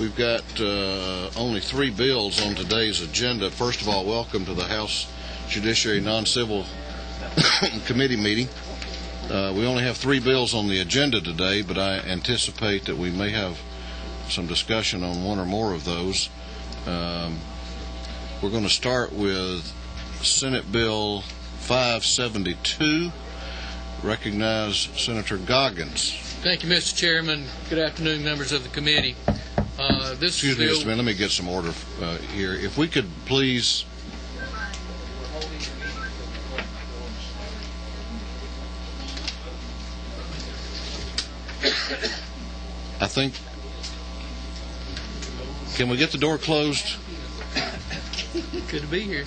We've got only 3 bills on today's agenda. First of all, welcome to the House Judiciary Non-Civil Committee meeting. We only have 3 bills on the agenda today, but I anticipate that we may have some discussion on one or more of those. We're going to start with Senate Bill 572. Recognize Senator Goggins. Thank you, Mr. Chairman. Good afternoon, members of the committee. Excuse me just a minute. Let me get some order here. If we could please... I think... Can we get the door closed? Good to be here.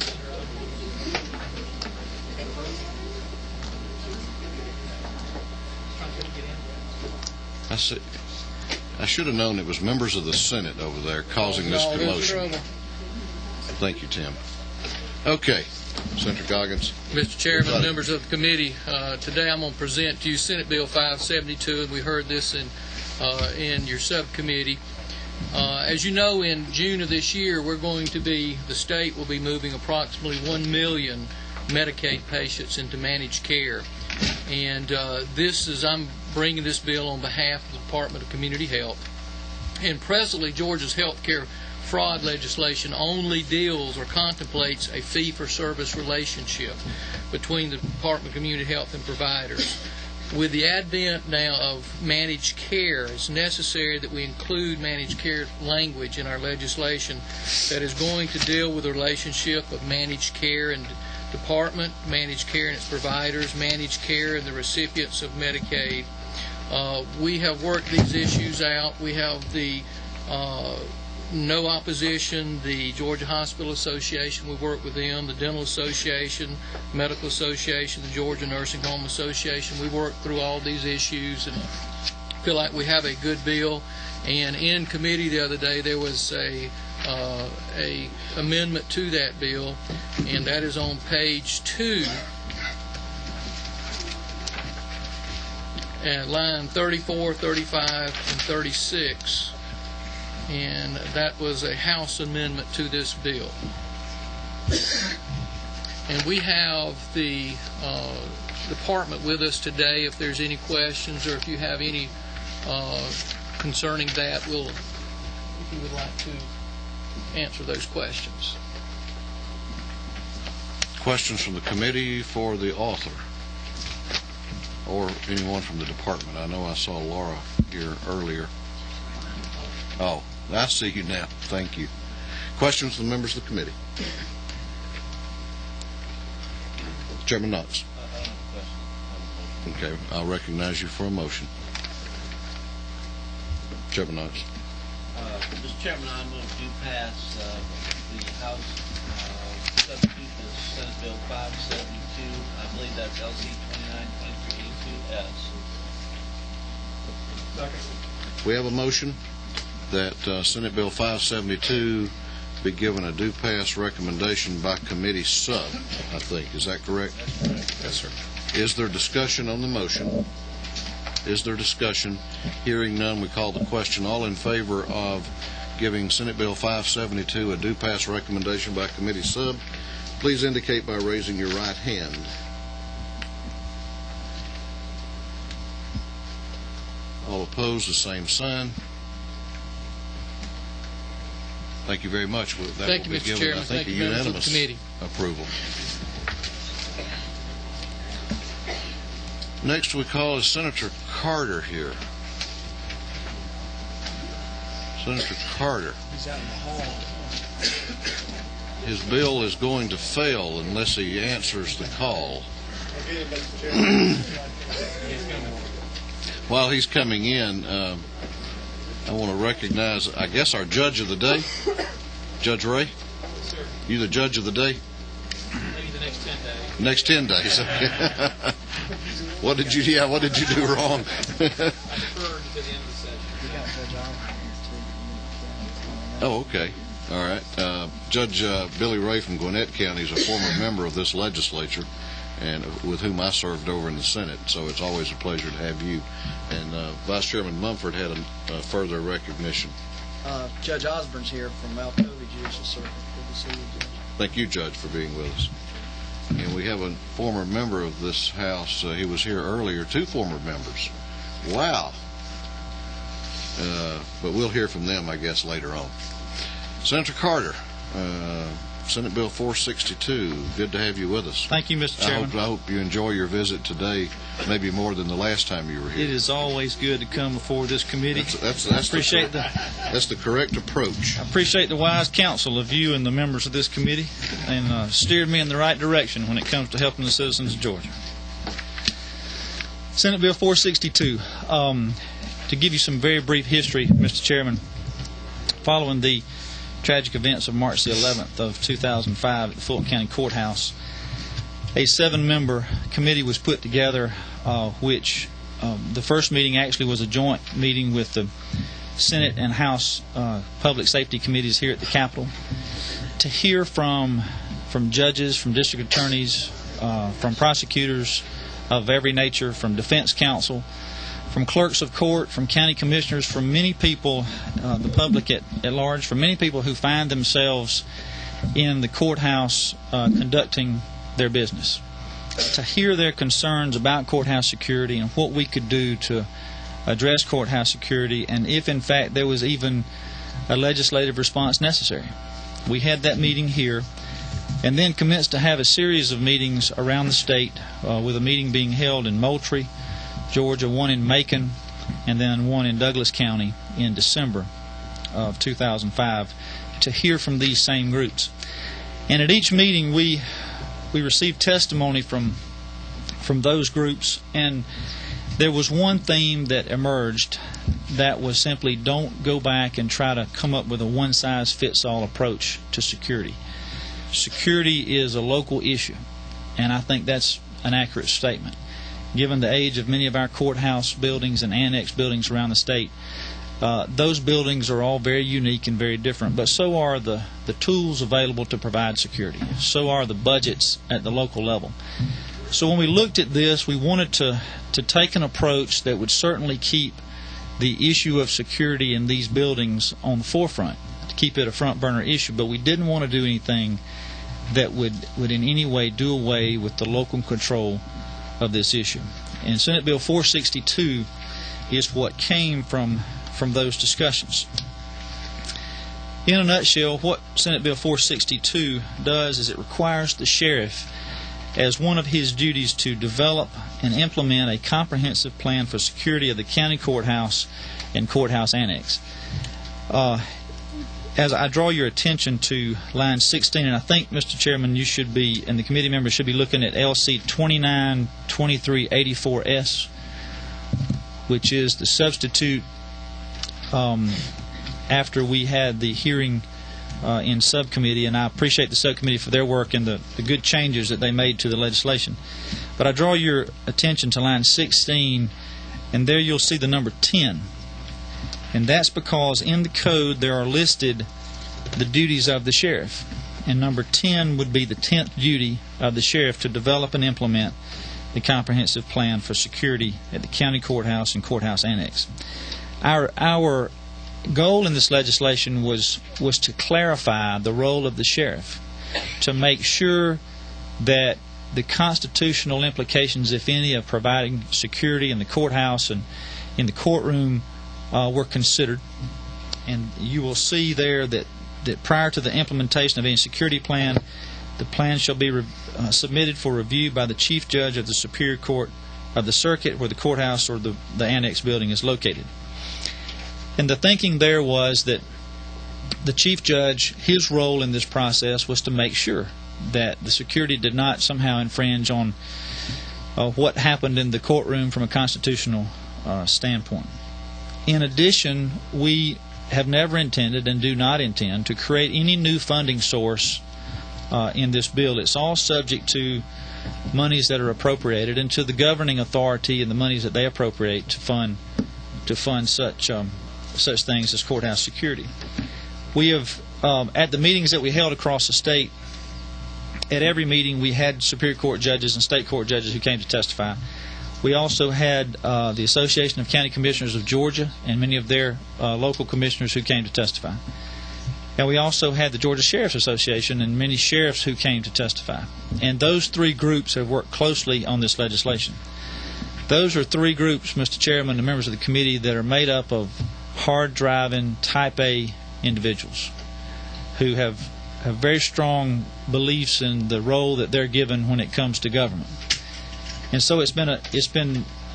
I should have known it was members of the Senate over there causing this commotion. Thank you, Tim. Okay, Senator Goggins. Mr. Chairman, members of the committee, today I'm going to present to you Senate Bill 572, and we heard this in your subcommittee. As you know, in June of this year, the state will be moving approximately 1 million Medicaid patients into managed care. And I'm bringing this bill on behalf of the Department of Community Health. And presently, Georgia's healthcare fraud legislation only deals or contemplates a fee-for-service relationship between the Department of Community Health and providers. With the advent now of managed care, it's necessary that we include managed care language in our legislation that is going to deal with the relationship of managed care and department, managed care and its providers, managed care and the recipients of Medicaid. We have worked these issues out. We have the no opposition, the Georgia Hospital Association, we work with them, the Dental Association, Medical Association, the Georgia Nursing Home Association. We worked through all these issues and feel like we have a good bill. And in committee the other day there was a amendment to that bill, and that is on page 2 at line 34, 35, and 36. And that was a House amendment to this bill. And we have the department with us today. If there's any questions or if you have any concerning that, if you would like to answer those questions. Questions from the committee for the author or anyone from the department? I know I saw Laura here earlier. Oh, I see you now. Thank you. Questions from the members of the committee? Chairman Knox. Okay, I'll recognize you for a motion. Chairman Knox. Mr. Chairman, I'm going to pass the House substitute to Senate Bill 572. I believe that's LC 292382S. We have a motion that Senate Bill 572 be given a due pass recommendation by committee sub, I think. Is that correct? That's correct. Yes, sir. Is there discussion on the motion? Is there discussion? Hearing none, we call the question. All in favor of giving Senate Bill 572 a due pass recommendation by committee sub, please indicate by raising your right hand. All opposed, the same sign. Thank you very much. That Thank you, will be Mr. given, Chairman. I think, Thank a you, members of the unanimous committee. approval. Next we call is Senator Carter here. Senator Carter. He's out in the hall. His bill is going to fail unless he answers the call. While he's coming in, I want to recognize, I guess, our judge of the day, Judge Ray. You the judge of the day? Maybe the next 10 days. Next 10 days. Okay. What did you do wrong? Oh, okay. All right. Judge Billy Ray from Gwinnett County is a former member of this legislature, and with whom I served over in the Senate, so it's always a pleasure to have you. And Vice Chairman Mumford had a further recognition. Judge Osborne's here from Alcovey Judicial Circuit. Good to see you, Judge. Thank you, Judge, for being with us. And we have a former member of this House. He was here earlier. 2 former members. Wow. But we'll hear from them, I guess, later on. Senator Carter, Senate Bill 462. Good to have you with us. Thank you, Mr. Chairman. I hope you enjoy your visit today, maybe more than the last time you were here. It is always good to come before this committee. That's That's the correct approach. I appreciate the wise counsel of you and the members of this committee, and steered me in the right direction when it comes to helping the citizens of Georgia. Senate Bill 462. To give you some very brief history, Mr. Chairman, following the tragic events of March the 11th of 2005 at the Fulton County Courthouse, a 7-member committee was put together, which the first meeting actually was a joint meeting with the Senate and House Public Safety Committees here at the Capitol, to hear from judges, from district attorneys, from prosecutors of every nature, from defense counsel, from clerks of court, from county commissioners, from many people, the public at large, from many people who find themselves in the courthouse conducting their business, to hear their concerns about courthouse security and what we could do to address courthouse security, and if in fact there was even a legislative response necessary. We had that meeting here, and then commenced to have a series of meetings around the state, with a meeting being held in Moultrie, Georgia, one in Macon, and then one in Douglas County in December of 2005, to hear from these same groups. And at each meeting we received testimony from those groups, and there was one theme that emerged that was simply, don't go back and try to come up with a one-size-fits-all approach to security. Security is a local issue, and I think that's an accurate statement. Given the age of many of our courthouse buildings and annex buildings around the state, those buildings are all very unique and very different, but so are the tools available to provide security. So are the budgets at the local level. So when we looked at this, we wanted to take an approach that would certainly keep the issue of security in these buildings on the forefront, to keep it a front burner issue, but we didn't want to do anything that would in any way do away with the local control of this issue. And Senate Bill 462 is what came from those discussions. In a nutshell, what Senate Bill 462 does is it requires the sheriff, as one of his duties, to develop and implement a comprehensive plan for security of the county courthouse and courthouse annex. As I draw your attention to line 16, and I think, Mr. Chairman, you should be, and the committee members should be looking at LC 292384S, which is the substitute after we had the hearing in subcommittee, and I appreciate the subcommittee for their work and the good changes that they made to the legislation. But I draw your attention to line 16, and there you'll see the number 10. And that's because in the code there are listed the duties of the sheriff. And number 10 would be the 10th duty of the sheriff, to develop and implement the comprehensive plan for security at the county courthouse and courthouse annex. Our goal in this legislation was to clarify the role of the sheriff, to make sure that the constitutional implications, if any, of providing security in the courthouse and in the courtroom were considered. And you will see there that prior to the implementation of any security plan, the plan shall be submitted for review by the chief judge of the Superior Court of the circuit where the courthouse or the annex building is located. And the thinking there was that the chief judge, his role in this process was to make sure that the security did not somehow infringe on what happened in the courtroom from a constitutional standpoint. In addition, we have never intended and do not intend to create any new funding source in this bill. It's all subject to monies that are appropriated and to the governing authority and the monies that they appropriate to fund such things as courthouse security. We have, at the meetings that we held across the state, at every meeting we had Superior Court judges and state court judges who came to testify. We also had the Association of County Commissioners of Georgia and many of their local commissioners who came to testify. And we also had the Georgia Sheriff's Association and many sheriffs who came to testify. And those three groups have worked closely on this legislation. Those are three groups, Mr. Chairman, and members of the committee, that are made up of hard-driving, Type A individuals who have very strong beliefs in the role that they're given when it comes to government. And so it's been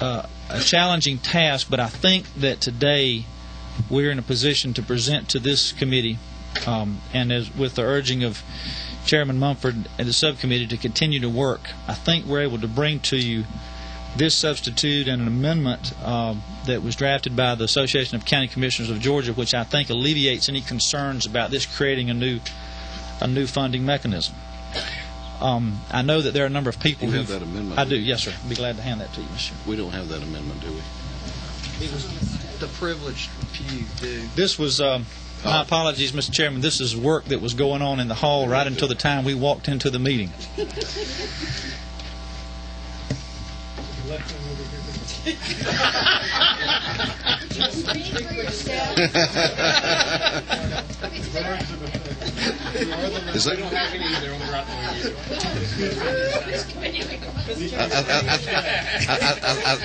a challenging task, but I think that today we're in a position to present to this committee, and as with the urging of Chairman Mumford and the subcommittee to continue to work, I think we're able to bring to you this substitute and an amendment that was drafted by the Association of County Commissioners of Georgia, which I think alleviates any concerns about this creating a new funding mechanism. I know that there are a number of people You who have that amendment? I do, yes, sir. I'd be glad to hand that to you, Mr. We don't have that amendment, do we? The privileged few do. This was, my apologies, Mr. Chairman, this is work that was going on in the hall right until the time we walked into the meeting. Is that?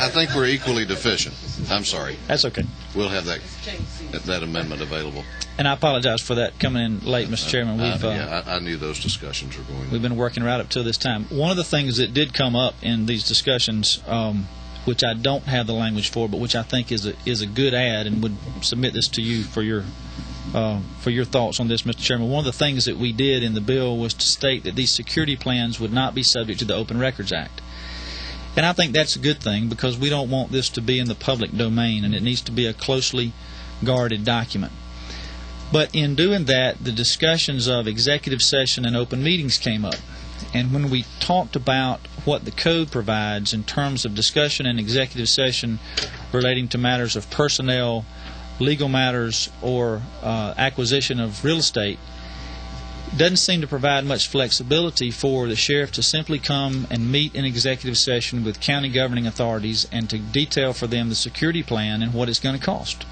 I think we're equally deficient. I'm sorry. That's okay. We'll have that amendment available. And I apologize for that coming in late, Mr. Chairman. I knew those discussions were going on. We've been working right up to this time. One of the things that did come up in these discussions, which I don't have the language for, but which I think is a good add, and would submit this to you for your thoughts on this, Mr. Chairman. One of the things that we did in the bill was to state that these security plans would not be subject to the Open Records Act. And I think that's a good thing, because we don't want this to be in the public domain, and it needs to be a closely guarded document. But in doing that, the discussions of executive session and open meetings came up. And when we talked about what the code provides in terms of discussion in executive session relating to matters of personnel, legal matters, or acquisition of real estate, doesn't seem to provide much flexibility for the sheriff to simply come and meet in executive session with county governing authorities and to detail for them the security plan and what it's going to cost.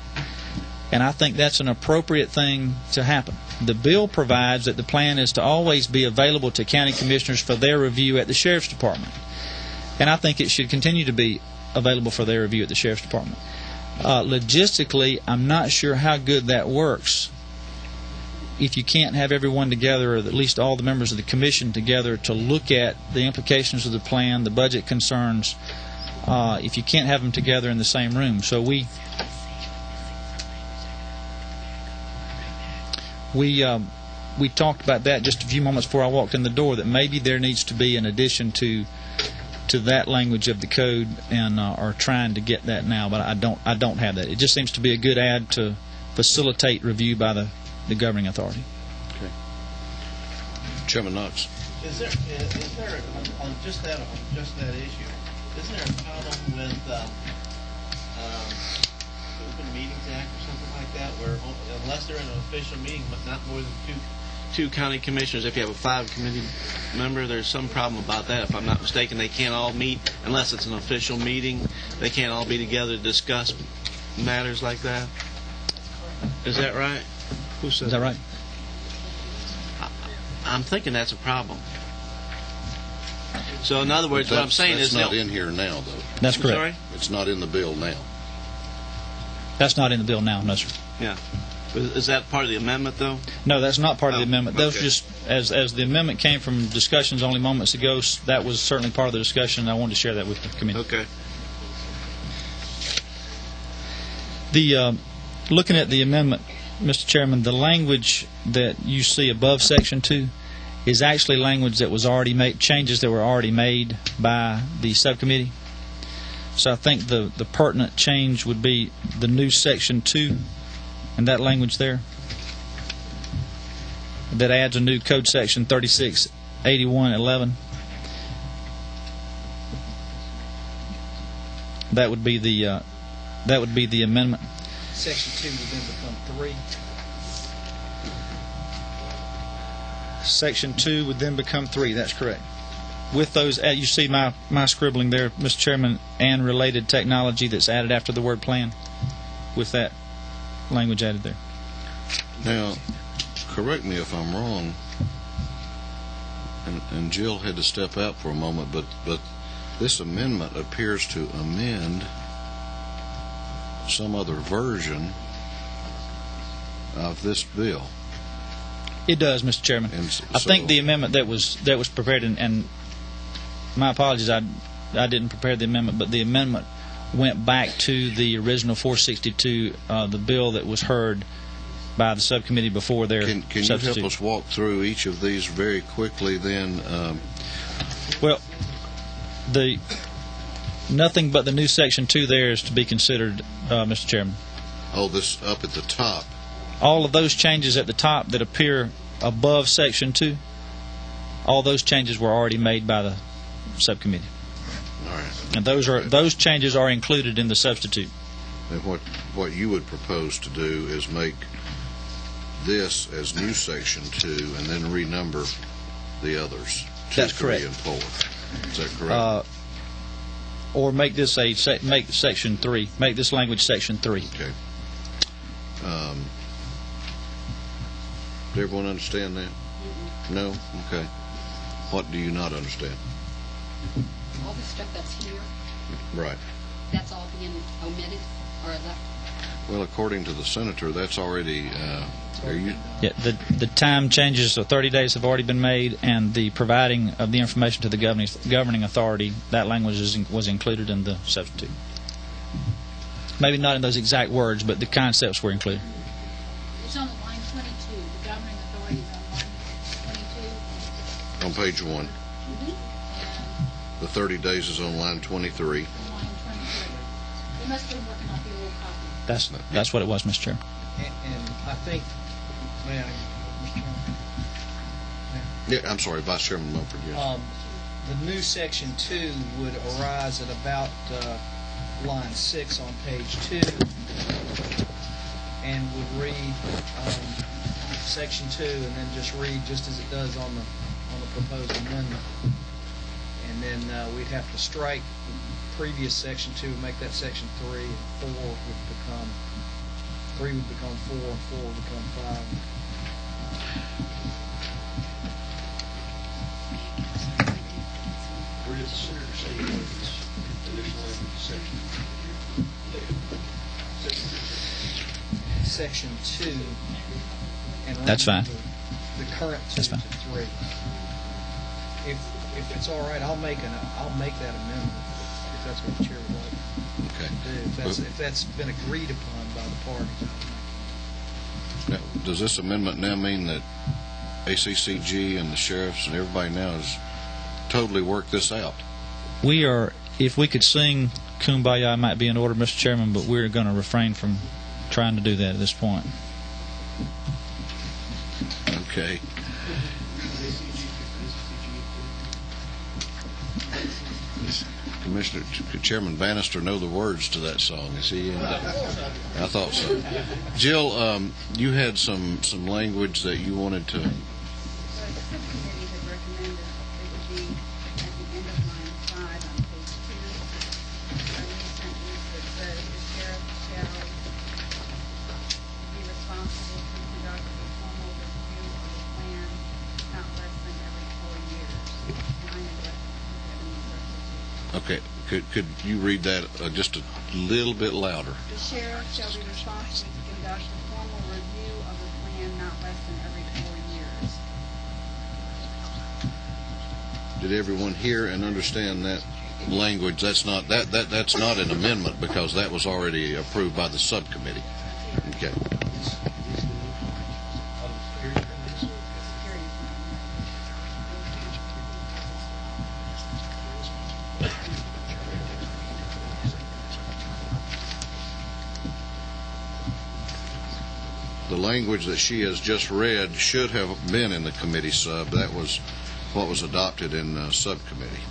And I think that's an appropriate thing to happen. The bill provides that the plan is to always be available to county commissioners for their review at the sheriff's department. And I think it should continue to be available for their review at the sheriff's department. Logistically, I'm not sure how good that works if you can't have everyone together, or at least all the members of the commission together, to look at the implications of the plan, the budget concerns, if you can't have them together in the same room. So we talked about that just a few moments before I walked in the door, that maybe there needs to be an addition to that language of the code, and are trying to get that now, but I don't have that. It just seems to be a good add to facilitate review by the governing authority. Okay. Chairman Knox. Is there on just that issue? Isn't there a problem with the Open Meetings Act or something like that, where unless they're in an official meeting, but not more than two county commissioners, if you have a 5-committee member, there's some problem about that. If I'm not mistaken, they can't all meet unless it's an official meeting. They can't all be together to discuss matters like that. Is that right? Who said Is that right? I'm thinking that's a problem. So in other words, what I'm saying is... That's not in here now, though. That's correct. Sorry? It's not in the bill now. That's not in the bill now, no, sir. Yeah. Is that part of the amendment, though? No, that's not part of the amendment. Those okay. just, as the amendment came from discussions only moments ago, that was certainly part of the discussion, and I wanted to share that with the committee. Okay. Looking at the amendment, Mr. Chairman, the language that you see above Section 2 is actually language that was already made, changes that were already made by the subcommittee. So I think the pertinent change would be the new Section 2 and that language there that adds a new code section 368111. That would be the amendment. Section 2 would then become 3. Section 2 would then become 3. That's correct. with those, you see my scribbling there, Mr. Chairman, and related technology that's added after the word plan, with that language added there. Now, correct me if I'm wrong, and Jill had to step out for a moment, but this amendment appears to amend some other version of this bill. It does, Mr. Chairman. I think the amendment that was prepared, and my apologies, I didn't prepare the amendment, but the amendment went back to the original 462, the bill that was heard by the subcommittee before their Can you help us walk through each of these very quickly then? Well, nothing but the new Section 2 there is to be considered, Mr. Chairman. Oh, this up at the top. All of those changes at the top that appear above Section 2, all those changes were already made by the subcommittee. All right. And those changes are included in the substitute. And what you would propose to do is make this as new Section 2 and then renumber the others. 2, That's 3, correct. and 4. Is that correct? Or make this make Section 3. Make this language Section 3. Okay. Does everyone understand that? No? Okay. What do you not understand? All the stuff that's here, Right. that's all being omitted or left. Well, according to the senator, that's already. Are you? Yeah, the time changes of 30 days have already been made, and the providing of the information to the governing authority, that language was included in the substitute. Maybe not in those exact words, but the concepts were included. It's on line 22. The governing authority is on line 22. On page 1. And The 30 days is on line 23. line 23. They must have been working off the old copy. That's what it was, Mr. Chair. And I think, may I, Mr. Chairman? Yeah, I'm sorry, Vice Chairman Mumford. Yes. The new Section 2 would arise at about line 6 on page 2 and would read Section 2 and then just read just as it does on the proposed amendment. And then we'd have to strike the previous Section 2 and make that Section 3, and 4 would become 3 would become 4, and 4 would become 5. Where did the senator say he was additional section? Section 2. And That's fine. The current 2 That's fine. to 3. If it's all right, I'll make that amendment if that's what the chair would like Okay. to do. If that's been agreed upon by the parties. Now, does this amendment now mean that ACCG and the sheriffs and everybody now has totally worked this out? We are, if we could sing Kumbaya, it might be in order, Mr. Chairman, but we're going to refrain from trying to do that at this point. Okay. Commissioner, Chairman Bannister know the words to that song. Is he in that? I thought so. Jill, you had some language that you wanted to. The subcommittee had recommended it would be at the end of line 5 on page 2, a new sentence that says the sheriff shall be responsible to conduct a formal review of the plan not less than every 4 years. And I neglected to put that in the substitute. Okay, could you read that just a little bit louder? The sheriff shall be responsible to conduct a formal review of the plan not less than every 4 years. Did everyone hear and understand that language? That's not that's not an amendment because that was already approved by the subcommittee. Okay. The language that she has just read should have been in the committee sub. That was what was adopted in subcommittee.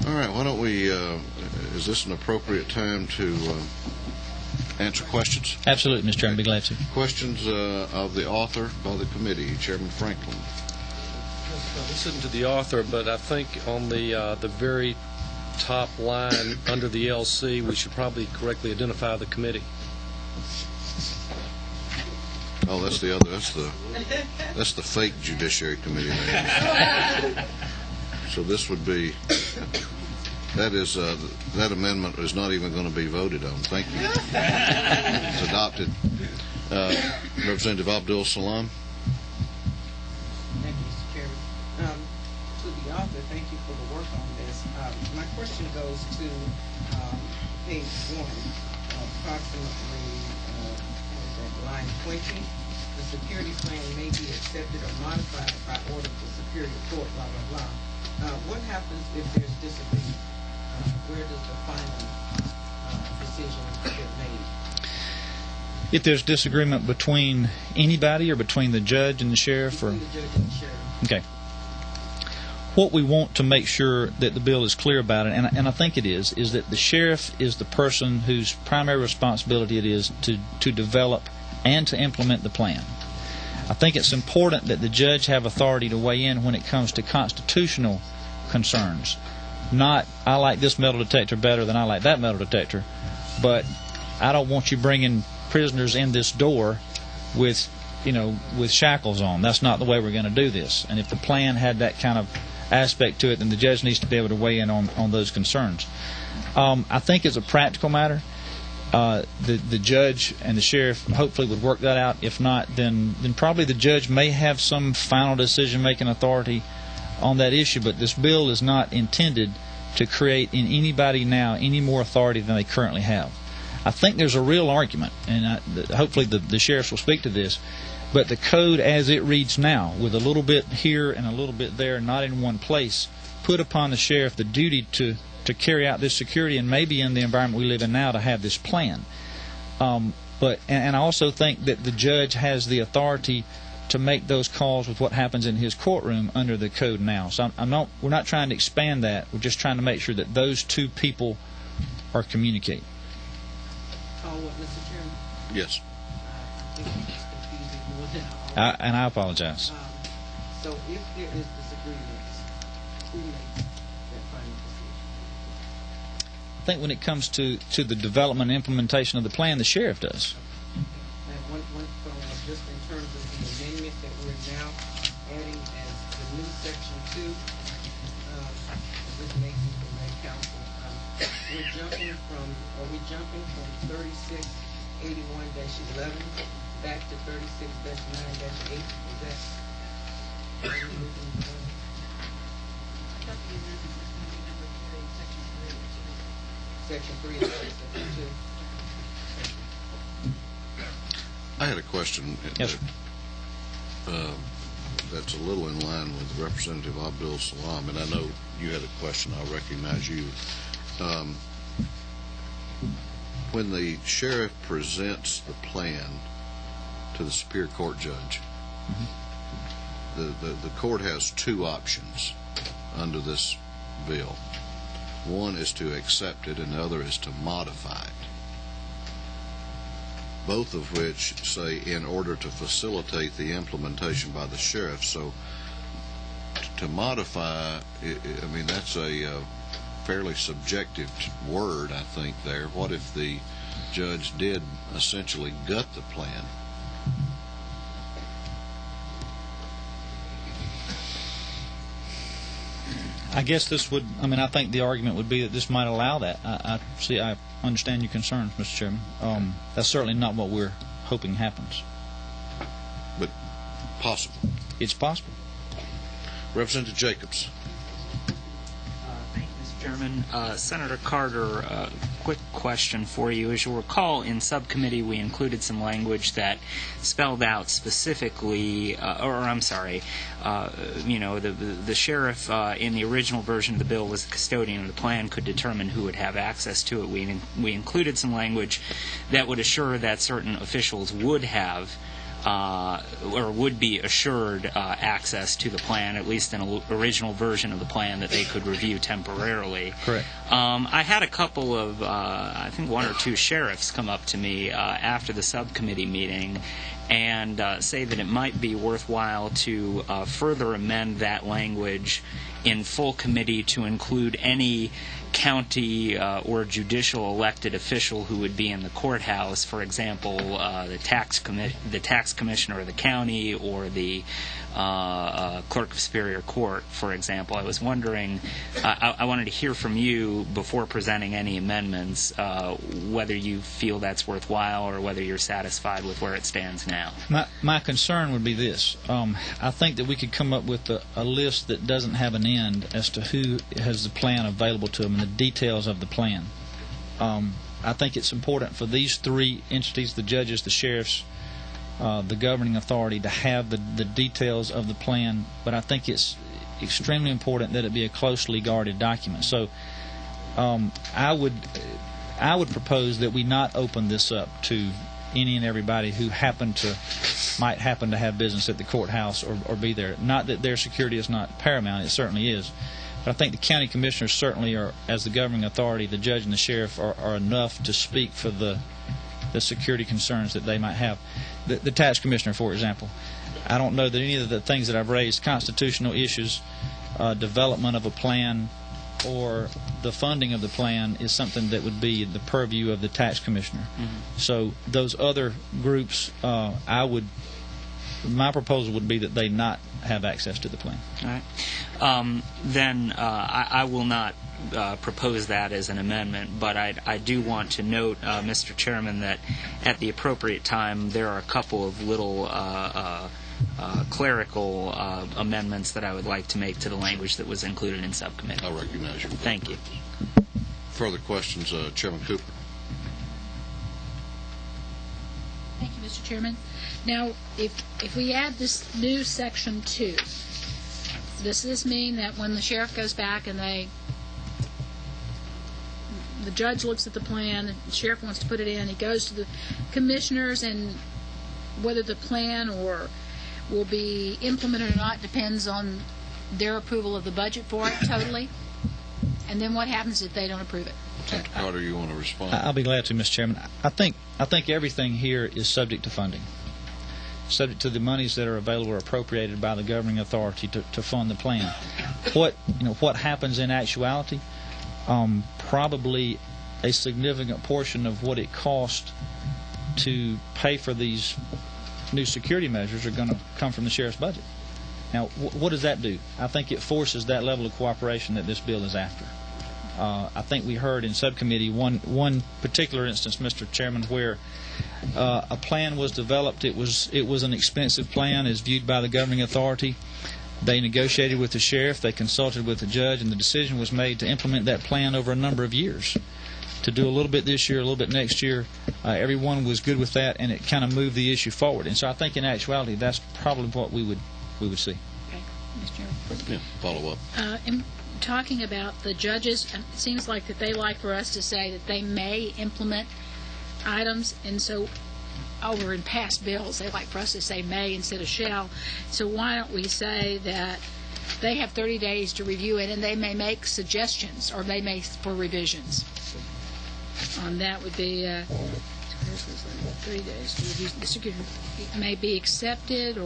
All right, why don't we, is this an appropriate time to answer questions? Absolutely, Mr. Chairman. Be glad to. Questions of the author by the committee, Chairman Franklin. Listen to the author, but I think on the very top line under the LC, we should probably correctly identify the committee. Oh, that's the other. That's the fake Judiciary Committee name. So this would be. That is that amendment is not even going to be voted on. Thank you. It's adopted. Representative Abdul Salam. Thank you, Mr. Chairman. To the author, thank you for the work on this. My question goes to page 1, approximately line 20. The security plan may be accepted or modified by order of the Superior Court, blah, blah, blah. What happens if there's disagreement? Where does the final decision get made? If there's disagreement between anybody or between the judge and the sheriff? Between the judge and the sheriff. Okay. What we want to make sure that the bill is clear about it, and I think it is that the sheriff is the person whose primary responsibility it is to develop and to implement the plan. I think it's important that the judge have authority to weigh in when it comes to constitutional concerns. Not, I like this metal detector better than I like that metal detector, but I don't want you bringing prisoners in this door with shackles on. That's not the way we're going to do this. And if the plan had that kind of aspect to it, then the judge needs to be able to weigh in on those concerns. I think as a practical matter, the judge and the sheriff hopefully would work that out. If not, then probably the judge may have some final decision-making authority on that issue, but this bill is not intended to create in anybody now any more authority than they currently have. I think there's a real argument, and hopefully the sheriffs will speak to this, but the code as it reads now, with a little bit here and a little bit there, not in one place, put upon the sheriff the duty to carry out this security, and maybe in the environment we live in now to have this plan. But I also think that the judge has the authority to make those calls with what happens in his courtroom under the code now. So we're not trying to expand that. We're just trying to make sure that those two people are communicating. Mr. Chairman? Yes. I think it's confusing more than And I apologize. So if there is disagreement, who makes that final decision? I think when it comes to the development and implementation of the plan, the sheriff does. And just in terms of the amendment that we're now adding as the new section 2, this may be from the council. Are we jumping from 3681-11 back to 36-9-8? Is that what we're looking for? Section 3 is section 2. I had a question. Yes, sir. That's a little in line with Representative Abdul Salam, and I know you had a question. I recognize you. When the sheriff presents the plan to the Superior Court judge, the court has two options under this bill. One is to accept it, and the other is to modify it. Both of which say in order to facilitate the implementation by the sheriff. So to modify, I mean, that's a fairly subjective word, I think, there. What if the judge did essentially gut the plan? I guess this would, I think the argument would be that this might allow that. I understand your concerns, Mr. Chairman. That's certainly not what we're hoping happens. But possible. It's possible. Representative Jacobs. Thank you, Mr. Chairman. Senator Carter, quick question for you. As you'll recall, in subcommittee we included some language that spelled out specifically, the sheriff in the original version of the bill was the custodian, and the plan could determine who would have access to it. We included some language that would assure that certain officials would have or would be assured access to the plan, at least an original version of the plan that they could review temporarily. Correct. I had a couple of, I think 1 or 2 sheriffs come up to me after the subcommittee meeting and say that it might be worthwhile to further amend that language in full committee to include any county or judicial elected official who would be in the courthouse, for example, the tax commissioner of the county or the clerk of Superior Court, for example. I was wondering, I wanted to hear from you before presenting any amendments, whether you feel that's worthwhile or whether you're satisfied with where it stands now. My concern would be this. I think that we could come up with a list that doesn't have an end as to who has the plan available to them and the details of the plan. I think it's important for these 3 entities, the judges, the sheriffs, the governing authority, to have the details of the plan, but I think it's extremely important that it be a closely guarded document. So I would propose that we not open this up to any and everybody who might happen to have business at the courthouse or be there. Not that their security is not paramount, it certainly is. But I think the county commissioners certainly are, as the governing authority, the judge and the sheriff are enough to speak for the security concerns that they might have. The tax commissioner, for example, I don't know that any of the things that I've raised, constitutional issues, development of a plan, or the funding of the plan, is something that would be the purview of the tax commissioner. Mm-hmm. So those other groups, my proposal would be that they not have access to the plan. All right. Then I will not propose that as an amendment, but I do want to note, Mr. Chairman, that at the appropriate time there are a couple of little clerical amendments that I would like to make to the language that was included in subcommittee. I recognize you. Thank you. Further questions, Chairman Cooper? Thank you, Mr. Chairman. Now, if we add this new section 2, does this mean that when the sheriff goes back and the judge looks at the plan, the sheriff wants to put it in, he goes to the commissioners, and whether the plan will be implemented or not depends on their approval of the budget for it totally? And then what happens if they don't approve it? Dr. Carter, you want to respond? I'll be glad to, Mr. Chairman. I think everything here is subject to funding, subject to the monies that are available or appropriated by the governing authority to fund the plan. What happens in actuality? Probably a significant portion of what it costs to pay for these new security measures are going to come from the sheriff's budget. Now, what does that do? I think it forces that level of cooperation that this bill is after. I think we heard in subcommittee one particular instance, Mr. Chairman, where a plan was developed. It was an expensive plan as viewed by the governing authority. They negotiated with the sheriff, they consulted with the judge, and the decision was made to implement that plan over a number of years. To do a little bit this year, a little bit next year. Everyone was good with that, and it kind of moved the issue forward. And so I think in actuality that's probably what we would see. Okay, Mr. Chairman. Yeah, follow up. In talking about the judges, it seems like that they like for us to say that they may implement items, and so over in past bills they like for us to say may instead of shall. So why don't we say that they have 30 days to review it, and they may make suggestions, or they may for revisions. That would be 3 days to review. The security may be accepted,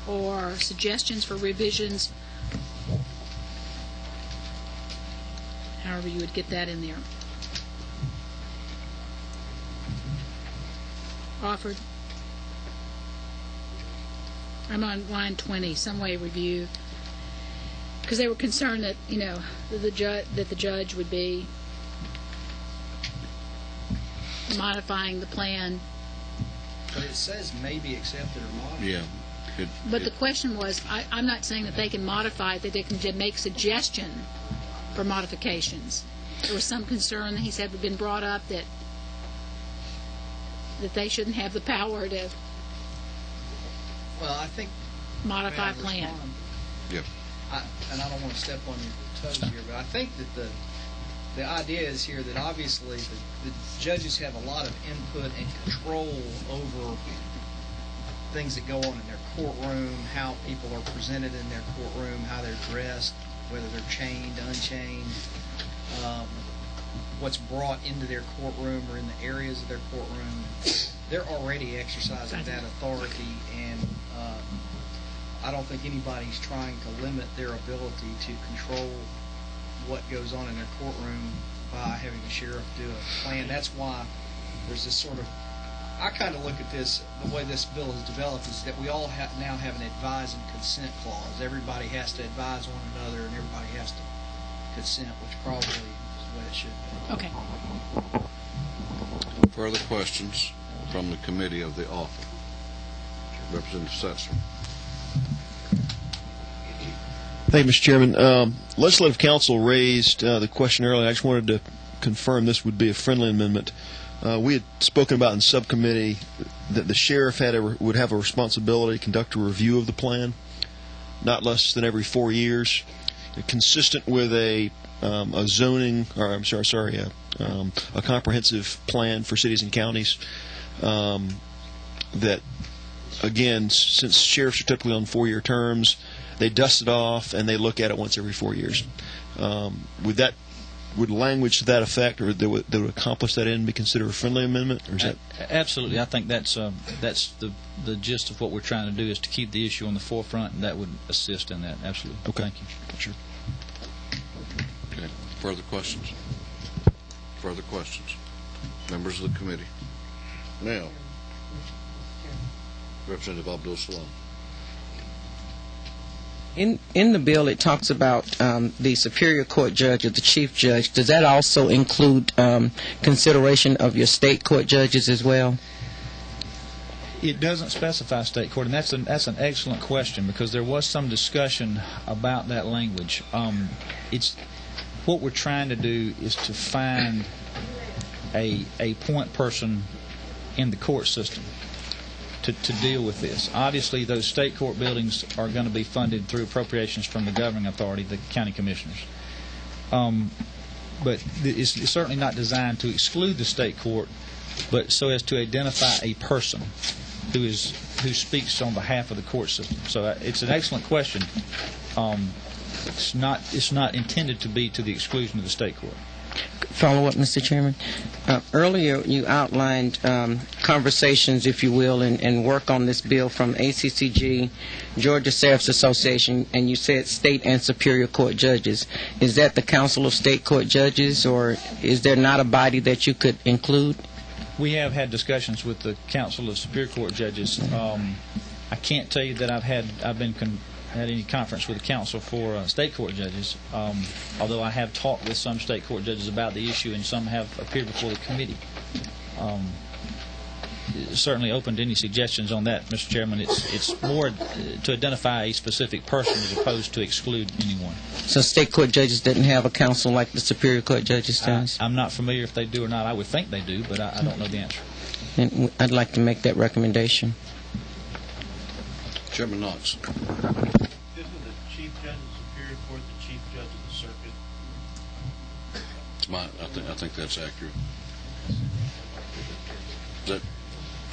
or suggestions for revisions. However you would get that in there. Offered. I'm on line 20. Some way review, because they were concerned that the judge would be modifying the plan. But it says may be accepted or modified. Yeah. But the question was, I'm not saying that they can modify it, that they can make suggestion for modifications. There was some concern, he said, had been brought up that they shouldn't have the power to modify a plan. Yeah. And I don't want to step on your toes here, but I think that the idea is here that obviously the judges have a lot of input and control over things that go on in their courtroom, how people are presented in their courtroom, how they're dressed, whether they're chained, unchained, what's brought into their courtroom or in the areas of their courtroom. They're already exercising that authority, and I don't think anybody's trying to limit their ability to control what goes on in their courtroom by having the sheriff do a plan. That's why there's this sort of, I kind of look at this, the way this bill is developed is that we all now have an advise and consent clause. Everybody has to advise one another, and everybody has to consent, which probably is the way it should be. Okay. Further questions from the committee of the author? Representative Setzer. Thank you, Mr. Chairman. Legislative Council raised the question earlier. I just wanted to confirm this would be a friendly amendment. We had spoken about in subcommittee that the sheriff would have a responsibility to conduct a review of the plan, not less than every 4 years, consistent with a zoning, or I'm sorry, a comprehensive plan for cities and counties. That, again, since sheriffs are typically on 4-year terms, they dust it off and they look at it once every 4 years. Would language to that effect, or that would accomplish that end, be considered a friendly amendment, or is that? Absolutely, I think that's the gist of what we're trying to do, is to keep the issue on the forefront, and that would assist in that. Absolutely. Okay. Thank you. Sure. Okay. Further questions? Further questions? Members of the committee. Now, Representative Abdul Salam. In the bill, it talks about the Superior Court judge or the Chief Judge. Does that also include consideration of your state court judges as well? It doesn't specify state court, and that's an excellent question, because there was some discussion about that language. It's what we're trying to do is to find a point person in the court system to deal with this. Obviously, those state court buildings are going to be funded through appropriations from the governing authority, the county commissioners. But it's certainly not designed to exclude the state court, but so as to identify a person who speaks on behalf of the court system. So it's an excellent question. It's not intended to be to the exclusion of the state court. Follow up, Mr. Chairman. Earlier, you outlined conversations, if you will, and work on this bill from ACCG, Georgia Sheriff's Association, and you said state and superior court judges. Is that the Council of State Court Judges, or is there not a body that you could include? We have had discussions with the Council of Superior Court Judges. I can't tell you that I've had any conference with the Council for State Court Judges, although I have talked with some State Court Judges about the issue, and some have appeared before the committee. Certainly open to any suggestions on that, Mr. Chairman. It's more to identify a specific person as opposed to exclude anyone. So State Court Judges didn't have a council like the Superior Court Judges does? I'm not familiar if they do or not. I would think they do, but I don't know the answer. And I'd like to make that recommendation. Chairman Knox. Isn't the Chief Judge of the Superior Court the Chief Judge of the Circuit? I think that's accurate. Is that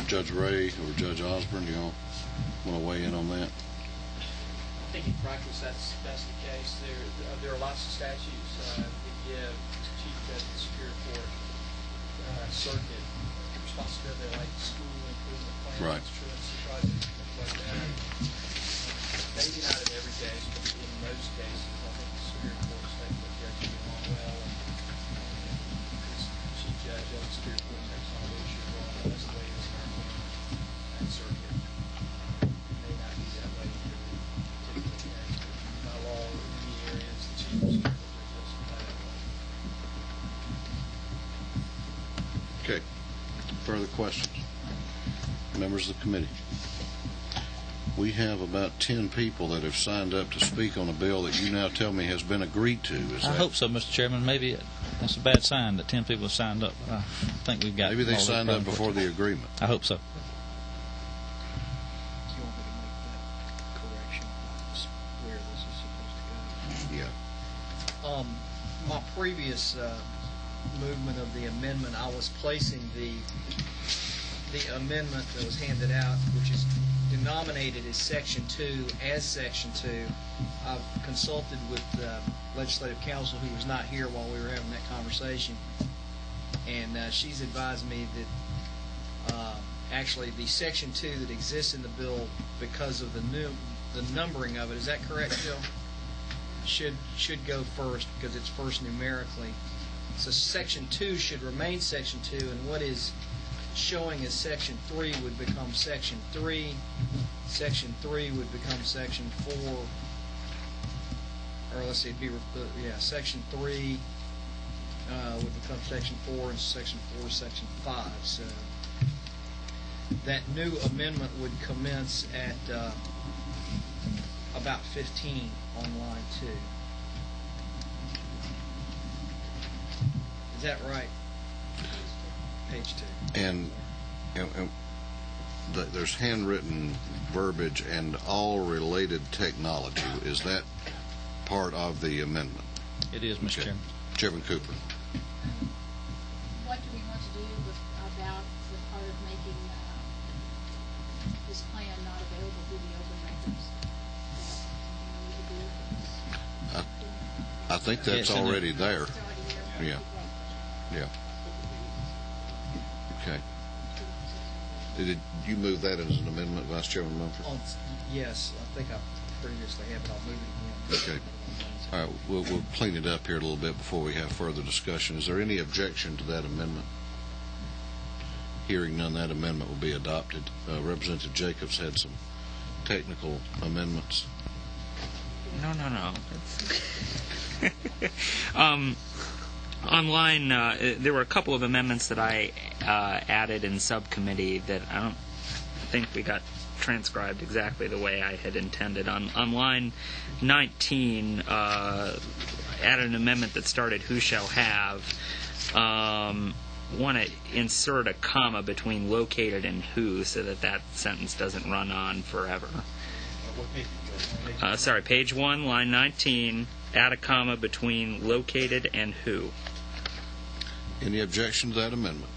Judge Ray or Judge Osborne? Do y'all want to weigh in on that? I think in practice that's the case. There are lots of statutes that give the Chief Judge of the Superior Court circuit responsibility, like school improvement plans, Right. truancy projects, things like that. Maybe not in every case, but in most cases, I think the Superior Court State Court Judge is doing well, and this Chief Judge of the Superior Court takes on the issue well. That's the way it is currently in that circuit. It may not be that way in every particular case, but by law, in many areas, the Chief of the Superior Court Judge doesn't play that way. Okay. Further questions? Members of the committee. We have about 10 people that have signed up to speak on a bill that you now tell me has been agreed to. I hope so, Mr. Chairman. Maybe that's a bad sign that 10 people have signed up. I think we've got. Maybe they signed up before the agreement. I hope so. Do you want me to make that correction? Where this is supposed to go? Yeah. My previous movement of the amendment, I was placing the amendment that was handed out, which is denominated as Section 2 as Section 2. I've consulted with Legislative Counsel, who was not here while we were having that conversation, and she's advised me that actually the Section 2 that exists in the bill, because of the numbering of it, is that correct, Jill? Should go first because it's first numerically. So Section 2 should remain Section 2, and what is showing as Section 3 would become Section 3. Section 3 would become Section 4. Or let's see, it'd be, Section 3 would become Section 4, and Section 4 Section 5. So that new amendment would commence at about 15 on line 2. Is that right? Page 2. And there's handwritten verbiage and all related technology. Is that part of the amendment? It is, Mr. Chairman. Chairman Cooper. What do we want to do about the part of making this plan not available through the open records? I think that's already there. Yeah. Yeah. Okay. Did you move that as an amendment, Vice Chairman Mumford? Yes, I think I previously have, but I'll move it again. Okay. All right, we'll clean it up here a little bit before we have further discussion. Is there any objection to that amendment? Hearing none, that amendment will be adopted. Representative Jacobs had some technical amendments. No. Online, there were a couple of amendments that I added in subcommittee that I don't think we got transcribed exactly the way I had intended. On line 19, added an amendment that started "who shall have." Want to insert a comma between "located" and "who" so that sentence doesn't run on forever. Page 1, line 19. Add a comma between "located" and "who." Any objection to that amendment?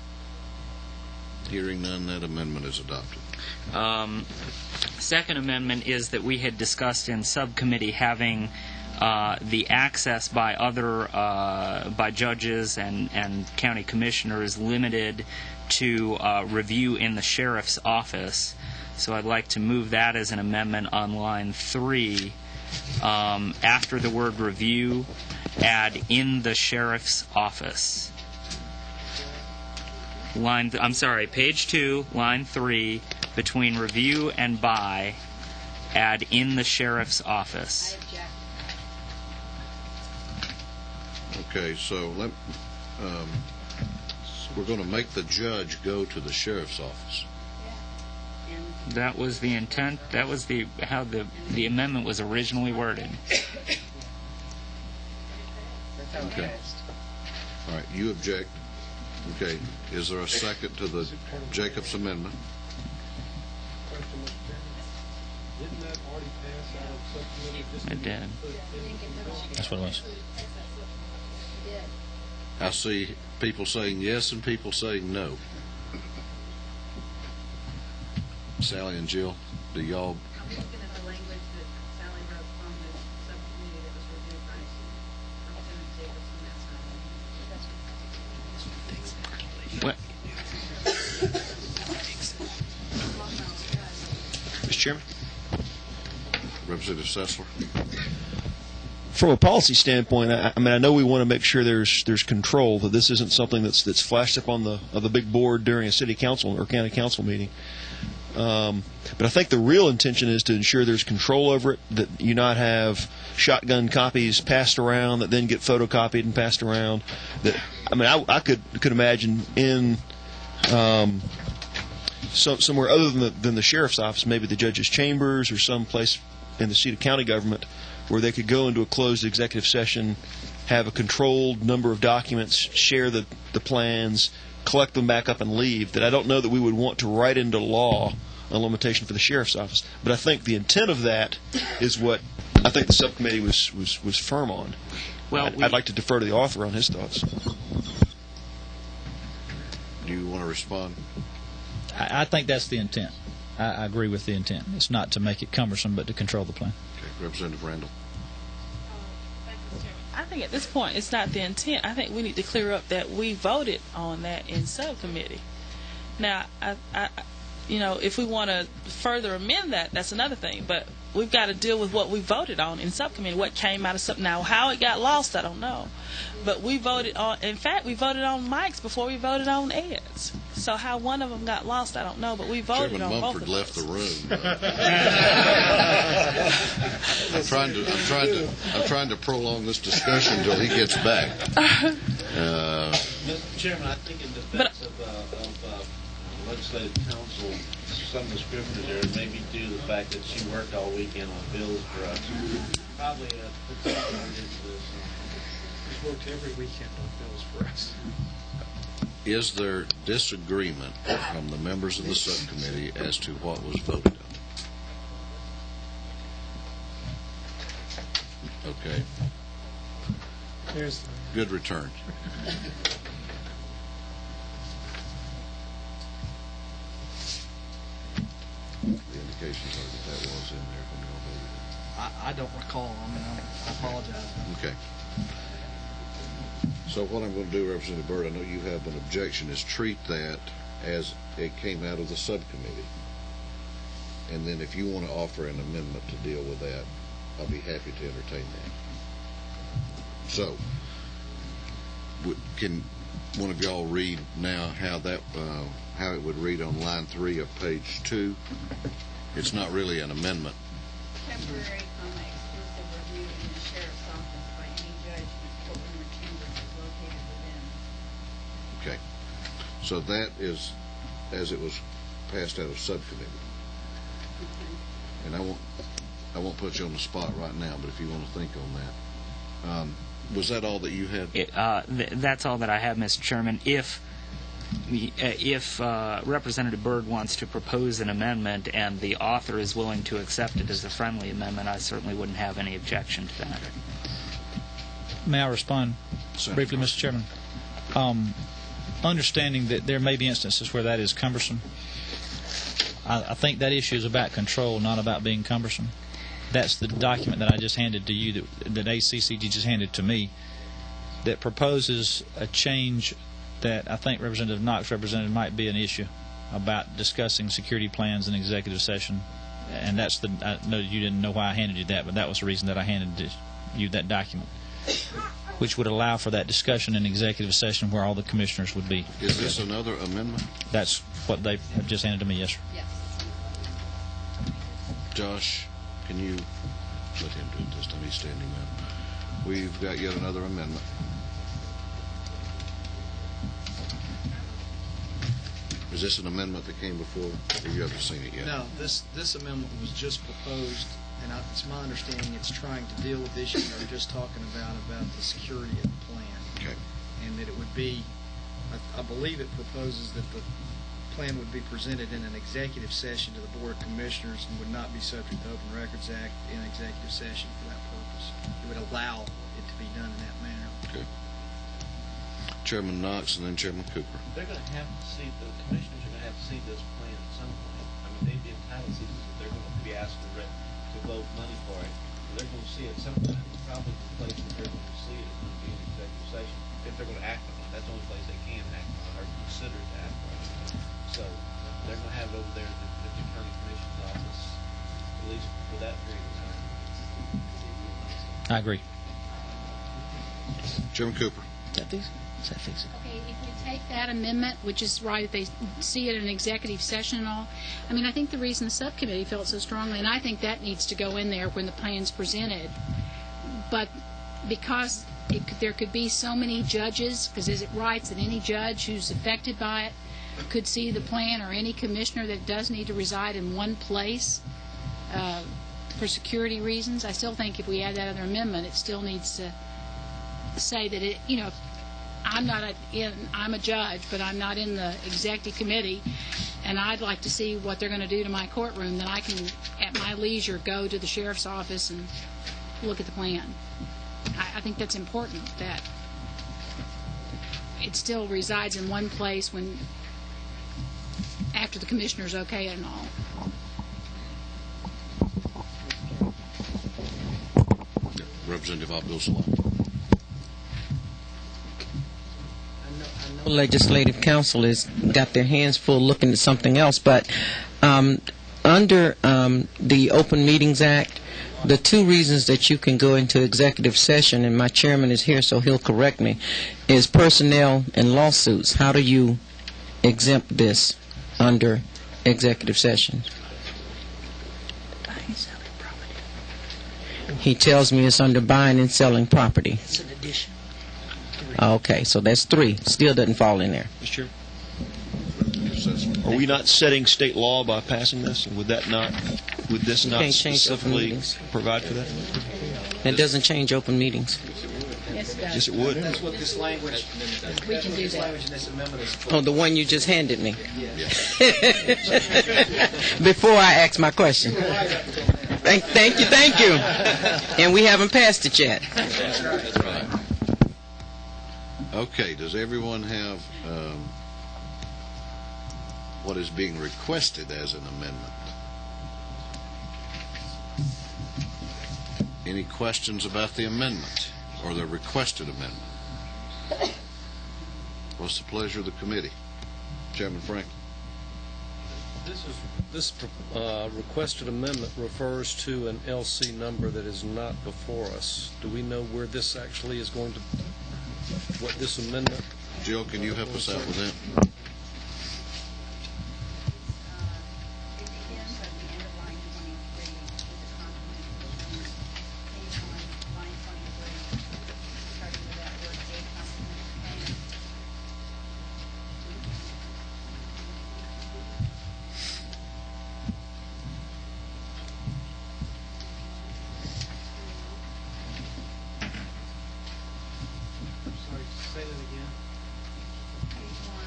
Hearing none, that amendment is adopted. Second amendment is that we had discussed in subcommittee having the access by by judges and county commissioners limited to review in the sheriff's office. So I'd like to move that as an amendment on line 3. After the word "review," add "in the sheriff's office." Page 2, line 3, between "review" and "by," add "in the sheriff's office." Okay, so we're going to make the judge go to the sheriff's office. That was the intent. That was how the amendment was originally worded. Okay. All right, you object. Okay, is there a second to the Jacobs amendment? Didn't that already pass out of subcommittee? It did. That's what it was. I see people saying yes and people saying no. Sally and Jill, do y'all? I'm looking at the language that Sally wrote from the subcommittee that was reviewed by Representative Jacobson. That's not. What? Mr. Chairman? Representative Sessler? From a policy standpoint, I know we want to make sure there's control, that this isn't something that's flashed up on the big board during a city council or county council meeting. But I think the real intention is to ensure there's control over it, that you not have shotgun copies passed around that then get photocopied and passed around. I could imagine in somewhere other than the sheriff's office, maybe the judge's chambers or some place in the seat of county government, where they could go into a closed executive session, have a controlled number of documents, share the plans, collect them back up and leave. That I don't know that we would want to write into law a limitation for the sheriff's office. But I think the intent of that is what I think the subcommittee was firm on. Well, I'd like to defer to the author on his thoughts. Do you want to respond? I think that's the intent. I agree with the intent. It's not to make it cumbersome, but to control the plan. Okay. Representative Randall. I think at this point it's not the intent. I think we need to clear up that we voted on that in subcommittee. Now, if we want to further amend that, that's another thing. But we've got to deal with what we voted on in subcommittee, what came out of subcommittee. Now, how it got lost, I don't know. But we voted on, in fact, we voted on Mike's before we voted on Ed's. So how one of them got lost, I don't know. But we voted Chairman on Mumford both of left those. the room. I'm trying to prolong this discussion until he gets back. Mr. Chairman, I think in defense of legislative counsel, some of the scrivener's errors may be due to the fact that she worked all weekend on bills for us. Probably put some effort into this. She's worked every weekend on bills for us. Is there disagreement from the members of the subcommittee as to what was voted on? Okay. Good return. The indications are that was in there when you all voted. I don't recall. I mean, I apologize. Okay. So what I'm going to do, Representative Byrd, I know you have an objection, is treat that as it came out of the subcommittee. And then if you want to offer an amendment to deal with that, I'll be happy to entertain that. So, can one of y'all read now how it would read on line 3 of page 2? It's not really an amendment. Temporary, exclusive review in the sheriff's office by any judge whose courtroom or chambers is located within. Okay. So that is as it was passed out of subcommittee. And I won't put you on the spot right now, but if you want to think on that. Was that all that you had? That's all that I have, Mr. Chairman. If Representative Byrd wants to propose an amendment and the author is willing to accept it as a friendly amendment, I certainly wouldn't have any objection to that. May I respond briefly, Mr. Chairman? Understanding that there may be instances where that is cumbersome, I think that issue is about control, not about being cumbersome. That's the document that I just handed to you, that ACCG just handed to me, that proposes a change that I think Representative Knox represented might be an issue about discussing security plans in executive session. And I know you didn't know why I handed you that, but that was the reason that I handed you that document, which would allow for that discussion in executive session where all the commissioners would be. Is this another amendment? That's what they have just handed to me, yes, sir. Yes. Josh, can you let him do it this time? He's standing up. We've got yet another amendment. Is this an amendment that came before, or you haven't seen it yet? No, this amendment was just proposed, and it's my understanding it's trying to deal with issues we were just talking about the security of the plan. Okay. And that it would be, I believe it proposes that the plan would be presented in an executive session to the Board of Commissioners and would not be subject to the Open Records Act in executive session for that purpose. It would allow it to be done in that manner. Okay. Chairman Knox and then Chairman Cooper. They're going to have to see, the commissioners are going to have to see this plan at some point. I mean, they'd be entitled to this if they're going to be asked to vote money for it. They're going to see it sometime. Probably the place that they're going to see it is going to be in executive session. If they're going to act on it, that's the only place they can act on it or consider to act on it. So they're going to have it over there at the county commission's office, at least for that period of time. I agree. Chairman Cooper. Okay, if you take that amendment, which is right, they see it in executive session and all, I mean, I think the reason the subcommittee felt so strongly, and I think that needs to go in there when the plan's presented, but because there could be so many judges, because as it writes that any judge who's affected by it could see the plan, or any commissioner that does need to reside in one place for security reasons, I still think if we add that other amendment, it still needs to say that it, I'm a judge, but I'm not in the executive committee, and I'd like to see what they're going to do to my courtroom, then I can, at my leisure, go to the sheriff's office and look at the plan. I think that's important, that it still resides in one place when, after the commissioner's okay and all. Representative Abdul-Salam. Legislative Council has got their hands full looking at something else, but under the Open Meetings Act, the two reasons that you can go into executive session, and my chairman is here so he'll correct me, is personnel and lawsuits. How do you exempt this under executive session? He tells me it's under buying and selling property. It's an addition. Okay, so that's three. Still doesn't fall in there. Mr. Chair. Are we not setting state law by passing this? Would this You not can't change open specifically meetings. provide for that? It doesn't change open meetings. Yes, it does. Yes, it would. That's what this language, We can do this that. language in this amendment is for. Oh, the one you just handed me. Before I ask my question. Thank you. And we haven't passed it yet. Okay, does everyone have what is being requested as an amendment? Any questions about the amendment or the requested amendment? What's the pleasure of the committee? Chairman Frank? This requested amendment refers to an LC number that is not before us. Do we know where this actually is going to, what this amendment? Jill, can you help us out with that? It begins at the end of line 23 with the complement. Page 1, line 23, starting with that word a complement plan. Sorry, say that again. Page 1,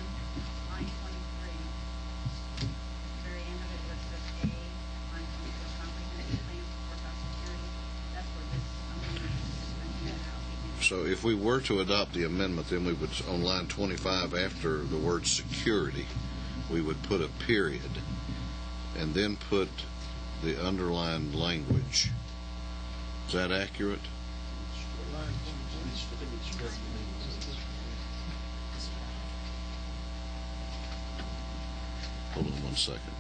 line 23. Very end of it where it says A, line 24, comprehensive plan for courthouse security. That's where this amendment is going to out. So if we were to adopt the amendment, then we would, on line 25, after the word security, we would put a period and then put the underlined language. Is that accurate? Hold on one second.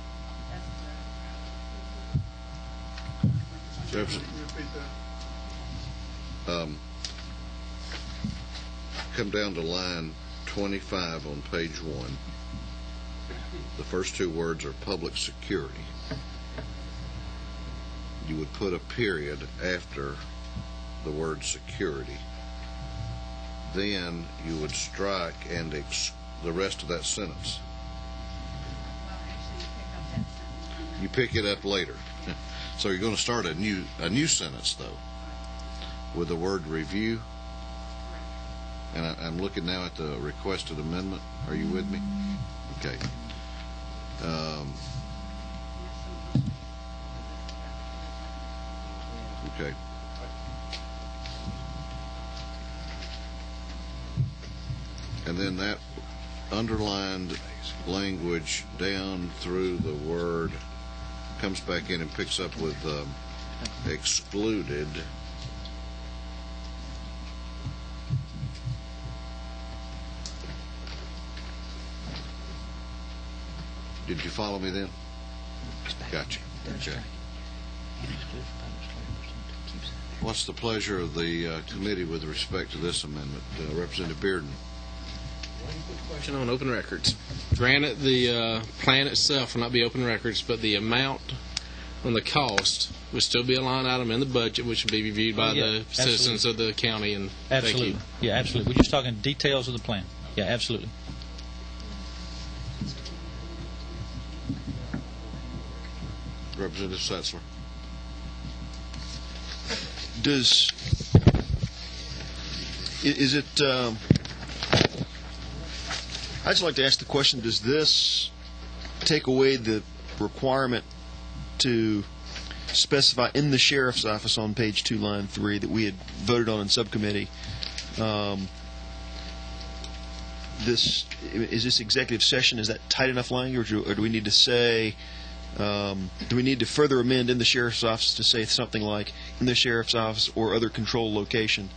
Come down to line 25 on page 1. The first two words are public security. You would put a period after the word security. Then you would strike and the rest of that sentence. Well, actually, you pick up that sentence. You pick it up later. So you're going to start a new sentence, though, with the word review. And I'm looking now at the requested amendment. Are you with me? Okay. Okay. And then that underlined language down through the word comes back in and picks up with excluded. Did you follow me then? Gotcha. Okay. What's the pleasure of the committee with respect to this amendment? Representative Bearden. Question on open records. Granted, the plan itself will not be open records, but the amount on the cost would still be a line item in the budget, which would be reviewed by the citizens of the county. And Absolutely. Thank you. Yeah, absolutely. We're just talking details of the plan. Yeah, absolutely. Representative Setzler. Is it I'd just like to ask the question, does this take away the requirement to specify in the sheriff's office on page 2, line 3, that we had voted on in subcommittee? Is this executive session, is that tight enough language, or do we need to say Do we need to further amend in the sheriff's office to say something like in the sheriff's office or other control location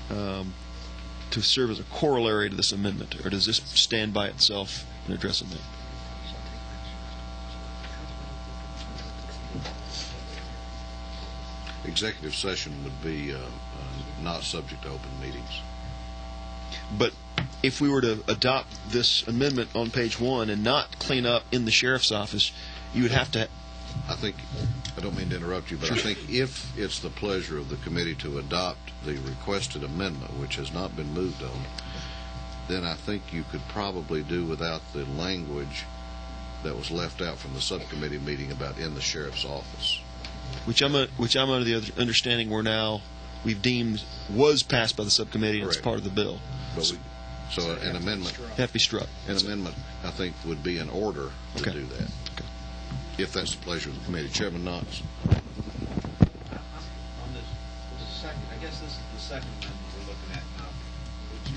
to serve as a corollary to this amendment, or does this stand by itself in addressing that? Executive session would be not subject to open meetings. But if we were to adopt this amendment on page 1 and not clean up in the sheriff's office, you would have to... I don't mean to interrupt you, but I think if it's the pleasure of the committee to adopt the requested amendment, which has not been moved on, then I think you could probably do without the language that was left out from the subcommittee meeting about in the sheriff's office. Which I'm under the understanding we've deemed was passed by the subcommittee and it's part of the bill. So an amendment have to be struck. An amendment, I think, would be in order to do that. Okay. If that's the pleasure of the committee. Chairman Knox. On this second, I guess this is the second amendment we're looking at now, which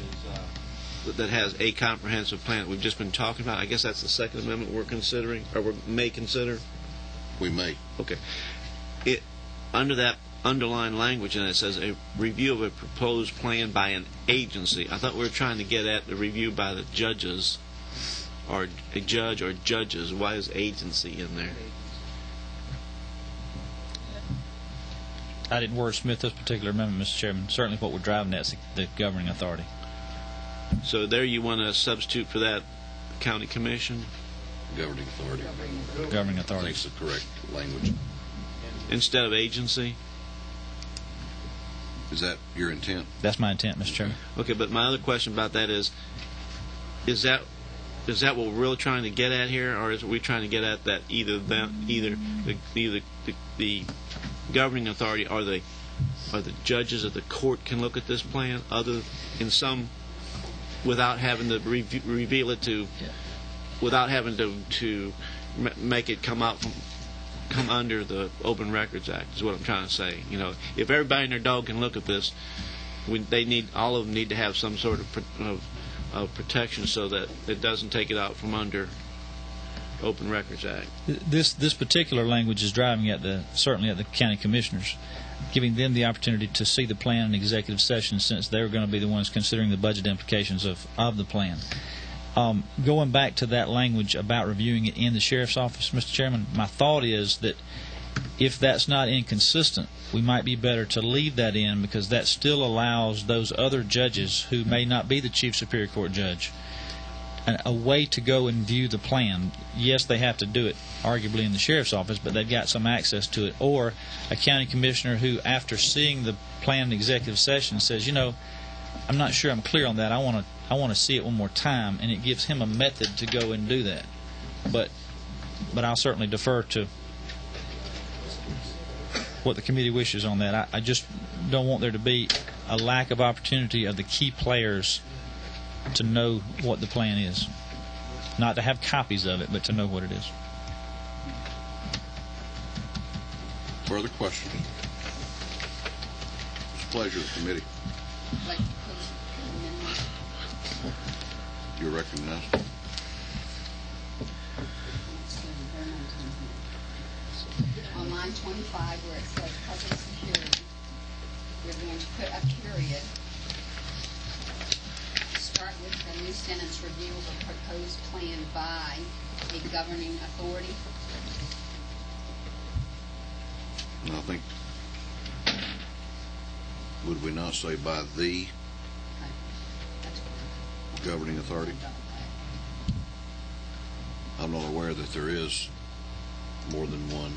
is that has a comprehensive plan that we've just been talking about. I guess that's the second amendment we're considering, or we may consider. We may. Okay. Under that underlying language, and it says a review of a proposed plan by an agency. I thought we were trying to get at the review by the judges, or a judge or judges. Why is agency in there? I didn't wordsmith this particular amendment, Mr. Chairman. Certainly what we're driving at is the governing authority. So there you want to substitute for that county commission? Governing authority. Governing authority. I think it's the correct language. Instead of agency? Is that your intent? That's my intent, Mr. Chairman. Okay, but my other question about that is that what we're really trying to get at here, or is we trying to get at that either the governing authority or the judges of the court can look at this plan without having to reveal it without having to make it come under the Open Records Act is what I'm trying to say. If everybody and their dog can look at this, all of them need to have some sort of protection so that it doesn't take it out from under Open Records Act. This particular language is driving certainly at the county commissioners, giving them the opportunity to see the plan in executive session, since they're going to be the ones considering the budget implications of the plan. Going back to that language about reviewing it in the sheriff's office, Mr. Chairman, my thought is that if that's not inconsistent, we might be better to leave that in, because that still allows those other judges who may not be the Chief Superior Court judge a way to go and view the plan. Yes, they have to do it arguably in the sheriff's office, but they've got some access to it. Or a county commissioner who, after seeing the plan in executive session, says, I'm not sure I'm clear on that. I want to see it one more time, and it gives him a method to go and do that. But I'll certainly defer to what the committee wishes on that. I just don't want there to be a lack of opportunity of the key players to know what the plan is. Not to have copies of it, but to know what it is. Further questions? It's a pleasure of the committee. You're recognized. On line 25, where it says public security, we're going to put a period. Start with the new sentence, review of a proposed plan by a governing authority. And I think, would we not say by the governing authority? I'm not aware that there is more than one.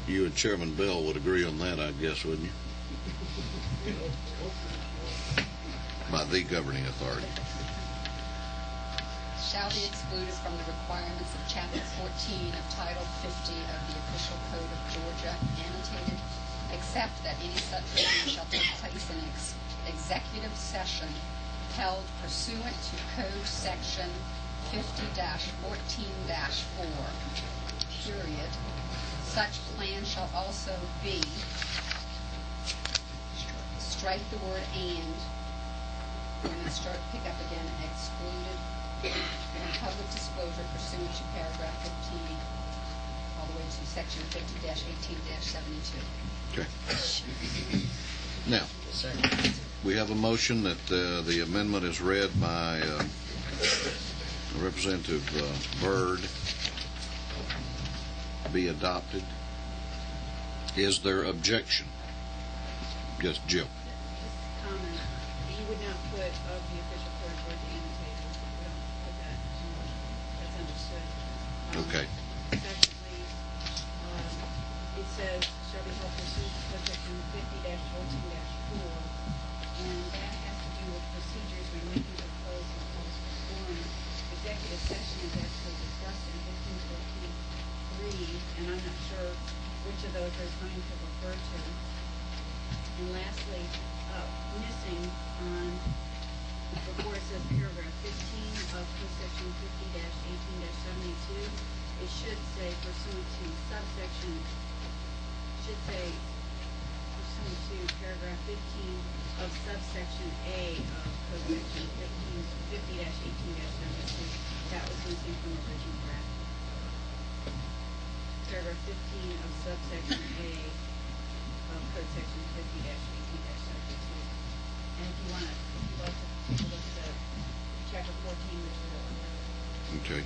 You and Chairman Bell would agree on that, I guess, wouldn't you? By the governing authority. Shall be excluded from the requirements of Chapter 14 of Title 50 of the Official Code of Georgia, annotated, except that any such review shall take place in an executive session held pursuant to Code Section 50-14-4, period. Such plan shall also be, strike the word and then pick up again, excluded and public disclosure pursuant to paragraph 15, all the way to section 50-18-72. Okay. Now, we have a motion that the amendment is read by Representative Byrd be adopted. Is there objection? Yes, Jill. Comment. You would not put of the official clerk or the annotator. We don't put that. That's understood. Okay. Secondly, it says, shall be held pursuant to section 50-14-4, and that has to do with procedures when meetings are closed and calls for quorum. Executive session is actually discussed in 15-14-3, and I'm not sure which of those is going to refer to. And lastly, missing on, before it says paragraph 15 of section 50-18-72, it should say pursuant to subsection, should say pursuant to paragraph 15 of subsection A of code section 50-18-72. That was missing from the original draft. Paragraph 15 of subsection A of code section 50-18-72. And if you want to, if you'd like to take a look at chapter 14, which is over there. Okay.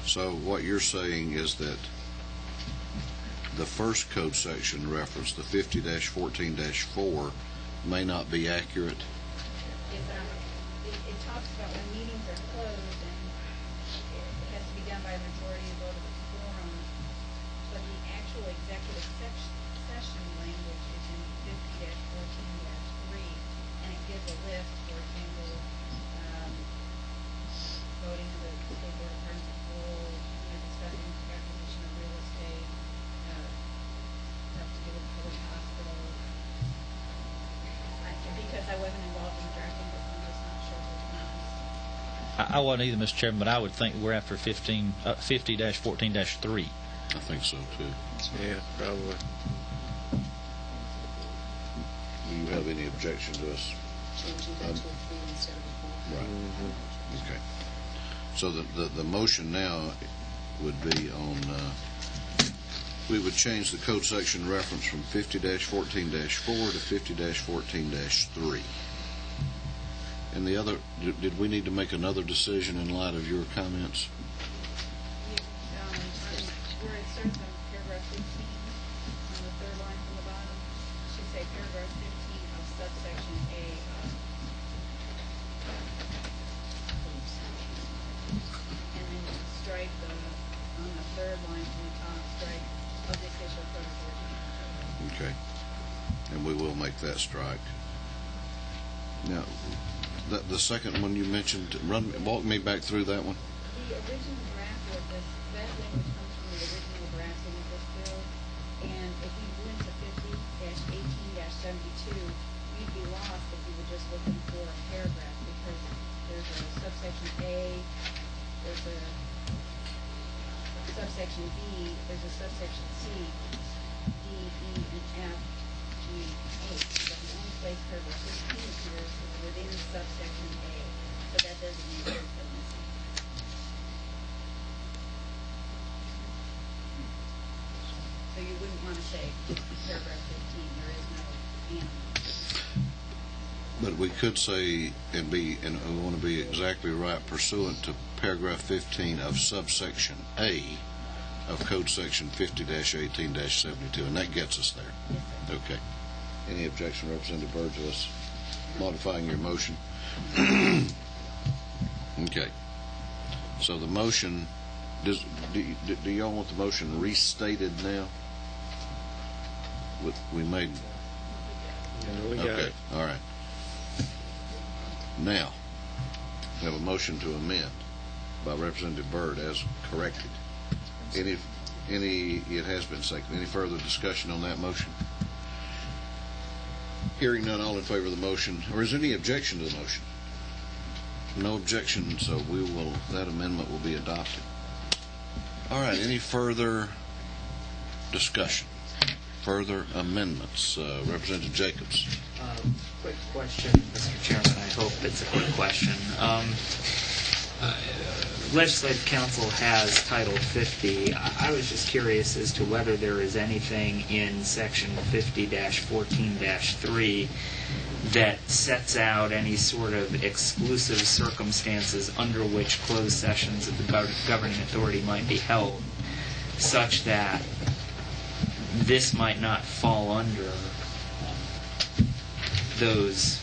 So what you're saying is that the first code section reference, the 50-14-4, may not be accurate. It talks about when meetings are closed and it has to be done by a majority vote of the quorum, but the actual executive session language is in 50-14-3, and it gives a list, for example, voting of the state board of Attorneys of Rules, discussing acquisition of real estate, stuff to do with the public hospital. Because I wasn't involved in the drafting, but I'm just not sure what times. I wasn't either, Mr. Chairman, but I would think we're after 50-14-3. I think so, too. Yeah, probably. Do you have any objection to us? Changing that to a 3 instead of a 4. Right. Mm-hmm. Okay. So the motion now would be on, we would change the code section reference from 50-14-4 to 50-14-3. And the other, did we need to make another decision in light of your comments? Where it starts on paragraph 15, on the third line from the bottom, it should say paragraph 15 of subsection A of. And then strike on the third line from the top, strike of the official code of. Okay. And we will make that strike. Now, the second one you mentioned, walk me back through that one. The original draft of this, that language comes from the original drafting of this bill, and if you went to 50-18-72, you'd be lost if you were just looking for a paragraph, because there's a subsection A, there's a subsection B, there's a subsection C, D, E, and F, G, H. But the only place paragraph 15 appears is within subsection A, so that doesn't mean there's no missing. So you wouldn't want to say paragraph 15, there is no animal. But we could say, and we want to be exactly right, pursuant to paragraph 15 of subsection A of code section 50-18-72, and that gets us there. Okay. Any objection, Representative Byrd, to us modifying your motion? Okay. So the motion, do y'all want the motion restated now? We made. Yeah, we got Okay. it. All right. Now, we have a motion to amend by Representative Byrd as corrected. It has been seconded. Any further discussion on that motion? Hearing none, all in favor of the motion, or is there any objection to the motion? No objection, so that amendment will be adopted. All right, any further discussion? Further amendments? Representative Jacobs. Quick question, Mr. Chairman. I hope it's a quick question. Legislative Council has Title 50. I was just curious as to whether there is anything in Section 50-14-3 that sets out any sort of exclusive circumstances under which closed sessions of the governing authority might be held, such that this might not fall under those,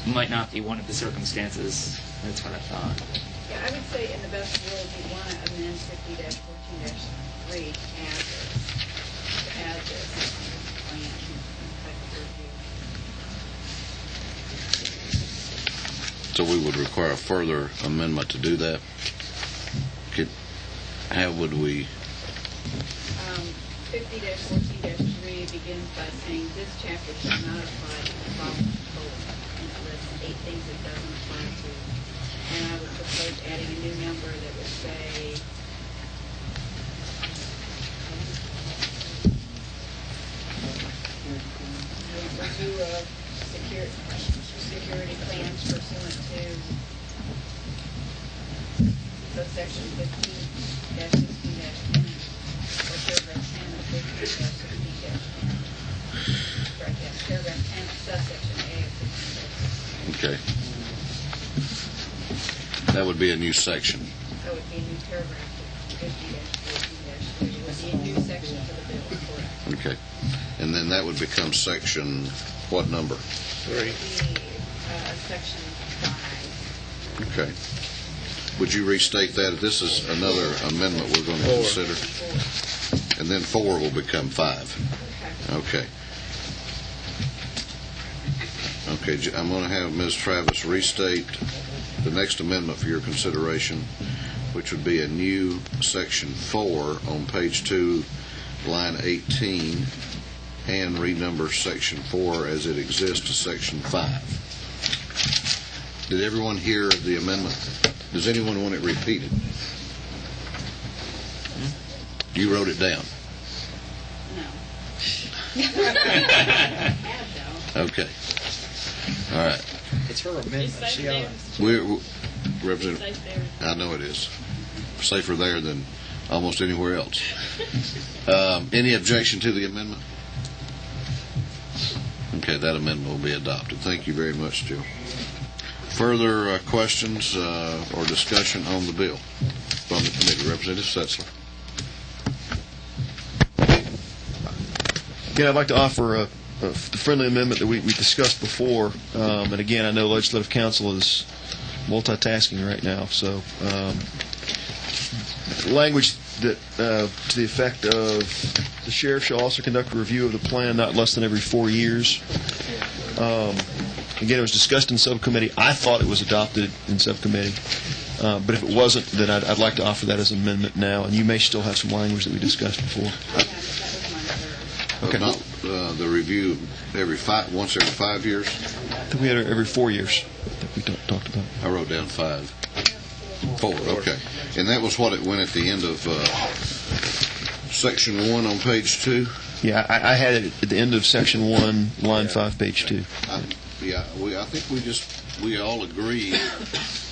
might not be one of the circumstances. That's what I thought. Yeah, I would say in the best world, you want to amend 50-14-3 to add this plan type of review. So we would require a further amendment to do that? How would we? 50-14-3 begins by saying this chapter shall not apply to the following code. And it lists 8 things it doesn't apply to. And I would propose adding a new number that would say review of security plans pursuant to subsection 15-16-10 or paragraph 10 of 15-16-10. Correct that. Paragraph 10 of subsection A of 15-16. Okay. That would be a new section. That would be a new paragraph of 50-14-3. It would be a new section for the bill, correct? Okay. And then that would become section, what number? 3. Section 5. Okay. Would you restate that? This is another amendment we're going to consider. And then 4 will become 5. Okay. Okay, I'm going to have Ms. Travis restate the next amendment for your consideration, which would be a new section 4 on page 2, line 18, and renumber section 4 as it exists to section 5. Did everyone hear the amendment? Does anyone want it repeated? You wrote it down? No. Okay. All right. It's her amendment. She ought Representative, I know it is. Safer there than almost anywhere else. Any objection to the amendment? Okay, that amendment will be adopted. Thank you very much, Jill. Further questions or discussion on the bill from the committee? Representative Setzler. Again, I'd like to offer a friendly amendment that we discussed before. And again, I know Legislative Council is multitasking right now, so language that to the effect of the sheriff shall also conduct a review of the plan not less than every 4 years. Again, it was discussed in subcommittee. I thought it was adopted in subcommittee. But if it wasn't, then I'd like to offer that as an amendment now, and you may still have some language that we discussed before. Okay. Not the review once every 5 years? I think we had every 4 years that we talked about. I wrote down 5. 4, okay. And that was what it went at the end of section 1 on page 2? Yeah, I had it at the end of section 1, line 5, page 2. I think we all agreed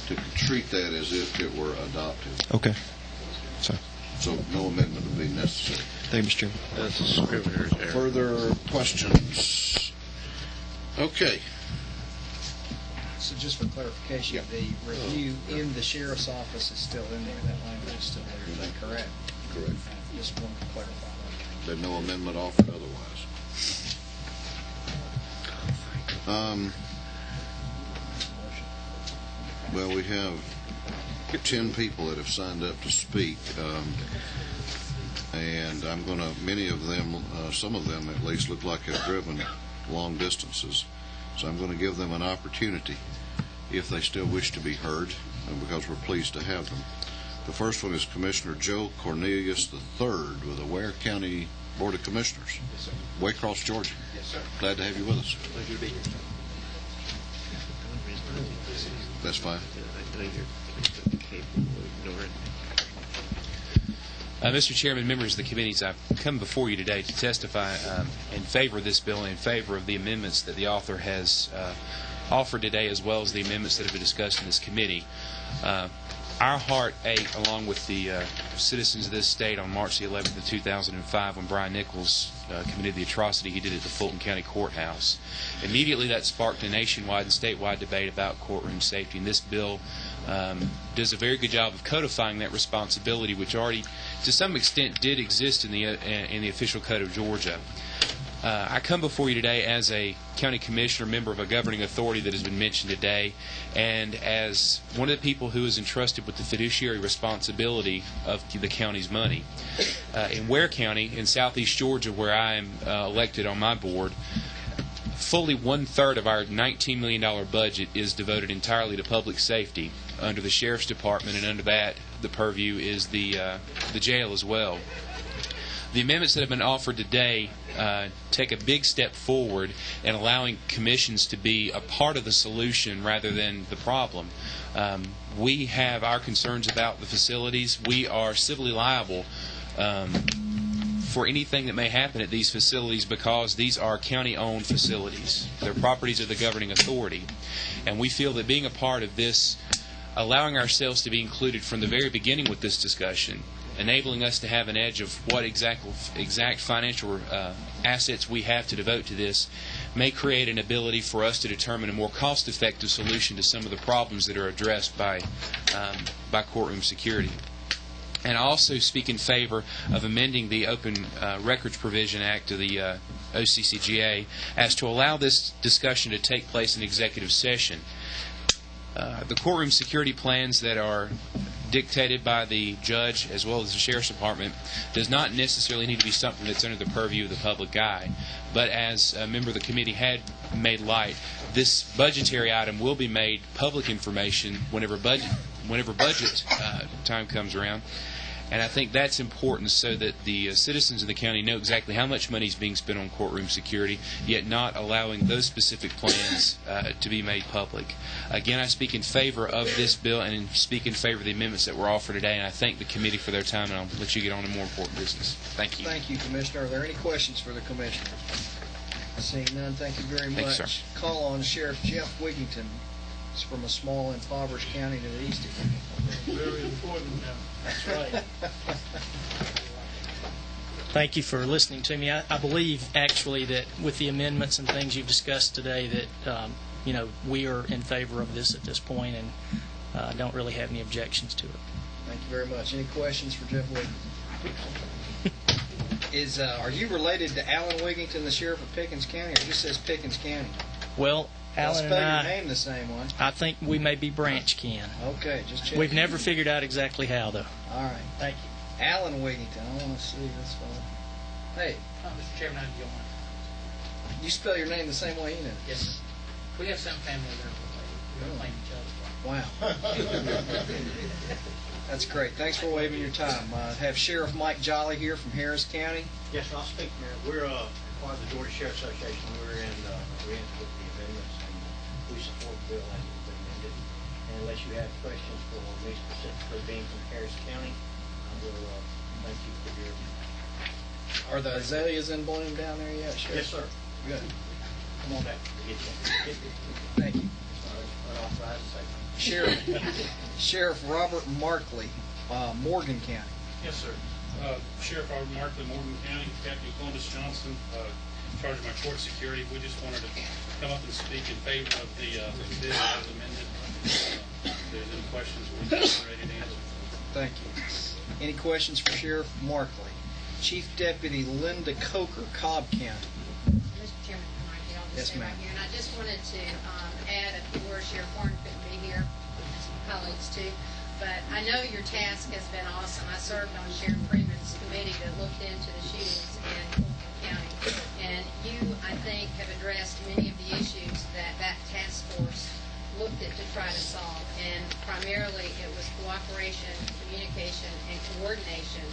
to treat that as if it were adopted. Okay. So no amendment would be necessary. Thank you, Mr. Chairman. That's a scrivener's error. Further questions? Okay. So just for clarification, the review in the sheriff's office is still in there. That language is still there. Is that correct? Correct. Just wanted to clarify that. There's no amendment offered otherwise. Well, we have 10 people that have signed up to speak, and I'm going to, many of them, some of them at least, look like have driven long distances, so I'm going to give them an opportunity if they still wish to be heard, because we're pleased to have them. The first one is Commissioner Joe Cornelius III with the Ware County Board of Commissioners, Waycross, Georgia. Yes, sir. Glad to have you with us. Pleasure to be here. That's fine. Mr. Chairman, members of the committees, I've come before you today to testify in favor of this bill and in favor of the amendments that the author has offered today, as well as the amendments that have been discussed in this committee. Our heart ached, along with the citizens of this state, on March the 11th of 2005 when Brian Nichols committed the atrocity he did at the Fulton County Courthouse. Immediately that sparked a nationwide and statewide debate about courtroom safety, and this bill does a very good job of codifying that responsibility, which already, to some extent, did exist in the official code of Georgia. I come before you today as a county commissioner, member of a governing authority that has been mentioned today, and as one of the people who is entrusted with the fiduciary responsibility of the county's money. In Ware County, in southeast Georgia, where I am elected on my board, fully 1/3 of our $19 million budget is devoted entirely to public safety. Under the Sheriff's Department, and under that, the purview is the jail as well. The amendments that have been offered today take a big step forward in allowing commissions to be a part of the solution rather than the problem. We have our concerns about the facilities. We are civilly liable for anything that may happen at these facilities because these are county-owned facilities. They're properties of the governing authority. And we feel that being a part of this, allowing ourselves to be included from the very beginning with this discussion, enabling us to have an edge of what exact financial assets we have to devote to this, may create an ability for us to determine a more cost-effective solution to some of the problems that are addressed by courtroom security. And I also speak in favor of amending the Open Records Provision Act of the OCCGA as to allow this discussion to take place in executive session. The courtroom security plans that are dictated by the judge as well as the Sheriff's Department does not necessarily need to be something that's under the purview of the public eye. But as a member of the committee had made light, this budgetary item will be made public information whenever budget time comes around. And I think that's important so that the citizens of the county know exactly how much money is being spent on courtroom security, yet not allowing those specific plans to be made public. Again, I speak in favor of this bill and speak in favor of the amendments that were offered today, and I thank the committee for their time, and I'll let you get on to more important business. Thank you. Thank you, Commissioner. Are there any questions for the Commissioner? Seeing none, thank you very much. Thanks, sir. Call on Sheriff Jeff Wigington. It's from a small, impoverished county to the east of you. Very important now. That's right. Thank you for listening to me. I believe, actually, that with the amendments and things you've discussed today, that we are in favor of this at this point, and don't really have any objections to it. Thank you very much. Any questions for Jeff Wigington? Are you related to Alan Wigington, the sheriff of Pickens County, or it just says Pickens County? Well, Alan and I spell your name the same one. I think we may be branch kin. Okay, just check. We've never figured out exactly how, though. All right, thank you. Alan Wigington, I want to see this fellow. Hey. Mr. Chairman, I don't mind. You spell your name the same way you know? Yes, sir. We have some family that are playing each other. Wow. That's great. Thanks for waiving your time. Have Sheriff Mike Jolly here from Harris County. Yes, I'll speak here. We're part of the Georgia Sheriff Association. We're in with the amendments, and we support the bill as it's been amended. And unless you have questions for me specifically being from Harris County, I will thank you for your... Are the azaleas in bloom down there yet, Sheriff? Yes, sir. Good. Come on back. Thank you. Sheriff Robert Markley, Morgan County. Yes, sir. Sheriff Robert Markley, Morgan County, Captain Columbus Johnson, in charge of my court security. We just wanted to come up and speak in favor of the bill as amended. If there's any questions, we're ready to answer. Thank you. Any questions for Sheriff Markley? Chief Deputy Linda Coker, Cobb County. Mr. Chairman, can I get on this Yes, ma'am. right here? And I just wanted to add a few words. Sheriff Warren couldn't be here, some colleagues too. But I know your task has been awesome. I served on Sheriff Freeman's committee that looked into the shootings in Fulton County. And you, I think, have addressed many of the issues that task force looked at to try to solve. And primarily it was cooperation, communication, and coordination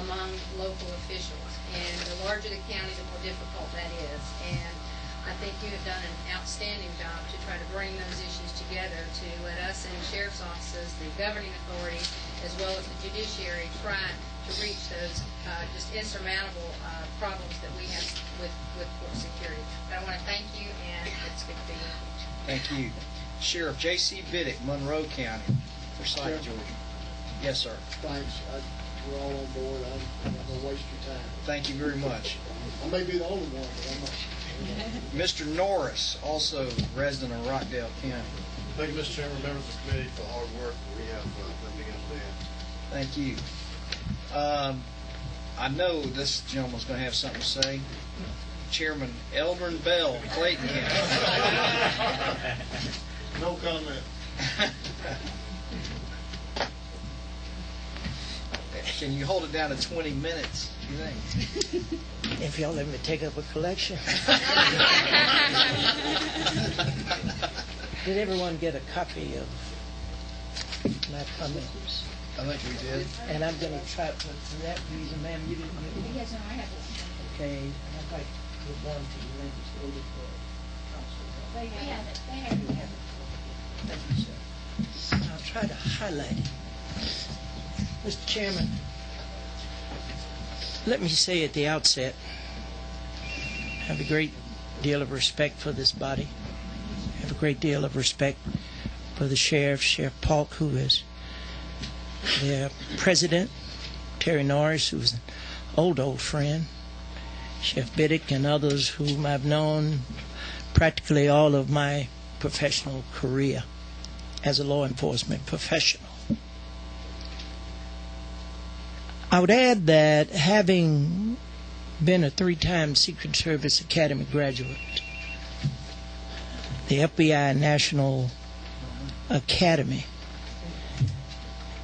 among local officials. And the larger the county, the more difficult that is. And I think you have done an outstanding job to try to bring those issues together to let us in sheriff's offices, the governing authority, as well as the judiciary, try reach those just insurmountable problems that we have with court security. But I want to thank you, and it's good to be here. Thank you. Sheriff J.C. Biddick, Monroe County, Forsyth, Georgia. Yes, sir. Thanks. We're all on board. I'm not going to waste your time. Thank you very much. I may be the only one, but I'm not. Mr. Norris, also resident of Rockdale County. Thank you, Mr. Chairman, members of the committee, for the hard work that we have done against that. Thank you. I know this gentleman's going to have something to say. Chairman Eldrin Bell, Clayton County. No comment. Can you hold it down to 20 minutes, you think? If y'all let me take up a collection. Did everyone get a copy of my comments? I think we did. And I'm going to try, for that reason, ma'am, you didn't get one? Yes, I have one. Okay, and I'd like to give one to the legislative council. They have it. They have it. Thank you, sir. And I'll try to highlight it. Mr. Chairman, let me say at the outset, I have a great deal of respect for this body. I have a great deal of respect for the sheriff, Sheriff Polk, who is their president, Terry Norris, who's an old friend, Sheriff Biddick, and others whom I've known practically all of my professional career as a law enforcement professional. I would add that having been a 3-time Secret Service Academy graduate, the FBI National Academy,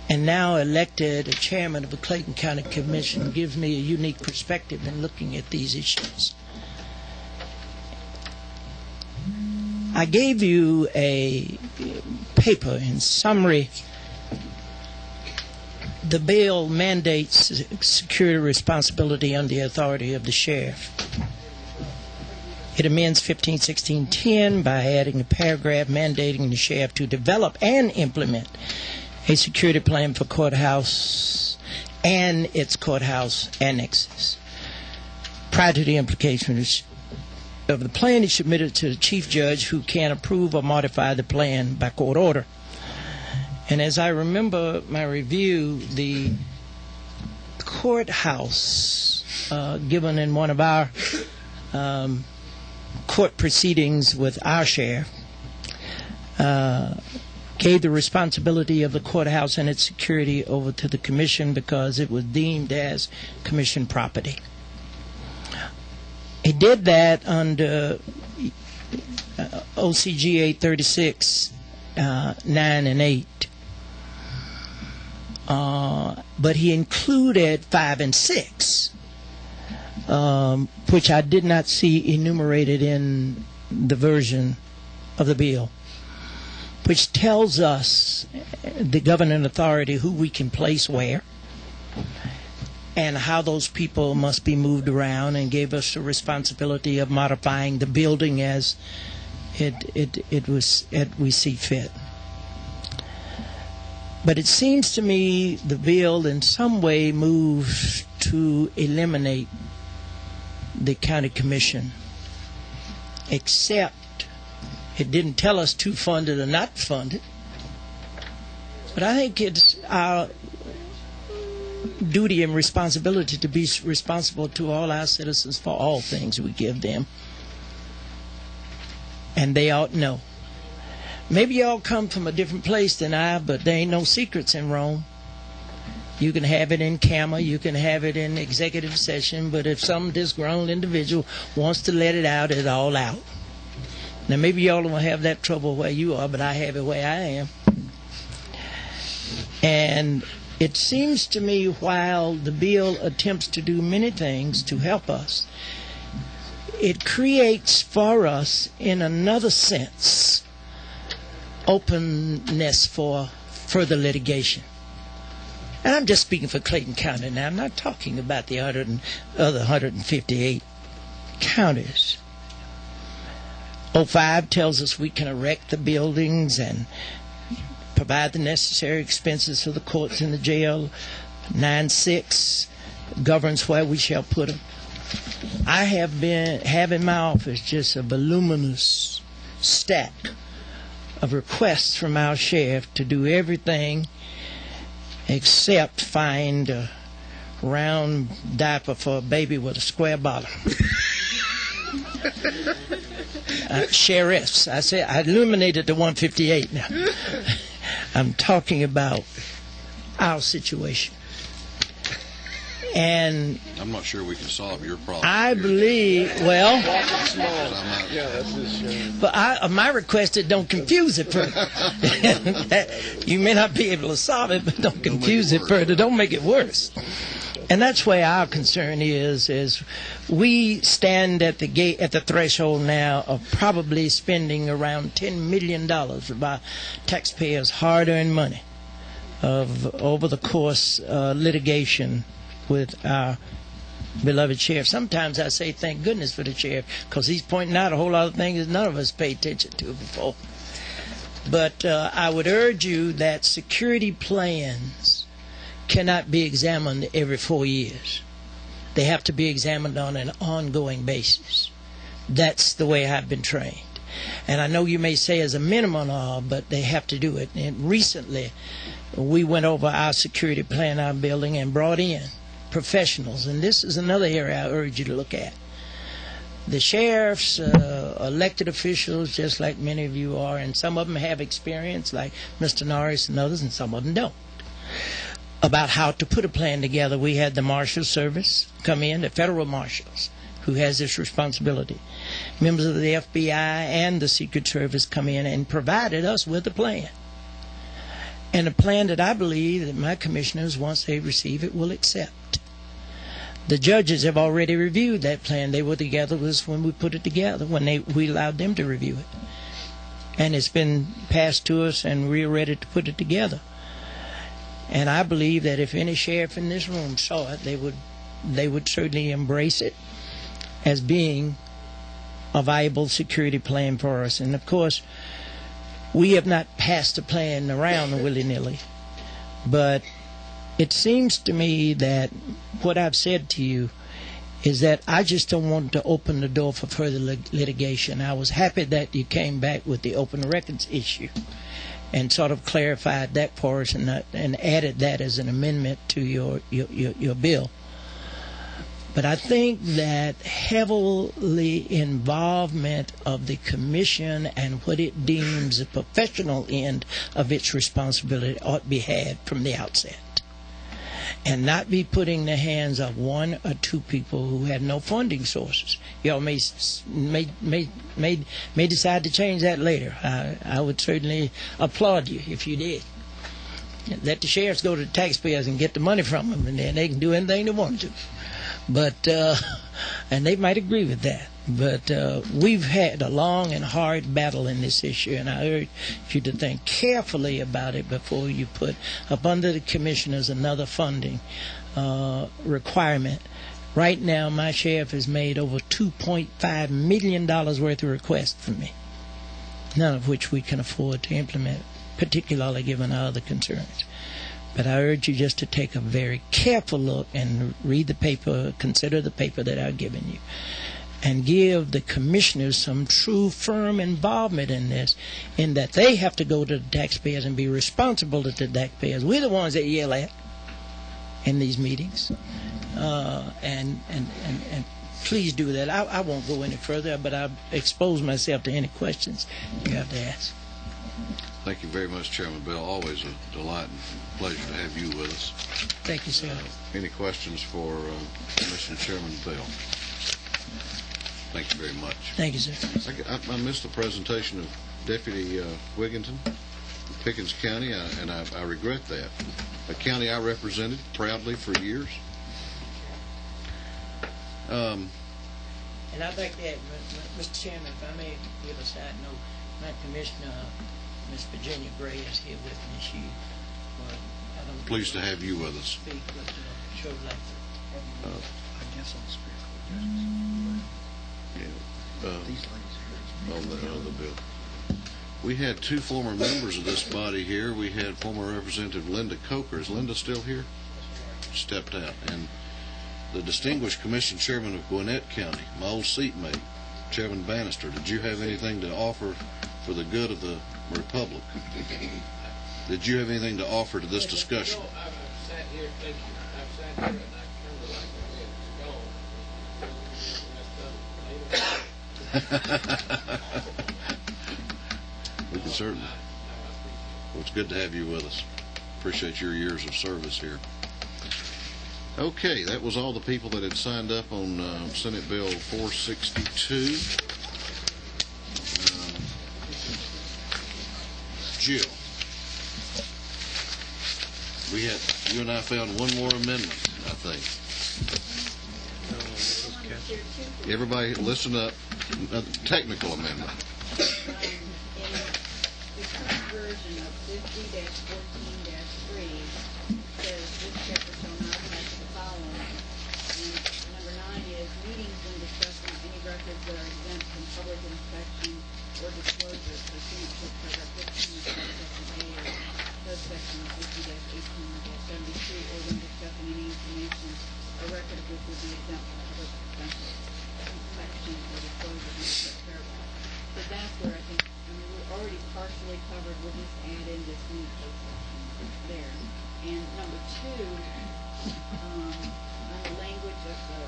and now elected a chairman of the Clayton County Commission gives me a unique perspective in looking at these issues. I gave you a paper in summary. The bill mandates security responsibility under the authority of the sheriff. It amends 151610 by adding a paragraph mandating the sheriff to develop and implement a security plan for courthouse and its courthouse annexes. Prior to the implication of the plan is submitted to the chief judge, who can approve or modify the plan by court order. And as I remember my review, the courthouse given in one of our court proceedings with our sheriff gave the responsibility of the courthouse and its security over to the commission because it was deemed as commission property. He did that under OCG 836, 9 and 8. But he included 5 and 6, which I did not see enumerated in the version of the bill, which tells us, the governing authority, who we can place where and how those people must be moved around, and gave us the responsibility of modifying the building as we see fit. But it seems to me the bill in some way moves to eliminate the county commission, except it didn't tell us to fund it or not fund it. But I think it's our duty and responsibility to be responsible to all our citizens for all things we give them. And they ought to know. Maybe y'all come from a different place than I, but there ain't no secrets in Rome. You can have it in camera, you can have it in executive session, but if some disgruntled individual wants to let it out, it's all out. Now maybe y'all don't have that trouble where you are, but I have it where I am. And it seems to me, while the bill attempts to do many things to help us, it creates for us, in another sense, openness for further litigation. And I'm just speaking for Clayton County now. I'm not talking about the other 158 counties. 05 tells us we can erect the buildings and provide the necessary expenses for the courts and the jail. 9:6 governs where we shall put them. I have in my office just a voluminous stack of requests from our sheriff to do everything except find a round diaper for a baby with a square bottom. Sheriffs. I said I eliminated the 158 now. I'm talking about our situation. And I'm not sure we can solve your problem. I believe, well, but my request is don't confuse it further. You may not be able to solve it, but don't confuse it further. Don't make it worse. And that's where our concern is we stand at the gate, at the threshold now of probably spending around $10 million of our taxpayers' hard-earned money over the course litigation with our beloved sheriff. Sometimes I say thank goodness for the sheriff, because he's pointing out a whole lot of things that none of us paid attention to before. But I would urge you that security plans cannot be examined every 4 years. They have to be examined on an ongoing basis. That's the way I've been trained. And I know you may say as a minimum, but they have to do it. And recently, we went over our security plan, our building, and brought in professionals. And this is another area I urge you to look at. The sheriffs, elected officials, just like many of you are, and some of them have experience, like Mr. Norris and others, and some of them don't, about how to put a plan together. We had the Marshal Service come in, the federal marshals, who has this responsibility. Members of the FBI and the Secret Service come in and provided us with a plan. And a plan that I believe that my commissioners, once they receive it, will accept. The judges have already reviewed that plan. They were together with us when we put it together, when we allowed them to review it. And it's been passed to us, and we're ready to put it together. And I believe that if any sheriff in this room saw it, they would certainly embrace it as being a viable security plan for us. And of course, we have not passed a plan around willy-nilly, but it seems to me that what I've said to you is that I just don't want to open the door for further litigation. I was happy that you came back with the open records issue and sort of clarified that for us and added that as an amendment to your bill. But I think that heavily involvement of the commission and what it deems a professional end of its responsibility ought to be had from the outset, and not be put in the hands of one or two people who have no funding sources. Y'all may decide to change that later. I would certainly applaud you if you did. Let the sheriffs go to the taxpayers and get the money from them, and then they can do anything they want to. But and they might agree with that. But we've had a long and hard battle in this issue, and I urge you to think carefully about it before you put up under the commissioners another funding requirement. Right now, my sheriff has made over $2.5 million worth of requests from me, none of which we can afford to implement, particularly given our other concerns. But I urge you just to take a very careful look and read the paper, consider the paper that I've given you, and give the commissioners some true, firm involvement in this, in that they have to go to the taxpayers and be responsible to the taxpayers. We're the ones that yell at in these meetings. And please do that. I won't go any further, but I've exposed myself to any questions you have to ask. Thank you very much, Chairman Bell. Always a delight and pleasure to have you with us. Thank you, sir. Any questions for Commissioner Chairman Bell? Thank you very much. Thank you, sir. I missed the presentation of Deputy Wigginton of Pickens County, and I regret that. A county I represented proudly for years. And I'd like to add, Mr. Chairman, if I may give a side note, my commissioner, Miss Virginia Gray, is here with me. She, I don't pleased to have you with us. Speak, but sure would like to. I guess I'll speak. On the bill. We had two former members of this body here. We had former Representative Linda Coker. Is Linda still here? stepped out. And the distinguished commission chairman of Gwinnett County, my old seatmate, Chairman Bannister, did you have anything to offer for the good of the Republic? Did you have anything to offer to this discussion? I've sat here, thank you. I've sat here and I We can certainly. Well, it's good to have you with us. Appreciate your years of service here. Okay, that was all the people that had signed up on Senate Bill 462. Jill, you and I found one more amendment, I think. Everybody listen up. A technical amendment. In the current version of 50-14-3 says this chapter shall not amend the following. And number 9 is meetings when discussing any records that are exempt from public inspection or disclosure pursuant to paragraph 15 of subsection A of subsection 50-18-73, or when discussing any information or record of which would be exempt from public inspection or disclosure in this paragraph. So that's where I think, we're already partially covered. We'll just add in this new code section there. And number 2, on the language of the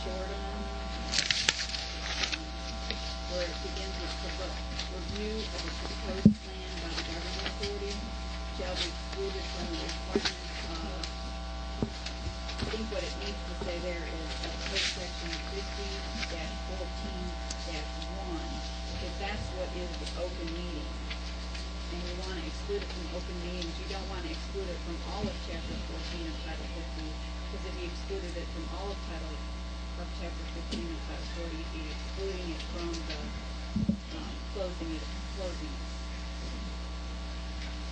short amendment, where it begins with review of a proposed plan by the governing authority shall be excluded from the requirements of, I think what it needs to say there is code section 50-14-1, because that's what is the open meeting. And you want to exclude it from open meetings. You don't want to exclude it from all of Chapter 14 of Title 50, because if you excluded it from all of Chapter 15 of Title 40, you'd be excluding it from the closing it.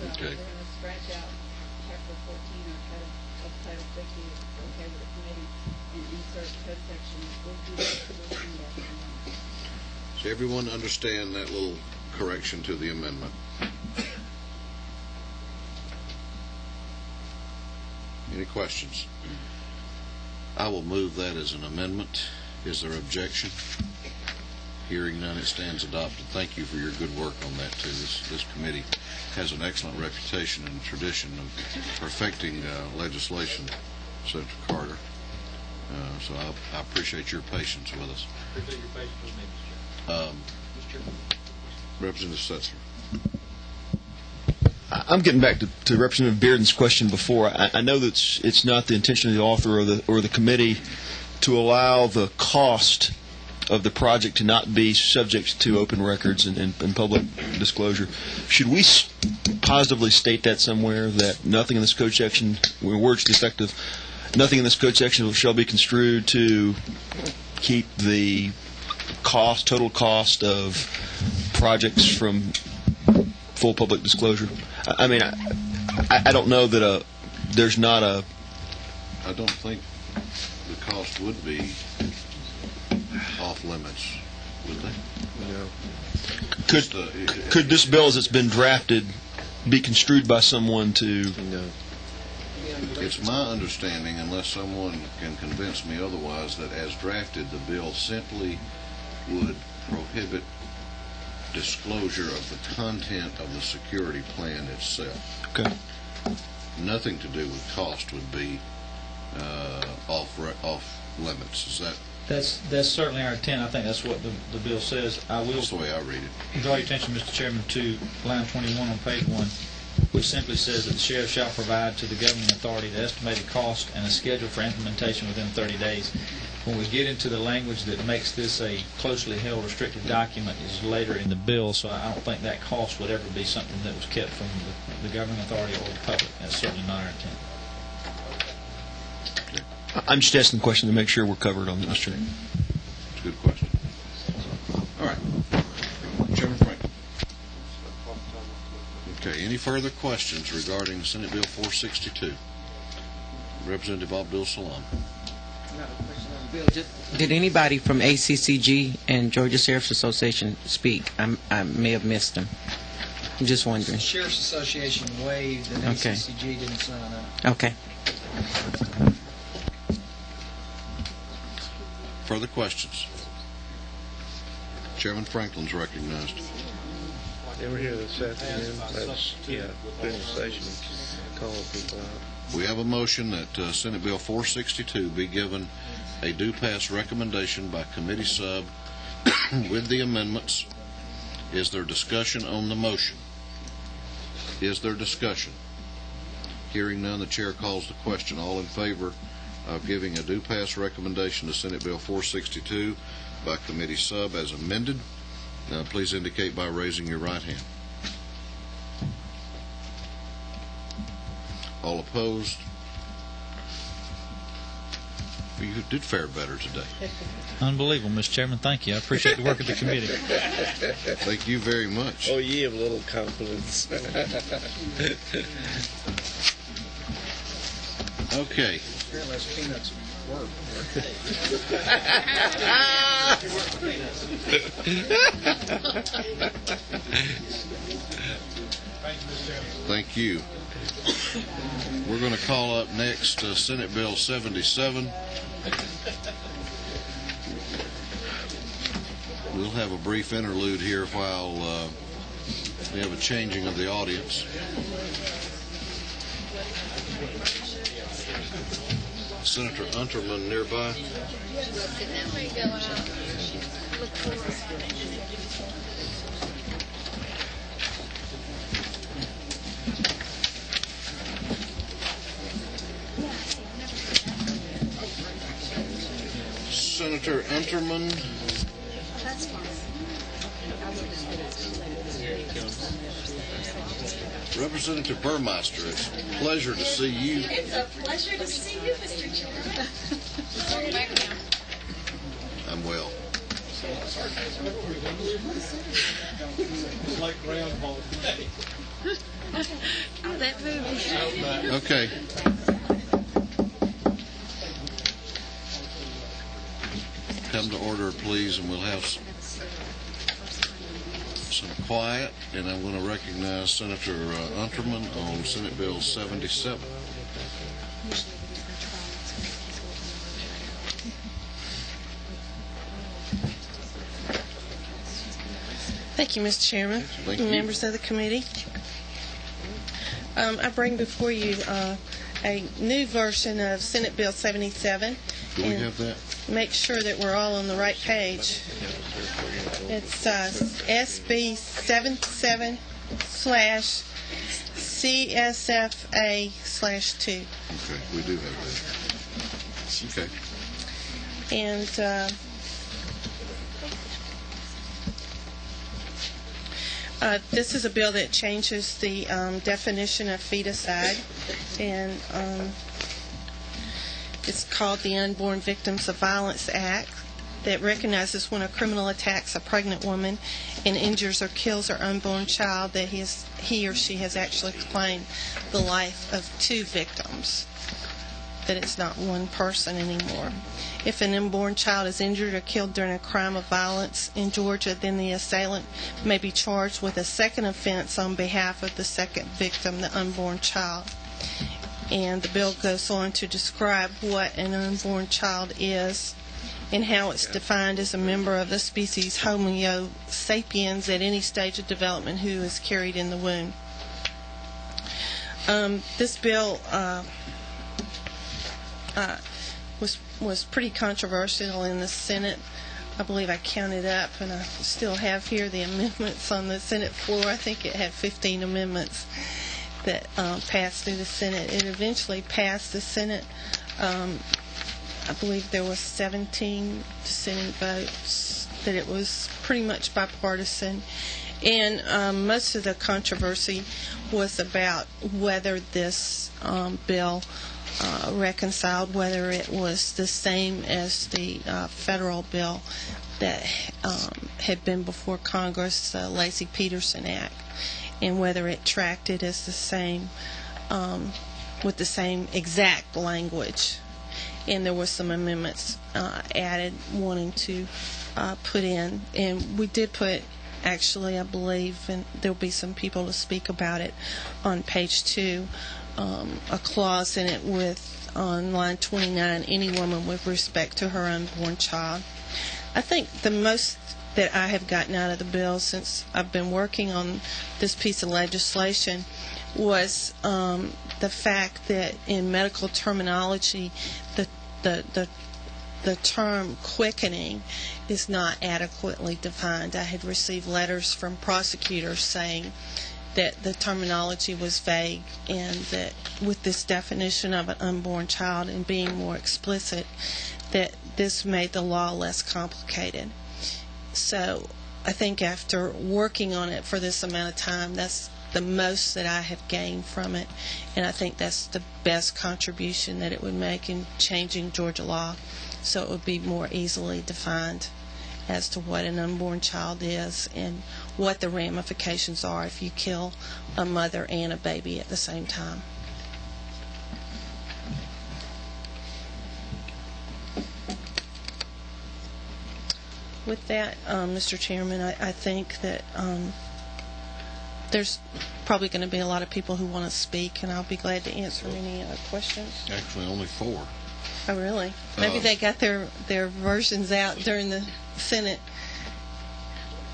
So Okay. we're going to scratch out Chapter 14 of Title 50, if it's okay with the committee, and insert code section 50-14-1. Does everyone understand that little correction to the amendment? Any questions? I will move that as an amendment. Is there objection? Hearing none, it stands adopted. Thank you for your good work on that, too. This committee has an excellent reputation and tradition of perfecting legislation, Senator Carter. So I appreciate your patience with us. Appreciate your patience with me, Mr. Chairman. Mr. Chairman. Representative Setzler. I'm getting back to Representative Bearden's question before. I know that it's not the intention of the author or the committee to allow the cost of the project to not be subject to open records and public disclosure. Should we positively state that somewhere, that nothing in this code section, words to the effect of, nothing in this code section shall be construed to keep the total cost of projects from full public disclosure? I mean, I don't know that there's not a... I don't think the cost would be off limits, would they? No. Could this bill, as it's been drafted, be construed by someone to... No. It's my understanding, unless someone can convince me otherwise, that as drafted, the bill simply would prohibit disclosure of the content of the security plan itself. Okay. Nothing to do with cost would be off limits. Is that? That's certainly our intent. I think that's what the bill says. I will. That's the way I read it. Draw your attention, Mr. Chairman, to line 21 on page 1, which simply says that the sheriff shall provide to the governing authority the estimated cost and a schedule for implementation within 30 days. When we get into the language that makes this a closely held restricted document is later in the bill, so I don't think that cost would ever be something that was kept from the governing authority or the public. That's certainly not our intent. I'm just asking the question to make sure we're covered on this. Sure. It's a good question. All right. Chairman Franklin. Okay, any further questions regarding Senate Bill 462? Representative Abdul Salam. Did anybody from ACCG and Georgia Sheriff's Association speak? I may have missed them. I'm just wondering. The Sheriff's Association waived, and Okay. ACCG didn't sign up. Okay. Further questions? Chairman Franklin's recognized. They were here this afternoon. That's, during the session, calling people out. We have a motion that Senate Bill 462 be given a due pass recommendation by committee sub with the amendments. Is there discussion on the motion? Is there discussion? Hearing none, the chair calls the question. All in favor of giving a due pass recommendation to Senate Bill 462 by committee sub as amended, please indicate by raising your right hand. All opposed? You did fare better today. Unbelievable, Mr. Chairman. Thank you. I appreciate the work of the committee. Thank you very much. Oh, you have a little confidence. Okay. Thank you. We're going to call up next Senate Bill 77. We'll have a brief interlude here while we have a changing of the audience. Senator Unterman nearby. Senator Unterman. That's fine. Representative Burmeister, it's a pleasure to see you. It's a pleasure to see you, Mr. Chairman. I'm well. Like Groundhog Day. Oh, that movie. Okay. Come to order, please, and we'll have some quiet, and I'm going to recognize Senator Unterman on Senate Bill 77. Thank you, Mr. Chairman. Thank you. Members of the committee. I bring before you a new version of Senate Bill 77. Do we have that? Make sure that we're all on the right page. It's SB 77/CSFA/2. Okay, we do have that. Okay. And this is a bill that changes the definition of feticide, and it's called the Unborn Victims of Violence Act, that recognizes when a criminal attacks a pregnant woman and injures or kills her unborn child, that he or she has actually claimed the life of two victims, that it's not one person anymore. If an unborn child is injured or killed during a crime of violence in Georgia, then the assailant may be charged with a second offense on behalf of the second victim, the unborn child. And the bill goes on to describe what an unborn child is and how it's defined as a member of the species Homo sapiens at any stage of development who is carried in the womb. This bill was pretty controversial in the Senate. I believe I counted up, and I still have here the amendments on the Senate floor. I think it had 15 amendments that passed through the Senate. It eventually passed the Senate. I believe there was 17 dissenting votes, that it was pretty much bipartisan. And most of the controversy was about whether this bill reconciled, whether it was the same as the federal bill that had been before Congress, the Lacey-Peterson Act, and whether it tracked it as the same, with the same exact language. And there were some amendments added wanting to put in, and we did put, actually, I believe, and there'll be some people to speak about it on page 2, a clause in it with, on line 29, any woman with respect to her unborn child. I think the most that I have gotten out of the bill since I've been working on this piece of legislation was the fact that in medical terminology, the term quickening is not adequately defined. I had received letters from prosecutors saying that the terminology was vague, and that with this definition of an unborn child and being more explicit, that this made the law less complicated. So I think after working on it for this amount of time, that's the most that I have gained from it, and I think that's the best contribution that it would make in changing Georgia law, so it would be more easily defined as to what an unborn child is and what the ramifications are if you kill a mother and a baby at the same time. With that, Mr. Chairman, I think that there's probably going to be a lot of people who want to speak, and I'll be glad to answer any questions. Actually, only 4. Oh, really? Maybe they got their versions out during the Senate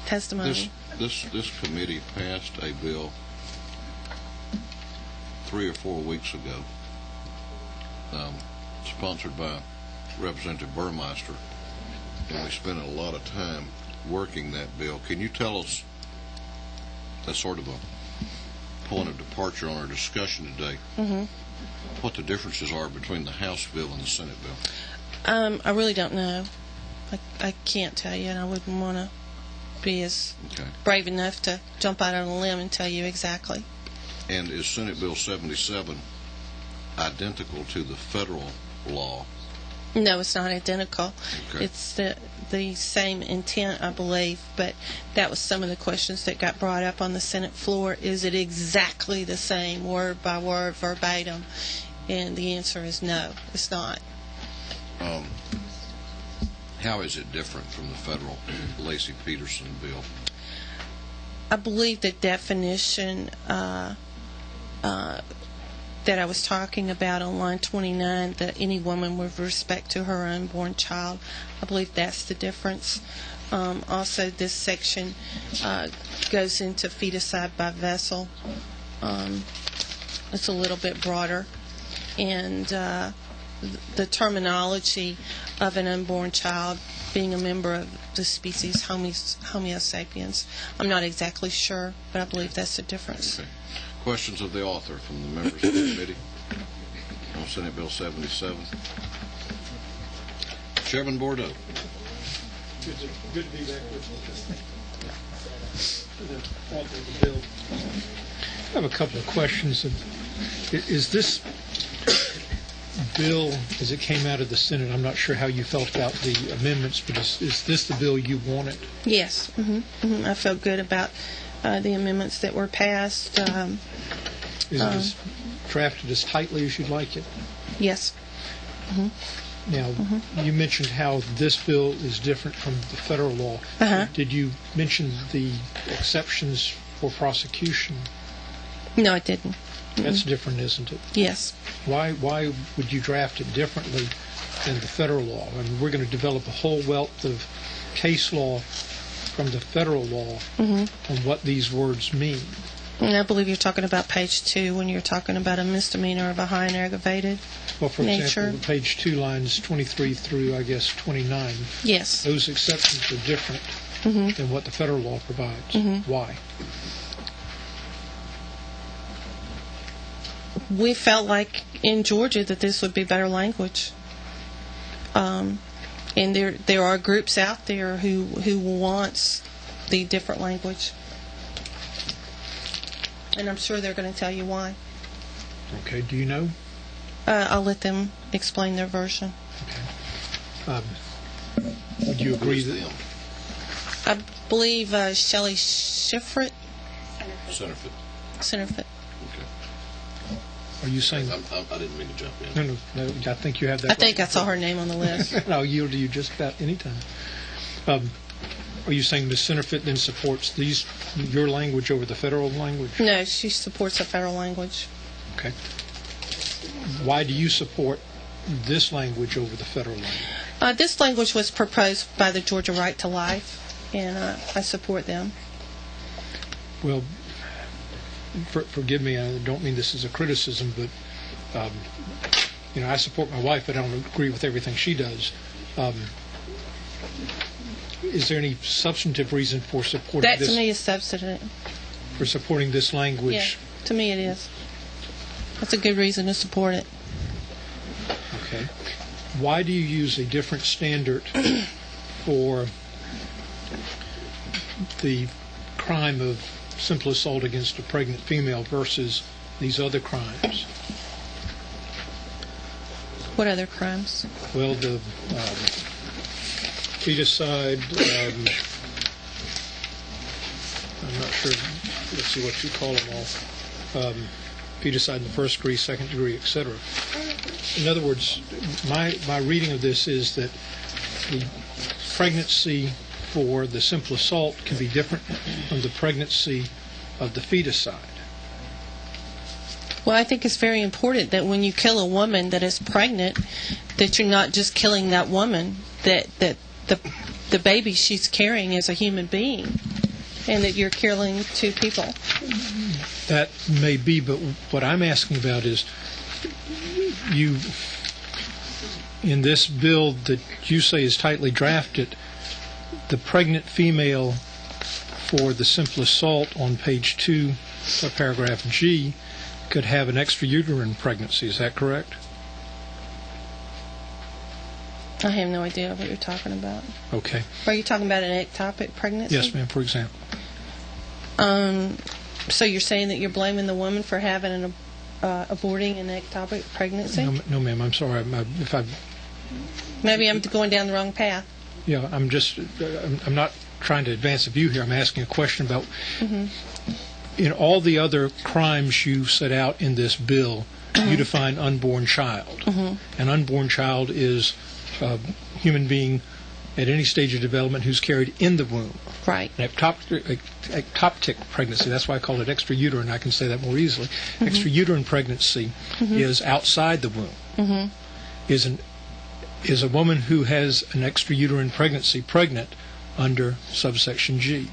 testimony. This committee passed a bill 3 or 4 weeks ago, sponsored by Representative Burmeister, and we spent a lot of time working that bill. Can you tell us, that's sort of a point of departure on our discussion today, what the differences are between the House bill and the Senate bill? I really don't know. I can't tell you, and I wouldn't want to be as brave enough to jump out on a limb and tell you exactly. And is Senate Bill 77 identical to the federal law? No, it's not identical. Okay. It's the same intent, I believe, but that was some of the questions that got brought up on the Senate floor. Is it exactly the same, word by word, verbatim? And the answer is no, it's not. How is it different from the federal Lacey Peterson bill? I believe the definition that I was talking about on line 29, that any woman with respect to her unborn child, I believe that's the difference. Also, this section goes into feticide by vessel. It's a little bit broader. And the terminology of an unborn child being a member of the species Homo sapiens, I'm not exactly sure, but I believe that's the difference. Okay. Questions of the author from the members of the committee on Senate Bill 77? Chairman Bordeaux. Good to be back with the bill. I have a couple of questions. Is this bill, as it came out of the Senate, I'm not sure how you felt about the amendments, but is this the bill you wanted? Yes. I felt good about the amendments that were passed. Is it drafted as tightly as you'd like it? Yes. Now, you mentioned how this bill is different from the federal law. Did you mention the exceptions for prosecution? No, I didn't. That's different, isn't it? Yes. Why would you draft it differently than the federal law? I mean, we're going to develop a whole wealth of case law from the federal law on what these words mean. And I believe you're talking about page 2 when you're talking about a misdemeanor of a high and aggravated Well, for nature. example, page 2, lines 23 through, I guess, 29. Yes. Those exceptions are different than what the federal law provides. Why? We felt like in Georgia that this would be better language. And there are groups out there who wants the different language. And I'm sure they're going to tell you why. Okay, do you know? I'll let them explain their version. Okay. Would you agree that... I believe Shelley Schifrit. Centerfoot. Are you saying... I didn't mean to jump in. No, I think you have that... I think I saw her name on the list. I'll yield to you just about any time. Are you saying Ms. Centerfoot then supports your language over the federal language? No, she supports the federal language. Okay. why do you support this language over the federal language? This language was proposed by the Georgia Right to Life, and I support them. Well, forgive me, I don't mean this as a criticism, but I support my wife, but I don't agree with everything she does. Is there any substantive reason for supporting That this? to me is substantive. For supporting this language? Yeah, to me it is. That's a good reason to support it. Okay. Why do you use a different standard for the crime of simple assault against a pregnant female versus these other crimes? What other crimes? Well, the feticide, I'm not sure, let's see what you call them all, feticide in the first degree, second degree, etc. In other words, my reading of this is that the pregnancy for the simple assault can be different from the pregnancy of the feticide. Well, I think it's very important that when you kill a woman that is pregnant, that you're not just killing that woman, that the baby she's carrying is a human being, and that you're killing two people. That may be, but what I'm asking about is you, in this bill that you say is tightly drafted, the pregnant female for the simple assault on page 2, paragraph G, could have an extrauterine pregnancy. Is that correct? I have no idea what you're talking about. Okay. Are you talking about an ectopic pregnancy? Yes, ma'am, for example. So you're saying that you're blaming the woman for having aborting an ectopic pregnancy? No, ma'am, I'm sorry. Maybe I'm going down the wrong path. Yeah, I'm not trying to advance a view here. I'm asking a question about in all the other crimes you set out in this bill, you define unborn child. An unborn child is a human being at any stage of development who's carried in the womb. Right. An ectopic pregnancy, that's why I call it extrauterine. I can say that more easily. Extrauterine pregnancy is outside the womb. Is a woman who has an extrauterine pregnancy pregnant under subsection G?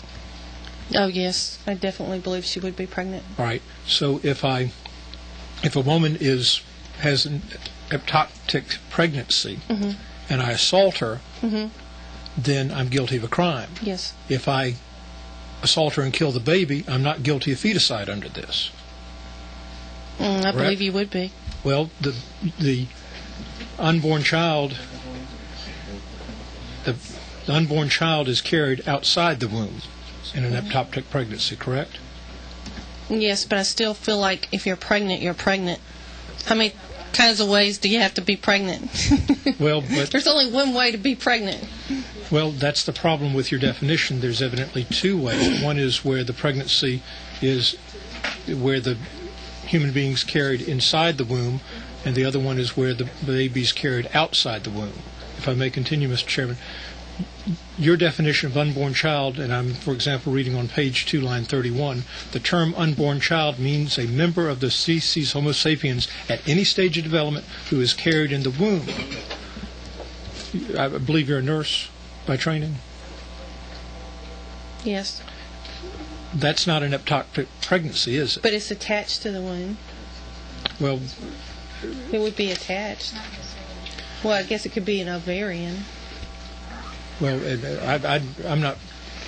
Oh, yes. I definitely believe she would be pregnant. All right. So if a woman has an ectopic pregnancy and I assault her, then I'm guilty of a crime. Yes. If I assault her and kill the baby, I'm not guilty of feticide under this. I believe you would be. Well, the unborn child is carried outside the womb in an ectopic pregnancy, correct? Yes, but I still feel like if you're pregnant, you're pregnant. How many kinds of ways do you have to be pregnant? Well, but there's only one way to be pregnant. Well, that's the problem with your definition. There's evidently two ways. One is where the pregnancy is where the human being's carried inside the womb, and the other one is where the baby's carried outside the womb. If I may continue, Mr. Chairman, your definition of unborn child, and I'm, for example, reading on page 2, line 31, the term unborn child means a member of the species Homo sapiens at any stage of development who is carried in the womb. I believe you're a nurse by training? Yes. That's not an ectopic pregnancy, is it? But it's attached to the womb. Well, it would be attached. Well, I guess it could be an ovarian. Well, I'm not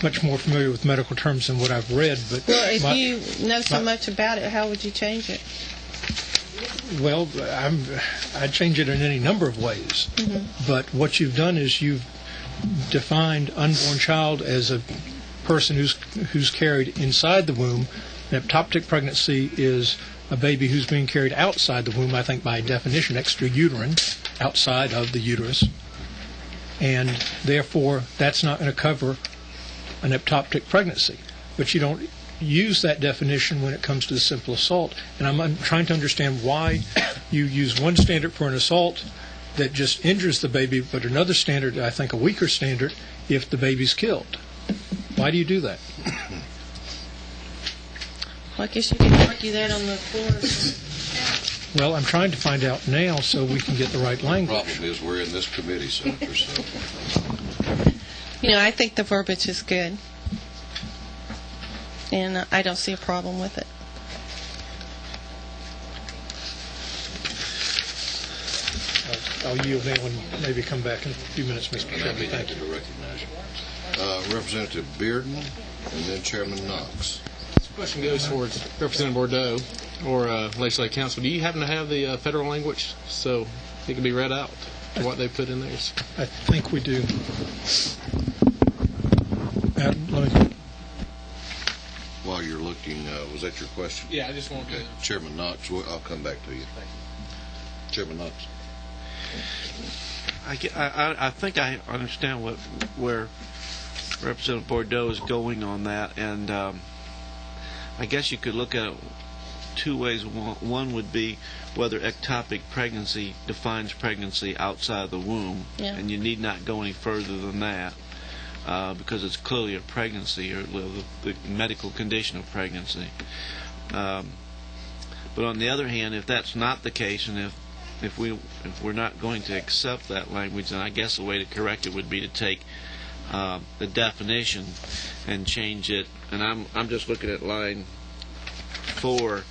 much more familiar with medical terms than what I've read, but well, if you know so much about it, how would you change it? Well, I'd change it in any number of ways. But what you've done is you've defined unborn child as a person who's carried inside the womb. An ectopic pregnancy is a baby who's being carried outside the womb, I think by definition, extrauterine, outside of the uterus. And therefore, that's not going to cover an ectopic pregnancy. But you don't use that definition when it comes to the simple assault. And I'm trying to understand why you use one standard for an assault that just injures the baby, but another standard, I think a weaker standard, if the baby's killed. Why do you do that? Well, I guess you can argue that on the floor. Well, I'm trying to find out now so we can get the right language. Problem is, we're in this committee, Senator, so. I think the verbiage is good, and I don't see a problem with it. I'll yield now and maybe come back in a few minutes, Mr. And I'd Chairman. be Thank happy you. to recognize you. Representative Bearden, and then Chairman Knox. This question goes towards Representative Bordeaux or Legislative Council. Do you happen to have the federal language so it can be read out, what they put in there? I think we do. Let me. While you're looking, was that your question? Yeah, I just want to. Chairman Knox, I'll come back to you. Chairman Knox. I think I understand where Representative Bordeaux is going on that, and I guess you could look at it two ways. One would be whether ectopic pregnancy defines pregnancy outside of the womb, and you need not go any further than that because it's clearly a pregnancy or the medical condition of pregnancy. But on the other hand, if that's not the case, and if we're not going to accept that language, then I guess the way to correct it would be to take the definition and change it. And I'm just looking at line 4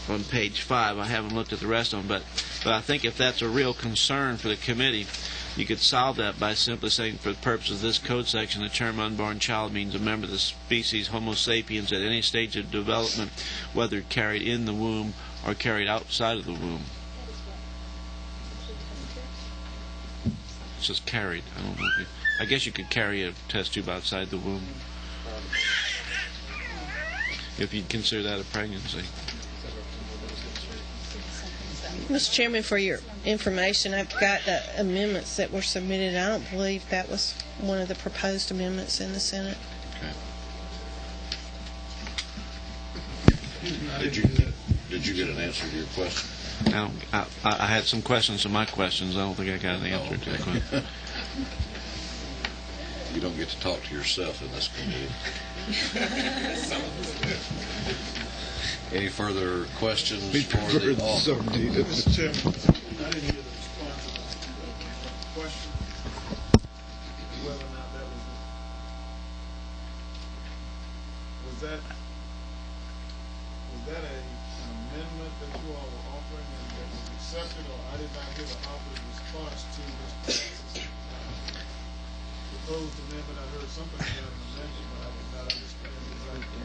on page 5. I haven't looked at the rest of them, but I think if that's a real concern for the committee, you could solve that by simply saying, for the purpose of this code section, the term unborn child means a member of the species Homo sapiens at any stage of development, whether carried in the womb or carried outside of the womb. It says carried. I guess you could carry a test tube outside the womb if you'd consider that a pregnancy. Mr. Chairman, for your information, I've got the amendments that were submitted. I don't believe that was one of the proposed amendments in the Senate. Okay. Did you get an answer to your question? I had some questions to my questions. I don't think I got an answer to that question. You don't get to talk to yourself in this committee. Any further questions for the author? Mr. Chairman, I didn't hear the response to the question, whether or not that was that an amendment that you all were offering and that was accepted, or I did not hear the author's response to Mr. Knox's proposed amendment. I heard something about an amendment, but I did not understand exactly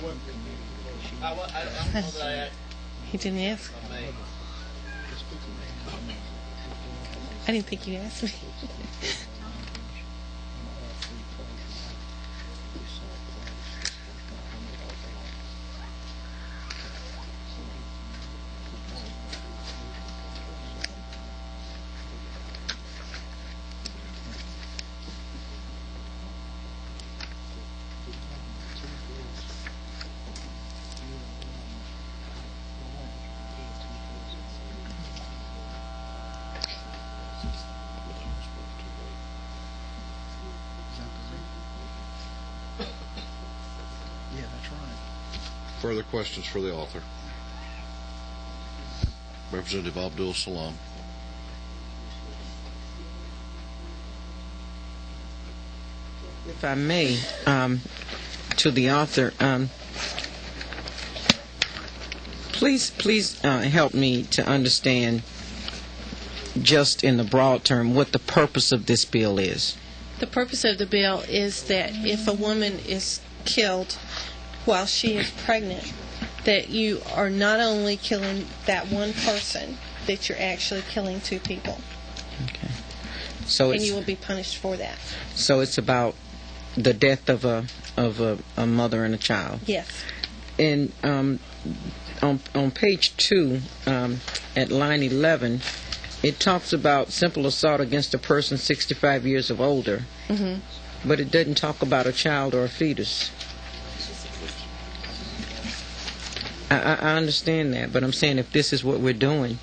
what the amendment was. I don't know that He didn't ask. I didn't think you asked me. Further questions for the author? Representative Abdul Salam. If I may, to the author, please help me to understand, just in the broad term, what the purpose of this bill is. The purpose of the bill is that if a woman is killed while she is pregnant, that you are not only killing that one person, that you're actually killing two people. Okay. So and you will be punished for that. So it's about the death of a mother and a child. Yes. And on page 2, at line 11, it talks about simple assault against a person 65 years of older, but it doesn't talk about a child or a fetus. I understand that, but I'm saying if this is what we're doing,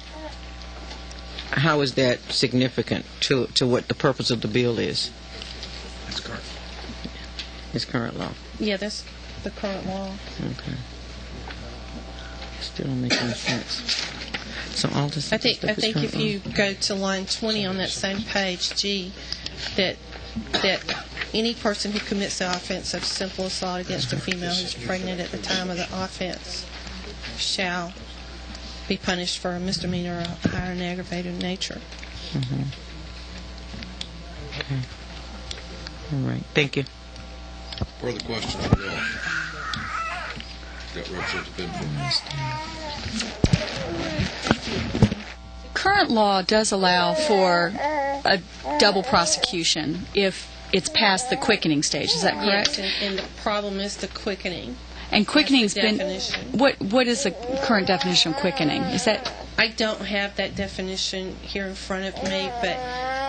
how is that significant to what the purpose of the bill is? That's current. It's current law. Yeah, that's the current law. Okay. Still don't make any sense. So Aldous, I think if you go to line 20 on that same page, G, that any person who commits the offense of simple assault against a female who's pregnant at the time of the offense shall be punished for a misdemeanor or higher and aggravated nature. Mm-hmm. Okay. All right. Thank you. Further questions from the author? Got Representative Benfield. Current law does allow for a double prosecution if it's past the quickening stage. Is that correct? Yes, and the problem is the quickening. And quickening's That's the been definition. what is the current definition of quickening? Is that I don't have that definition here in front of me, but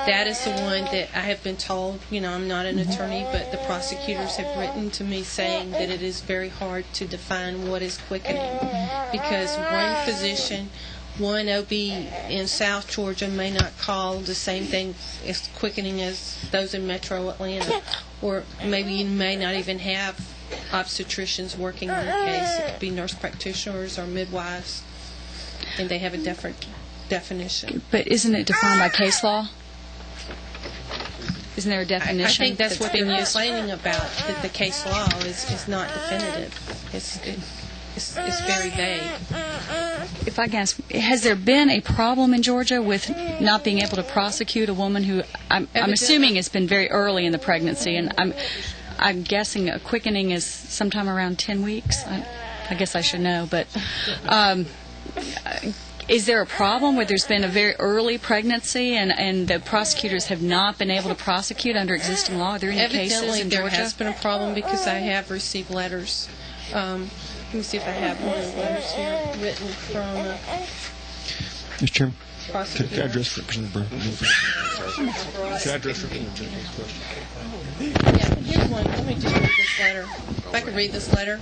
that is the one that I have been told. I'm not an attorney, but the prosecutors have written to me saying that it is very hard to define what is quickening because one physician, one OB in South Georgia may not call the same thing as quickening as those in Metro Atlanta, or maybe you may not even have obstetricians working on the case. It could be nurse practitioners or midwives, and they have a different definition. But isn't it defined by case law? Isn't there a definition? I think that's what been they're used? complaining about, that the case law is not definitive. It's very vague. If I can ask, has there been a problem in Georgia with not being able to prosecute a woman who I'm assuming it's been very early in the pregnancy, and I'm guessing a quickening is sometime around 10 weeks. I guess I should know, but is there a problem where there's been a very early pregnancy and the prosecutors have not been able to prosecute under existing law? Are there any cases in there Georgia? has been a problem because I have received letters. Let me see if I have one of the letters here written from Mr. Chairman, prosecutor. can I address Representative Burton? Can I address Representative question? Yeah, here's one. Let me just read this letter. If I could read this letter,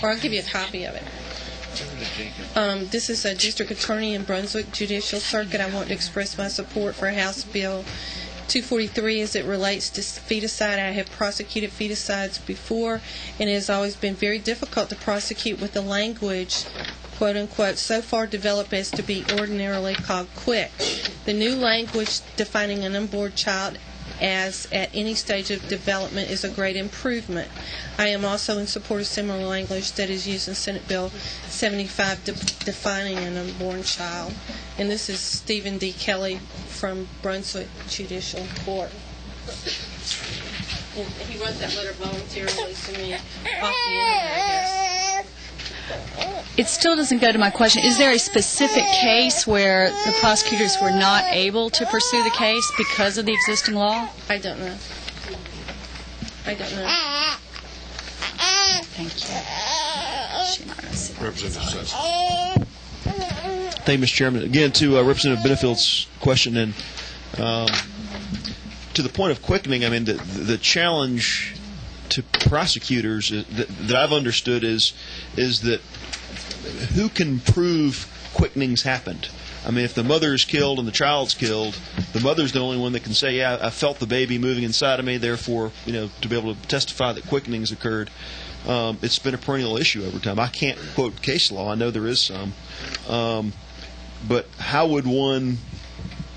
or I'll give you a copy of it. This is a district attorney in Brunswick Judicial Circuit. I want to express my support for House Bill 243 as it relates to feticide. I have prosecuted feticides before, and it has always been very difficult to prosecute with the language, quote unquote, so far developed as to be ordinarily called quick. The new language defining an unborn child as at any stage of development is a great improvement. I am also in support of similar language that is used in Senate Bill 75 defining an unborn child. And this is Stephen D. Kelly from Brunswick Judicial Court. And he wrote that letter voluntarily to me off the internet, I guess. It still doesn't go to my question. Is there a specific case where the prosecutors were not able to pursue the case because of the existing law? I don't know. Thank you. Representative Sessions. Thank you, Mr. Chairman. Again, to Representative Benefield's question, and to the point of quickening, I mean, the challenge to prosecutors that I've understood is that who can prove quickenings happened? I mean, if the mother is killed and the child's killed, the mother's the only one that can say, yeah, I felt the baby moving inside of me, therefore, to be able to testify that quickenings occurred. It's been a perennial issue over time. I can't quote case law. I know there is some. But how would one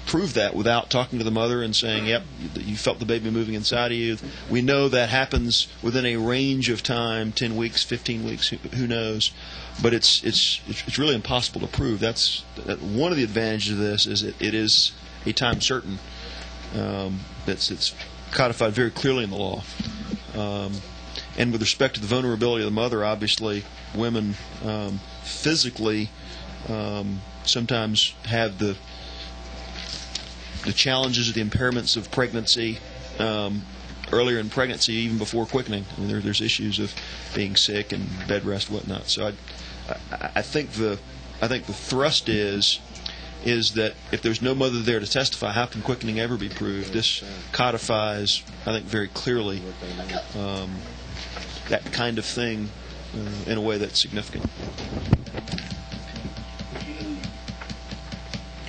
prove that without talking to the mother and saying, yep, you felt the baby moving inside of you? We know that happens within a range of time, 10 weeks, 15 weeks, who knows? But it's really impossible to prove. That's one of the advantages of this is it is a time certain. It's codified very clearly in the law. And with respect to the vulnerability of the mother, obviously women physically sometimes have the challenges or the impairments of pregnancy earlier in pregnancy, even before quickening. I mean, there's issues of being sick and bed rest, whatnot. So I think the thrust is that if there's no mother there to testify, how can quickening ever be proved? This codifies, I think, very clearly that kind of thing in a way that's significant.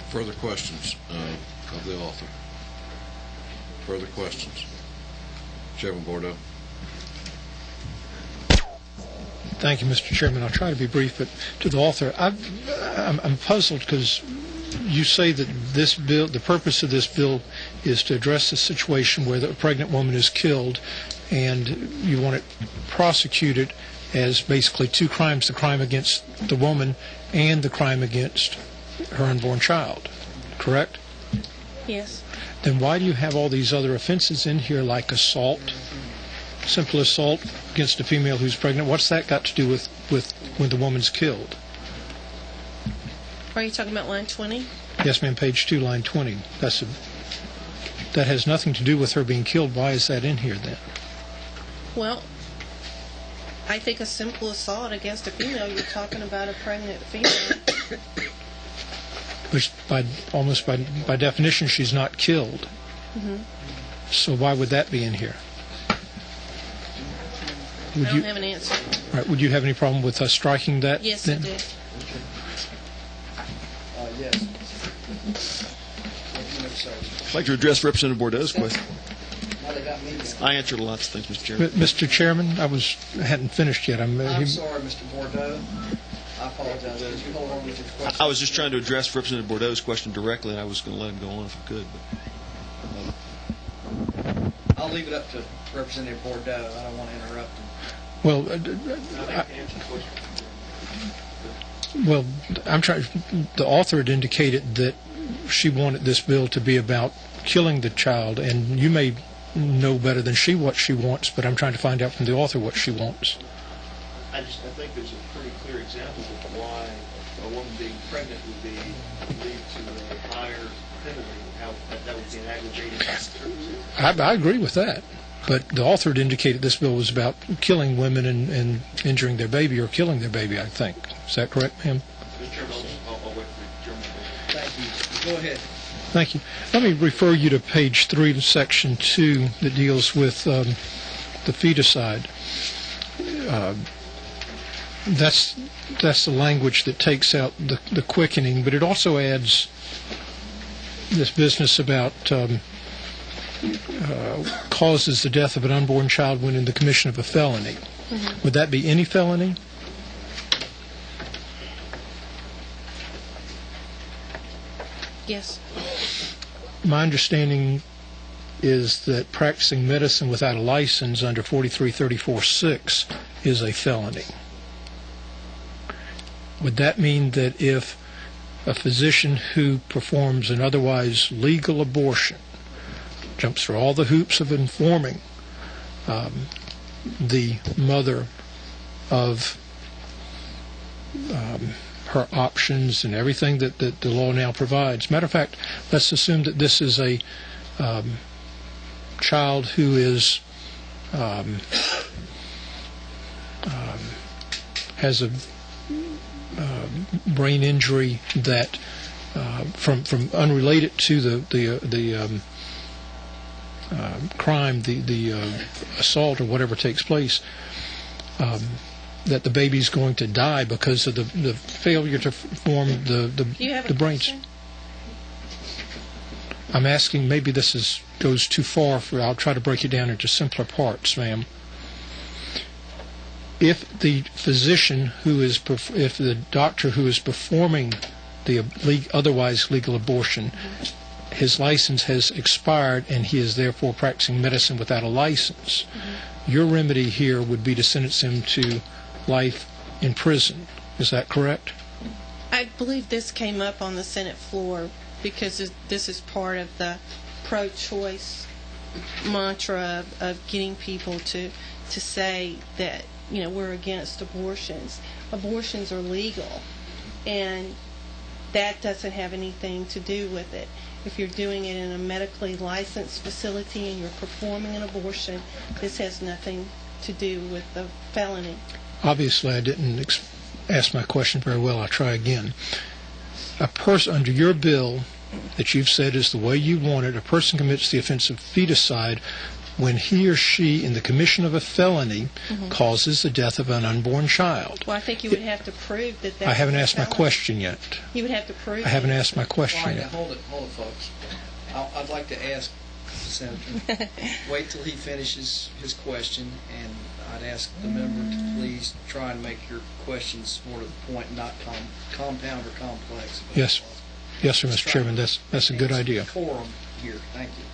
Further questions of the author? Further questions? Chairman Bordeaux. Thank you, Mr. Chairman. I'll try to be brief, but to the author, I'm puzzled because you say that this bill, the purpose of this bill is to address the situation where the pregnant woman is killed, and you want it prosecuted as basically two crimes, the crime against the woman and the crime against her unborn child, correct? Yes. Then why do you have all these other offenses in here like assault, simple assault against a female who's pregnant? What's that got to do with when the woman's killed? Are you talking about line 20? Yes, ma'am, page 2, line 20. That has nothing to do with her being killed. Why is that in here then? Well, I think a simple assault against a female, you're talking about a pregnant female. Which by definition she's not killed. Mm-hmm. So why would that be in here? I don't have an answer. All right, would you have any problem with us striking that? Yes, then? I do. Yes. I'd like to address Representative Bordeaux's question. I answered lots of things, Mr. Chairman. Mr. Chairman, I hadn't finished yet. I'm sorry, Mr. Bordeaux. I apologize. Could you hold on with your question? I was just trying to address Representative Bordeaux's question directly, and I was going to let him go on if I could. But, I'll leave it up to Representative Bordeaux. I don't want to interrupt him. Well, I'm trying. The author had indicated that she wanted this bill to be about killing the child, and you may know better than she what she wants, but I'm trying to find out from the author what she wants. I think there's a pretty clear example of why a woman being pregnant would lead to a higher penalty, how that would be an aggravating circumstance. I agree with that. But the author had indicated this bill was about killing women and injuring their baby or killing their baby, I think. Is that correct, ma'am? Mr. Chairman, I'll wait for the German. Thank you. Go ahead. Thank you. Let me refer you to page 3 of section 2 that deals with the feticide. That's the language that takes out the quickening, but it also adds this business about causes the death of an unborn child when in the commission of a felony. Mm-hmm. Would that be any felony? Yes. My understanding is that practicing medicine without a license under 4334-6 is a felony. Would that mean that if a physician who performs an otherwise legal abortion jumps through all the hoops of informing the mother of her options and everything that the law now provides? Matter of fact, let's assume that this is a child who is has a brain injury that from unrelated to the crime, the assault or whatever takes place, that the baby's going to die because of the failure to form the brains. I'm asking, maybe this goes too far. I'll try to break it down into simpler parts, ma'am. If the physician if the doctor who is performing the otherwise legal abortion, his license has expired and he is therefore practicing medicine without a license, your remedy here would be to sentence him to life in prison. Is that correct? I believe this came up on the Senate floor because this is part of the pro-choice mantra of getting people to say that, you know, we're against abortions. Abortions are legal, and that doesn't have anything to do with it. If you're doing it in a medically licensed facility and you're performing an abortion, this has nothing to do with the felony. Obviously, I didn't ask my question very well. I'll try again. A person under your bill that you've said is the way you want it, a person commits the offense of feticide when he or she, in the commission of a felony, causes the death of an unborn child. Well, I think you would have to prove that that's I haven't asked my question yet. You would have to prove I haven't asked my question yet. Hold it, folks. I'd like to ask Senator. Wait till he finishes his question, and I'd ask the member to please try and make your questions more to the point, not compound or complex. Yes. Yes, sir, Mr. Chairman. That's a good idea. Quorum here. Thank you.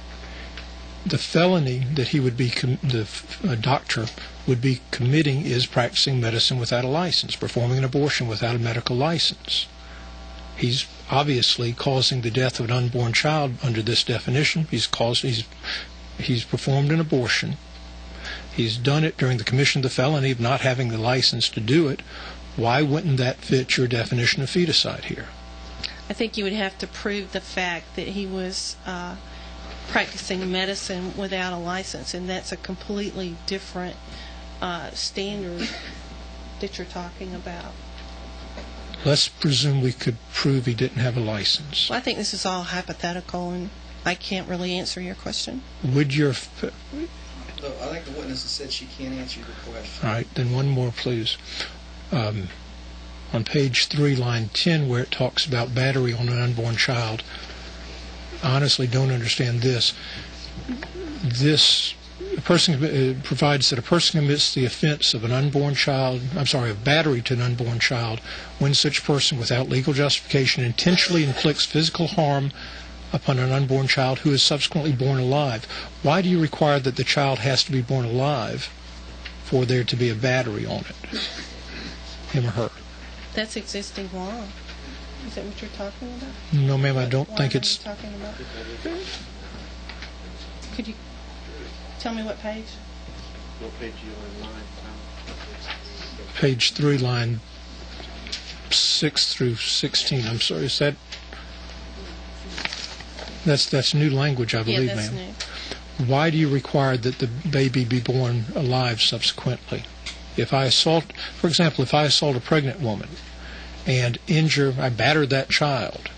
The felony that he would be, the doctor would be committing is practicing medicine without a license, performing an abortion without a medical license. He's obviously causing the death of an unborn child under this definition. He's performed an abortion. He's done it during the commission of the felony of not having the license to do it. Why wouldn't that fit your definition of feticide here? I think you would have to prove the fact that he was practicing medicine without a license, and that's a completely different standard that you're talking about. Let's presume we could prove he didn't have a license. Well, I think this is all hypothetical, and I can't really answer your question. Would your... I think the witness has said she can't answer your question. All right, then one more, please. On page 3, line 10, where it talks about battery on an unborn child, I honestly don't understand this. This person provides that a person commits the offense of an unborn child, of battery to an unborn child, when such person, without legal justification, intentionally inflicts physical harm upon an unborn child who is subsequently born alive. Why do you require that the child has to be born alive for there to be a battery on it, him or her? That's existing law. Is that what you're talking about? No, ma'am, I don't think it's... What are you talking about? Could you tell me what page? What page are you on? Page 3, line 6 through 16. I'm sorry, is that... That's new language, I believe, yeah, that's ma'am. New. Why do you require that the baby be born alive subsequently? If I assault, for example, if I assault a pregnant woman and I batter that child,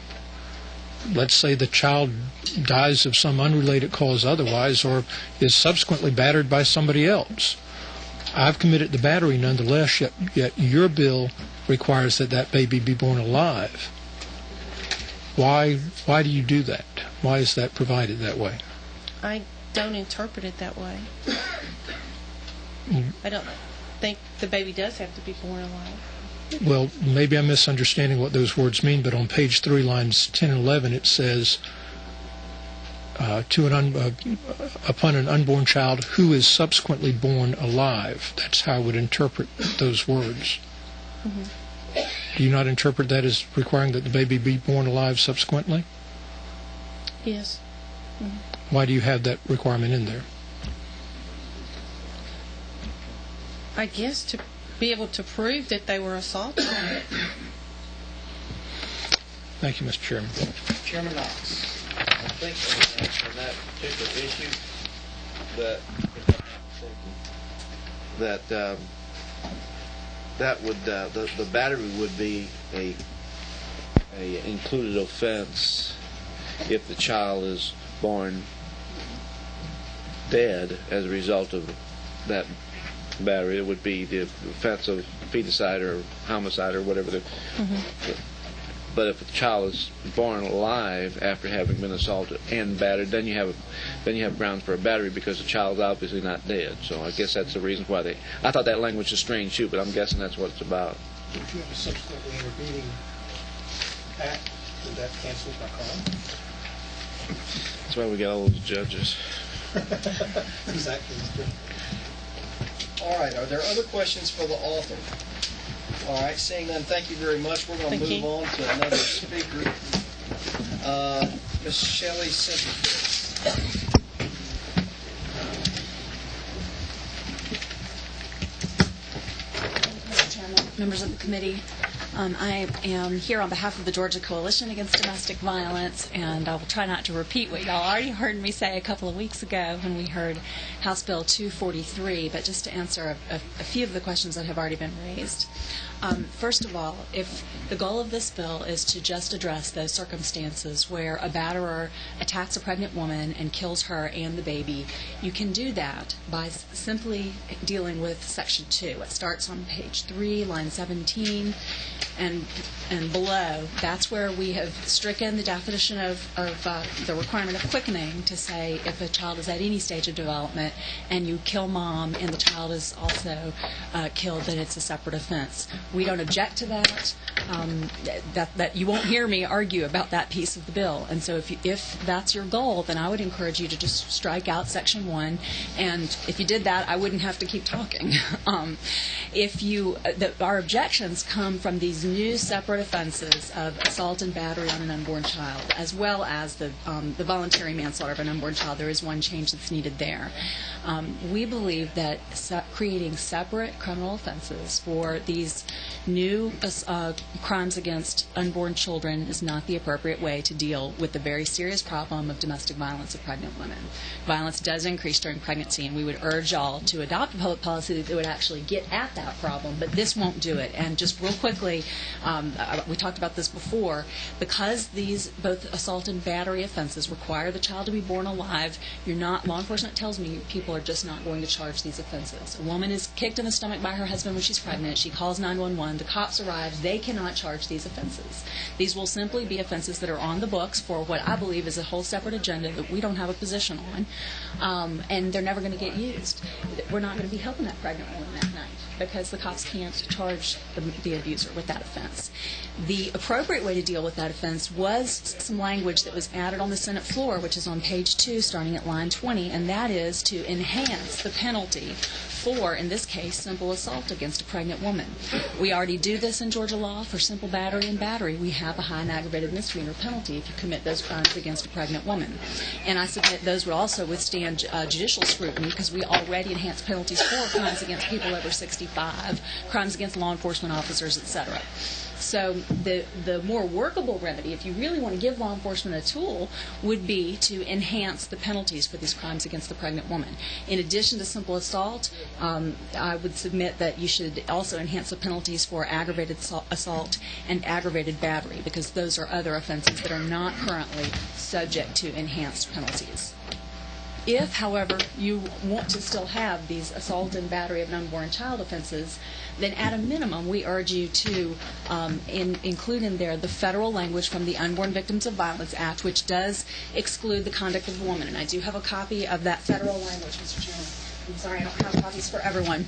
let's say the child dies of some unrelated cause otherwise, or is subsequently battered by somebody else. I've committed the battery nonetheless, yet your bill requires that that baby be born alive. Why do you do that? Why is that provided that way? I don't interpret it that way. I don't think the baby does have to be born alive. Well, maybe I'm misunderstanding what those words mean, but on page 3, lines 10 and 11, it says, upon an unborn child who is subsequently born alive. That's how I would interpret those words. Mm-hmm. Do you not interpret that as requiring that the baby be born alive subsequently? Yes. Mm-hmm. Why do you have that requirement in there? I guess to be able to prove that they were assaulted. Thank you, Mr. Chairman. Chairman Knox. I think on that particular issue that would the battery would be a included offense if the child is born dead as a result of that battery. It would be the offense of feticide or homicide or whatever. But if the child is born alive after having been assaulted and battered, then you have grounds for a battery because the child's obviously not dead. So I guess that's the reason why they. I thought that language was strange too, but I'm guessing that's what it's about. If you have a subsequently intervening act, would that cancel by crime? That's why we got all those judges. Exactly. All right. Are there other questions for the author? All right. Seeing none, thank you very much. We're going to move on to another speaker. Ms. Shelley Simperfield. Mr. Chairman, members of the committee, I am here on behalf of the Georgia Coalition Against Domestic Violence, and I will try not to repeat what y'all already heard me say a couple of weeks ago when we heard House Bill 243, but just to answer a few of the questions that have already been raised. First of all, if the goal of this bill is to just address those circumstances where a batterer attacks a pregnant woman and kills her and the baby, you can do that by simply dealing with Section 2. It starts on page 3, line 17, and below, that's where we have stricken the definition of the requirement of quickening to say if a child is at any stage of development and you kill mom and the child is also killed, then it's a separate offense. We don't object to that. That you won't hear me argue about that piece of the bill. And so if that's your goal, then I would encourage you to just strike out Section 1. And if you did that, I wouldn't have to keep talking. Our objections come from these new separate offenses of assault and battery on an unborn child, as well as the voluntary manslaughter of an unborn child. There is one change that's needed there. We believe that creating separate criminal offenses for these new crimes against unborn children is not the appropriate way to deal with the very serious problem of domestic violence of pregnant women. Violence does increase during pregnancy, and we would urge y'all to adopt a public policy that would actually get at that problem, but this won't do it. And just real quickly, we talked about this before, because these both assault and battery offenses require the child to be born alive, law enforcement tells me people are just not going to charge these offenses. A woman is kicked in the stomach by her husband when she's pregnant. She calls 911. The cops arrive. They cannot charge these offenses. These will simply be offenses that are on the books for what I believe is a whole separate agenda that we don't have a position on, and they're never going to get used. We're not going to be helping that pregnant woman that night because the cops can't charge the abuser with that offense. The appropriate way to deal with that offense was some language that was added on the Senate floor, which is on page 2, starting at line 20, and that is to enhance the penalty for, in this case, simple assault against a pregnant woman. We already do this in Georgia law for simple battery and battery. We have a high and aggravated misdemeanor penalty if you commit those crimes against a pregnant woman. And I submit those would also withstand judicial scrutiny because we already enhance penalties for crimes against people over 65, crimes against law enforcement officers, etc. So the more workable remedy, if you really want to give law enforcement a tool, would be to enhance the penalties for these crimes against the pregnant woman. In addition to simple assault, I would submit that you should also enhance the penalties for aggravated assault and aggravated battery, because those are other offenses that are not currently subject to enhanced penalties. If, however, you want to still have these assault and battery of an unborn child offenses, then at a minimum we urge you to include in there the federal language from the Unborn Victims of Violence Act, which does exclude the conduct of a woman. And I do have a copy of that federal language, Mr. Chairman. I'm sorry, I don't have copies for everyone.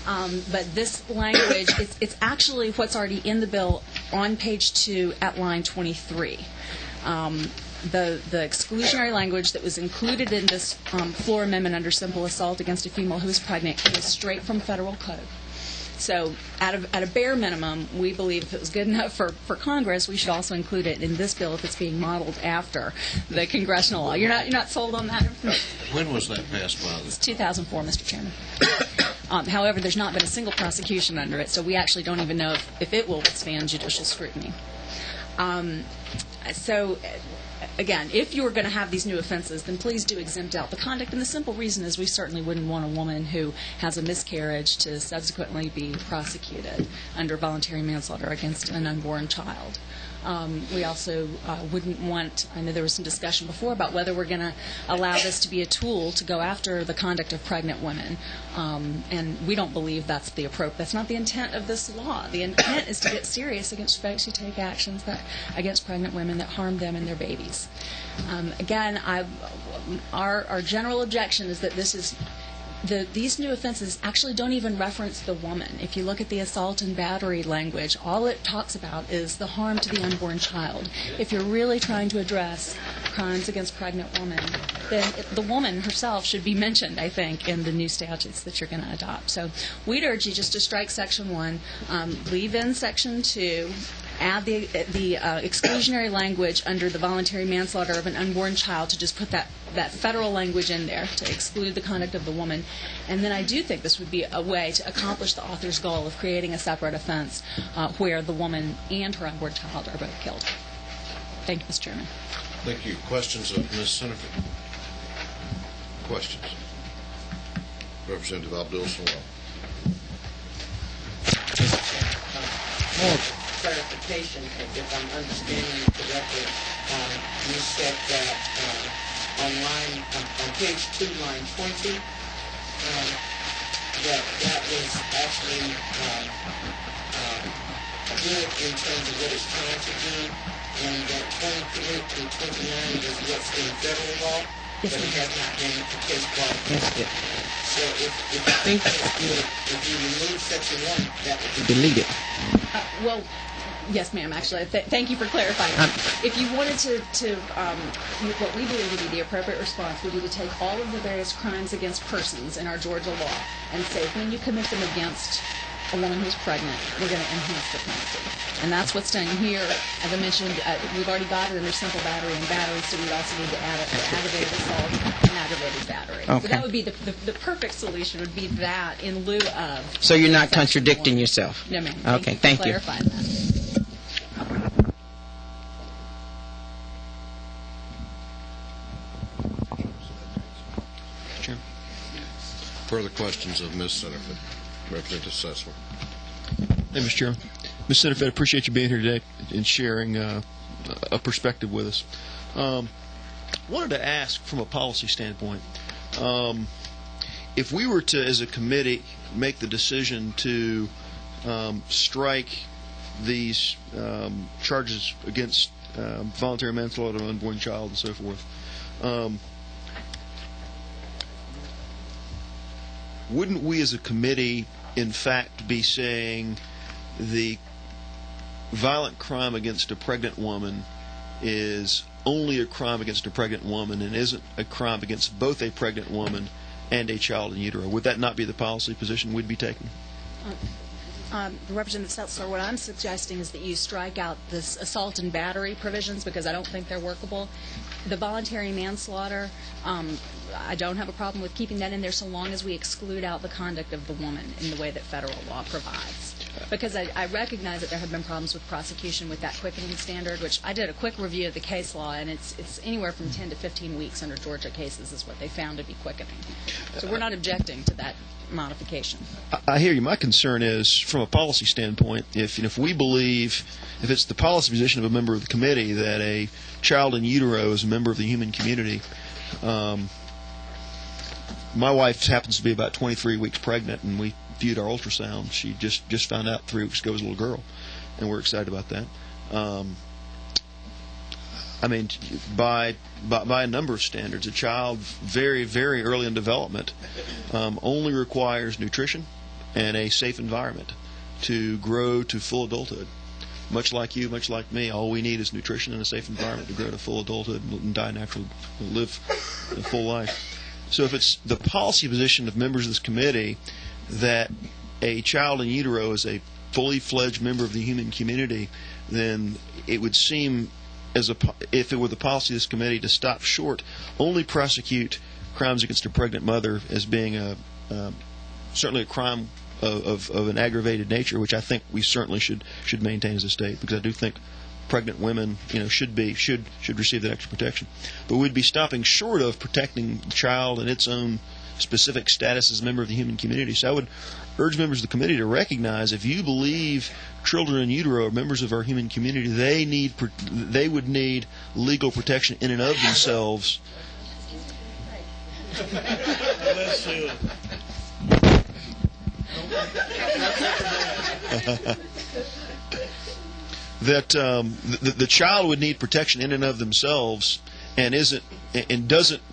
But this language, it's actually what's already in the bill on page 2 at line 23. The exclusionary language that was included in this floor amendment under simple assault against a female who is pregnant came straight from federal code. So at a bare minimum, we believe if it was good enough for Congress, we should also include it in this bill if it's being modeled after the congressional law. You're not sold on that? When was that passed by? It's 2004, Mr. Chairman. However, there's not been a single prosecution under it, so we actually don't even know if it will withstand judicial scrutiny. Again, if you were going to have these new offenses, then please do exempt out the conduct. And the simple reason is we certainly wouldn't want a woman who has a miscarriage to subsequently be prosecuted under voluntary manslaughter against an unborn child. We also wouldn't want, I know there was some discussion before about whether we're going to allow this to be a tool to go after the conduct of pregnant women. And we don't believe that's the approach. That's not the intent of this law. The intent is to get serious against folks who take actions against pregnant women that harm them and their babies. Again, our general objection is that these new offenses actually don't even reference the woman. If you look at the assault and battery language, all it talks about is the harm to the unborn child. If you're really trying to address crimes against pregnant women, then the woman herself should be mentioned, I think, in the new statutes that you're going to adopt. So we'd urge you just to strike Section 1, leave in Section 2, add the exclusionary language under the voluntary manslaughter of an unborn child, to just put that federal language in there to exclude the conduct of the woman. And then I do think this would be a way to accomplish the author's goal of creating a separate offense where the woman and her unborn child are both killed. Thank you, Mr. Chairman. Thank you. Questions of Ms. Senator? Questions? Representative Abdul-Salam. More clarification, if I'm understanding you correctly. You said that on page 2, line 20, that was actually good in terms of what it's trying to do, and that 23 through 29 is what's in federal law, but it has not been the case qualified. So if you think it's good, if you remove section 1, that would be Delete it. Well, yes, ma'am, actually. Thank you for clarifying. If you wanted what we believe would be the appropriate response would be to take all of the various crimes against persons in our Georgia law and say when you commit them against a woman who's pregnant, we're going to enhance the penalty. And that's what's done here. As I mentioned, we've already got it under simple battery and battery, so we'd also need to add it for aggravated assault and aggravated battery. Okay. So that would be the perfect solution would be that in lieu of... So you're not contradicting yourself? No, ma'am. Okay, thank you. Clarifying that. Further questions of Ms. Centerford? Representative Sessler. Hey, Mr. Chairman. Ms. Centerford, I appreciate you being here today and sharing a perspective with us. Wanted to ask from a policy standpoint, if we were to, as a committee, make the decision to strike these charges against voluntary manslaughter of an unborn child and so forth, wouldn't we as a committee in fact be saying the violent crime against a pregnant woman is only a crime against a pregnant woman and isn't a crime against both a pregnant woman and a child in utero? Would that not be the policy position we'd be taking? Representative Setzler, what I'm suggesting is that you strike out this assault and battery provisions because I don't think they're workable. The voluntary manslaughter, I don't have a problem with keeping that in there so long as we exclude out the conduct of the woman in the way that federal law provides. Because I recognize that there have been problems with prosecution with that quickening standard, which I did a quick review of the case law, and it's anywhere from 10 to 15 weeks under Georgia cases is what they found to be quickening. So we're not objecting to that modification. I hear you. My concern is, from a policy standpoint, if we believe, if it's the policy position of a member of the committee that a child in utero is a member of the human community, my wife happens to be about 23 weeks pregnant, and we viewed our ultrasound. She just found out 3 weeks ago as a little girl, and we're excited about that. I mean, by a number of standards, a child very, very early in development only requires nutrition and a safe environment to grow to full adulthood. Much like you, much like me, all we need is nutrition and a safe environment to grow to full adulthood and die naturally, live a full life. So if it's the policy position of members of this committee that a child in utero is a fully fledged member of the human community, then it would seem if it were the policy of this committee to stop short, only prosecute crimes against a pregnant mother as being certainly a crime of an aggravated nature, which I think we certainly should maintain as a state, because I do think pregnant women, should receive that extra protection. But we'd be stopping short of protecting the child and its own specific status as a member of the human community. So I would urge members of the committee to recognize, if you believe children in utero are members of our human community, they would need legal protection in and of themselves. That the child would need protection in and of themselves, and doesn't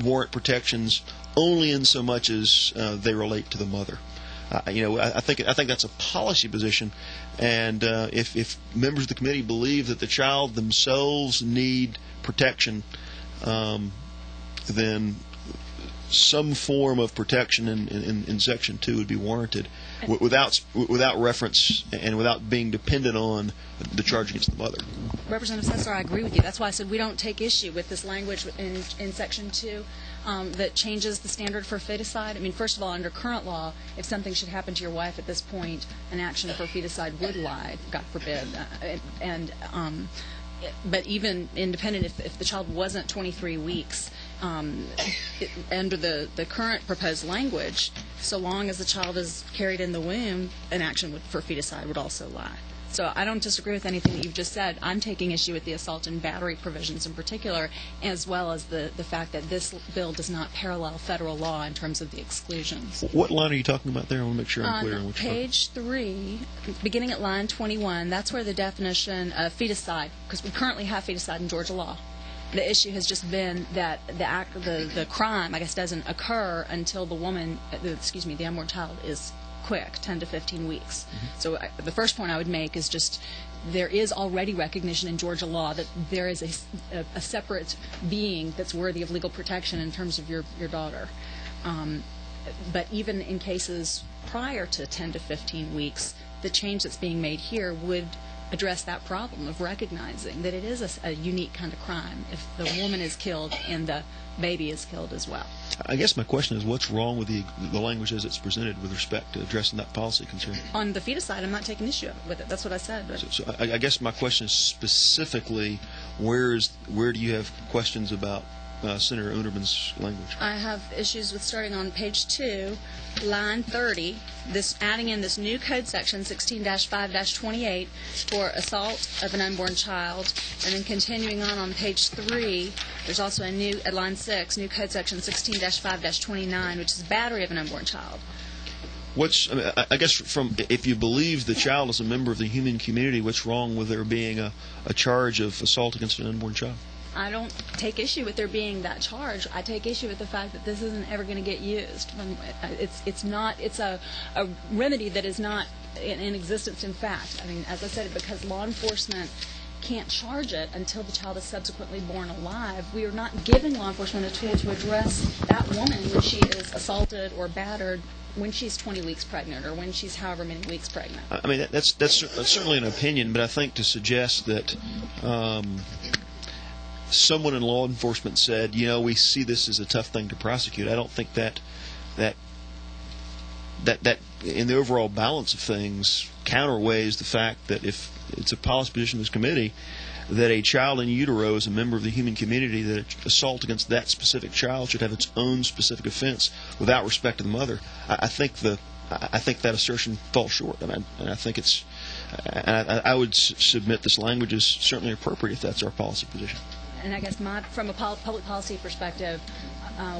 warrant protections only in so much as they relate to the mother. I think that's a policy position, and if members of the committee believe that the child themselves need protection, then some form of protection in Section 2 would be warranted, without reference and without being dependent on the charge against the mother. Representative Sessler, I agree with you. That's why I said we don't take issue with this language in Section 2 that changes the standard for feticide. I mean, first of all, under current law, if something should happen to your wife at this point, an action for feticide would lie, God forbid. But even independent, if the child wasn't 23 weeks, under the current proposed language, so long as the child is carried in the womb, an action for feticide would also lie. So I don't disagree with anything that you've just said. I'm taking issue with the assault and battery provisions in particular, as well as the fact that this bill does not parallel federal law in terms of the exclusions. What line are you talking about there? I want to make sure I'm On clear on which page 3, beginning at line 21, that's where the definition of feticide, because we currently have feticide in Georgia law. The issue has just been that the crime, I guess, doesn't occur until the unborn child is quick, 10 to 15 weeks. So the first point I would make is just there is already recognition in Georgia law that there is a separate being that's worthy of legal protection in terms of your daughter. But even in cases prior to 10 to 15 weeks, the change that's being made here would address that problem of recognizing that it is a unique kind of crime if the woman is killed and the baby is killed as well. I guess my question is, what's wrong with the language as it's presented with respect to addressing that policy concern? On the feticide, I'm not taking issue with it. That's what I said. So I guess my question is specifically, where do you have questions about Senator Unterman's language? I have issues with starting on page 2, line 30, adding in this new code section 16-5-28 for assault of an unborn child, and then continuing on page 3, there's also a new, at line 6, new code section 16-5-29, which is battery of an unborn child. I guess if you believe the child is a member of the human community, what's wrong with there being a charge of assault against an unborn child? I don't take issue with there being that charge. I take issue with the fact that this isn't ever going to get used. It's a remedy that is not in existence in fact. I mean, as I said, because law enforcement can't charge it until the child is subsequently born alive, we are not giving law enforcement a tool to address that woman when she is assaulted or battered when she's 20 weeks pregnant or when she's however many weeks pregnant. I mean, that's certainly an opinion, but I think to suggest that someone in law enforcement said, we see this as a tough thing to prosecute. I don't think that in the overall balance of things counterweighs the fact that if it's a policy position of this committee that a child in utero is a member of the human community, that assault against that specific child should have its own specific offense without respect to the mother. I think that assertion falls short, and I think it's. I would submit this language is certainly appropriate if that's our policy position. And I guess from a public policy perspective,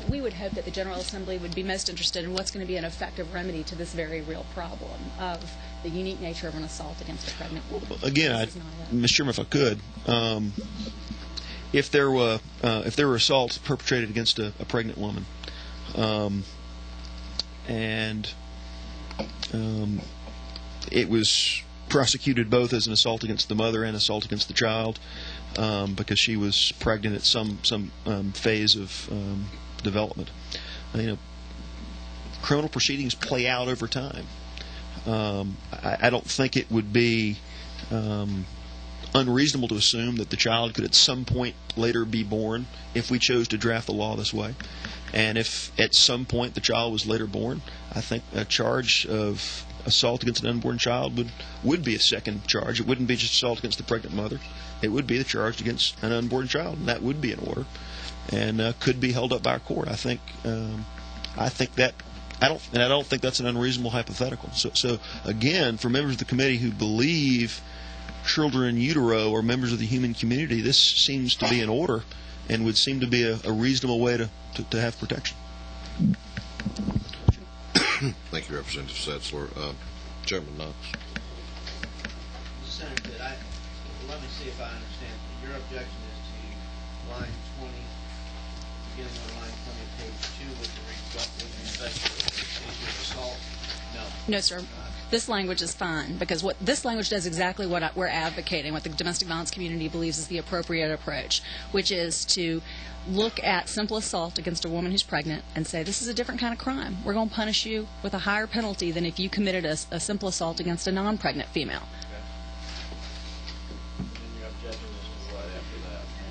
we would hope that the General Assembly would be most interested in what's going to be an effective remedy to this very real problem of the unique nature of an assault against a pregnant woman. Again, Mr. Chairman, if I could, if there were assaults perpetrated against a pregnant woman, and it was prosecuted both as an assault against the mother and assault against the child, because she was pregnant at some phase of development. Criminal proceedings play out over time. I don't think it would be unreasonable to assume that the child could at some point later be born if we chose to draft the law this way. And if at some point the child was later born, I think a charge of assault against an unborn child would be a second charge. It wouldn't be just assault against the pregnant mother. It would be the charge against an unborn child, and that would be in order, and could be held up by a court. I don't think that's an unreasonable hypothetical. So again, for members of the committee who believe children in utero are members of the human community, this seems to be in order, and would seem to be a reasonable way to have protection. Thank you, Representative Setzler. Chairman Knox. Senator, let me see if I understand. Your objection is to line 20, beginning on line 20 of page 2, with respect to the issue of assault? No. No, sir. This language is fine, because what this language does exactly what we're advocating, what the domestic violence community believes is the appropriate approach, which is to look at simple assault against a woman who's pregnant and say, this is a different kind of crime. We're going to punish you with a higher penalty than if you committed a simple assault against a non-pregnant female.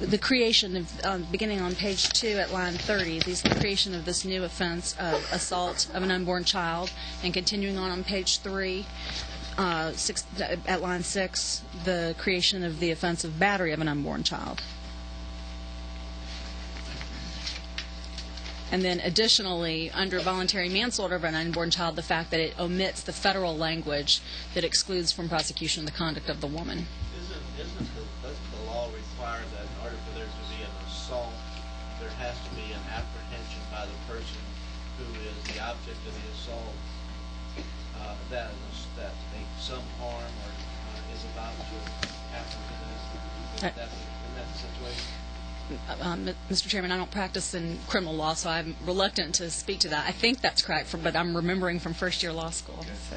The creation of, beginning on page 2 at line 30, the creation of this new offense of assault of an unborn child, and continuing on page 3, at line 6, the creation of the offense of battery of an unborn child. And then additionally, under voluntary manslaughter of an unborn child, the fact that it omits the federal language that excludes from prosecution the conduct of the woman. Doesn't the law require that in order for there to be an assault, there has to be an apprehension by the person who is the object of the assault that some harm or is about to happen to them? Isn't that the situation? Mr. Chairman, I don't practice in criminal law, so I'm reluctant to speak to that. I think that's correct, but I'm remembering from first-year law school. So.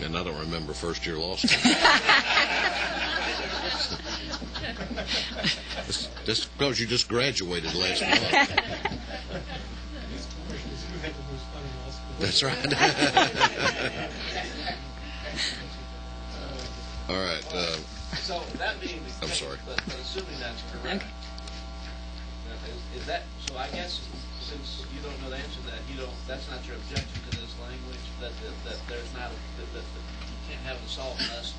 And I don't remember first-year law school. Just because you just graduated last month. That's right. All right. So that being the case, I'm sorry. But assuming that's correct, is that so? I guess since you don't know the answer to that, that's not your objection to this language. That there's not that you can't have assault unless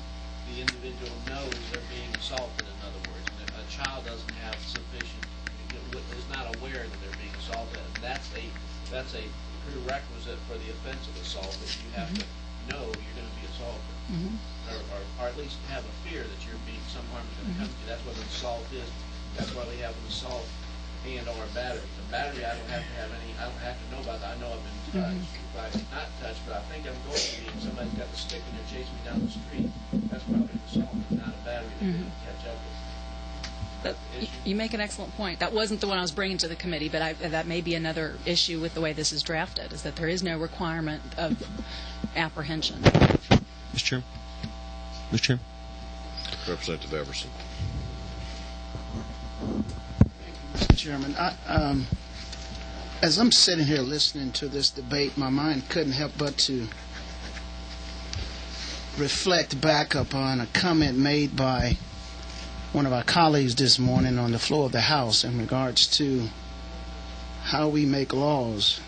the individual knows they're being assaulted. In other words, and if a child doesn't have sufficient, is not aware that they're being assaulted, that's a prerequisite for the offense of assault. That you have to know you're going to be assaulted. Or at least have a fear that some harm is going to come to you. That's what an assault is. That's why we have an assault and or a battery. The battery, I don't have to know about that. I know I've been touched. If I'm not touched, but I think I'm going to be, and somebody's got the stick and they're chasing me down the street, that's probably an assault, not a battery that they don't catch up with. You make an excellent point. That wasn't the one I was bringing to the committee, but that may be another issue with the way this is drafted, is that there is no requirement of apprehension. Mr. Chairman. Mr. Chairman. Representative Everson. Mr. Chairman, as I'm sitting here listening to this debate, my mind couldn't help but to reflect back upon a comment made by one of our colleagues this morning on the floor of the House in regards to how we make laws.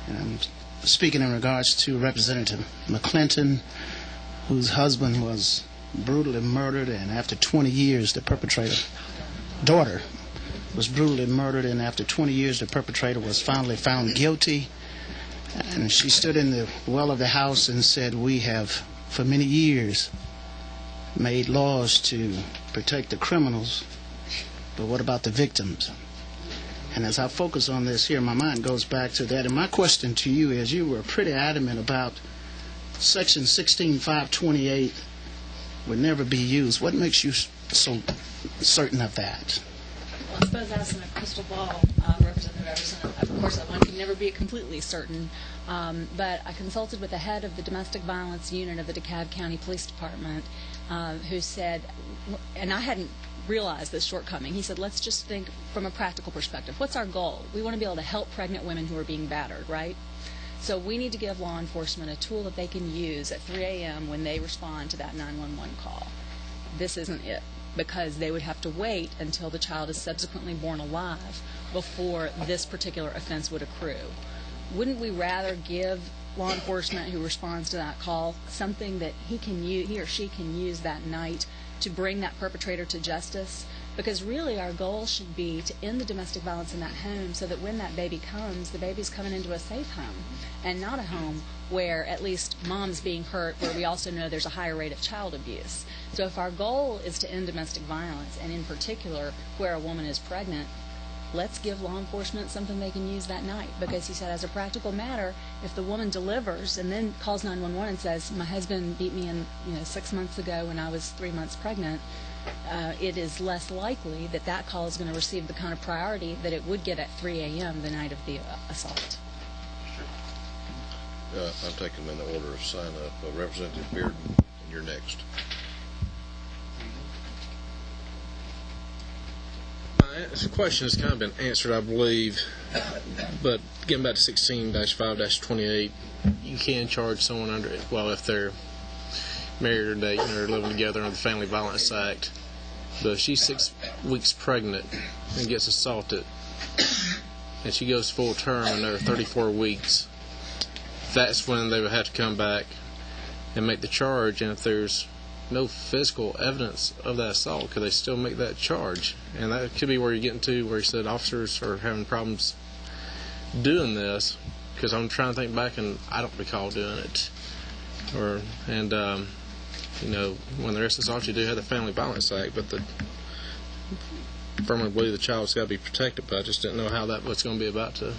And I'm speaking in regards to Representative McClinton, whose husband was brutally murdered, and after 20 years, the daughter was brutally murdered, and after 20 years, the perpetrator was finally found guilty. And she stood in the well of the House and said, "We have, for many years, made laws to protect the criminals, but what about the victims?" And as I focus on this here, my mind goes back to that. And my question to you is, you were pretty adamant about Section 16.528 would never be used. What makes you so certain of that? Well, I suppose that's in a crystal ball, Representative Everson. Of course, one can never be completely certain. But I consulted with the head of the domestic violence unit of the DeKalb County Police Department, who said, and I hadn't realized this shortcoming, he said, let's just think from a practical perspective. What's our goal? We want to be able to help pregnant women who are being battered, right? So we need to give law enforcement a tool that they can use at 3 a.m. when they respond to that 911 call. This isn't it, because they would have to wait until the child is subsequently born alive before this particular offense would accrue. Wouldn't we rather give law enforcement who responds to that call something that he or she can use that night to bring that perpetrator to justice? Because really our goal should be to end the domestic violence in that home so that when that baby comes, the baby's coming into a safe home and not a home where at least mom's being hurt, where we also know there's a higher rate of child abuse. So if our goal is to end domestic violence, and in particular where a woman is pregnant, let's give law enforcement something they can use that night. Because he said, as a practical matter, if the woman delivers and then calls 911 and says, my husband beat me in 6 months ago when I was 3 months pregnant, it is less likely that that call is going to receive the kind of priority that it would get at 3 a.m. the night of the assault. I'll take them in the order of sign up. Representative Bearden, you're next. This question has kind of been answered, I believe, but getting back to 16-5-28, you can charge someone under it, well, if they're married or dating or living together under the Family Violence Act. But if she's 6 weeks pregnant and gets assaulted, and she goes full term another 34 weeks, that's when they would have to come back and make the charge. And if there's no physical evidence of that assault, could they still make that charge? And that could be where you're getting to, where you said officers are having problems doing this, because I'm trying to think back, and I don't recall doing it. You know, when the rest of assault, you do have the Family Violence Act, but I firmly believe the child's got to be protected, but I just didn't know how that was going to be about to.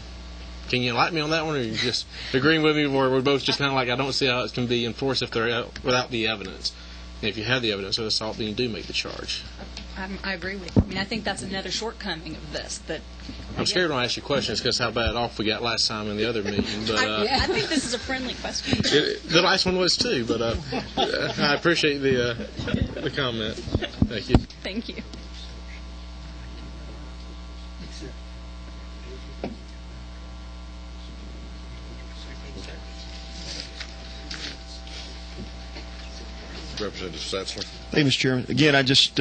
Can you enlighten me on that one, or are you just agreeing with me, where we're both just kind of like, I don't see how it can be enforced if they're out without the evidence? And if you have the evidence of assault, then you do make the charge. I agree with you. I mean, I think that's another shortcoming of this. That I'm scared when I ask you questions because how bad off we got last time in the other meeting. But I think this is a friendly question. The last one was too, but I appreciate the comment. Thank you. Thank you. Representative Setzler. Hey, Mr. Chairman. Again, I just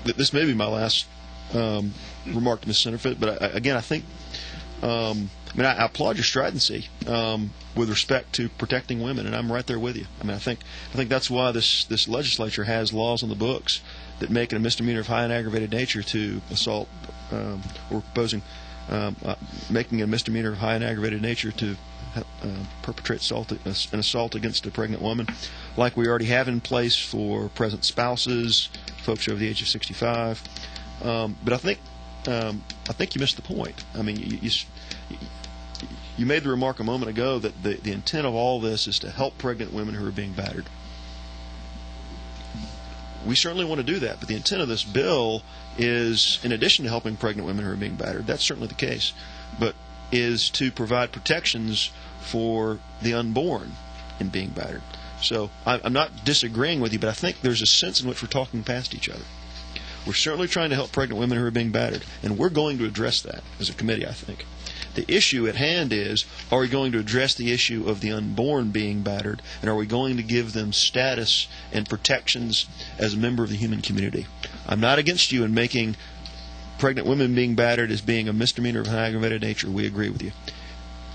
this may be my last remark to Ms. Centerfit, but I think I applaud your stridency with respect to protecting women, and I'm right there with you. I mean, I think that's why this legislature has laws on the books that make it a misdemeanor of high and aggravated nature to assault, or proposing making it a misdemeanor of high and aggravated nature to perpetrate an assault against a pregnant woman, like we already have in place for present spouses, folks over the age of 65. But I think you missed the point. I mean, you made the remark a moment ago that the intent of all this is to help pregnant women who are being battered. We certainly want to do that, but the intent of this bill is, in addition to helping pregnant women who are being battered, that's certainly the case, but is to provide protections for the unborn in being battered. So I'm not disagreeing with you, but I think there's a sense in which we're talking past each other. We're certainly trying to help pregnant women who are being battered, and we're going to address that as a committee, I think. The issue at hand is, are we going to address the issue of the unborn being battered, and are we going to give them status and protections as a member of the human community? I'm not against you in making pregnant women being battered as being a misdemeanor of high aggravated nature. We agree with you.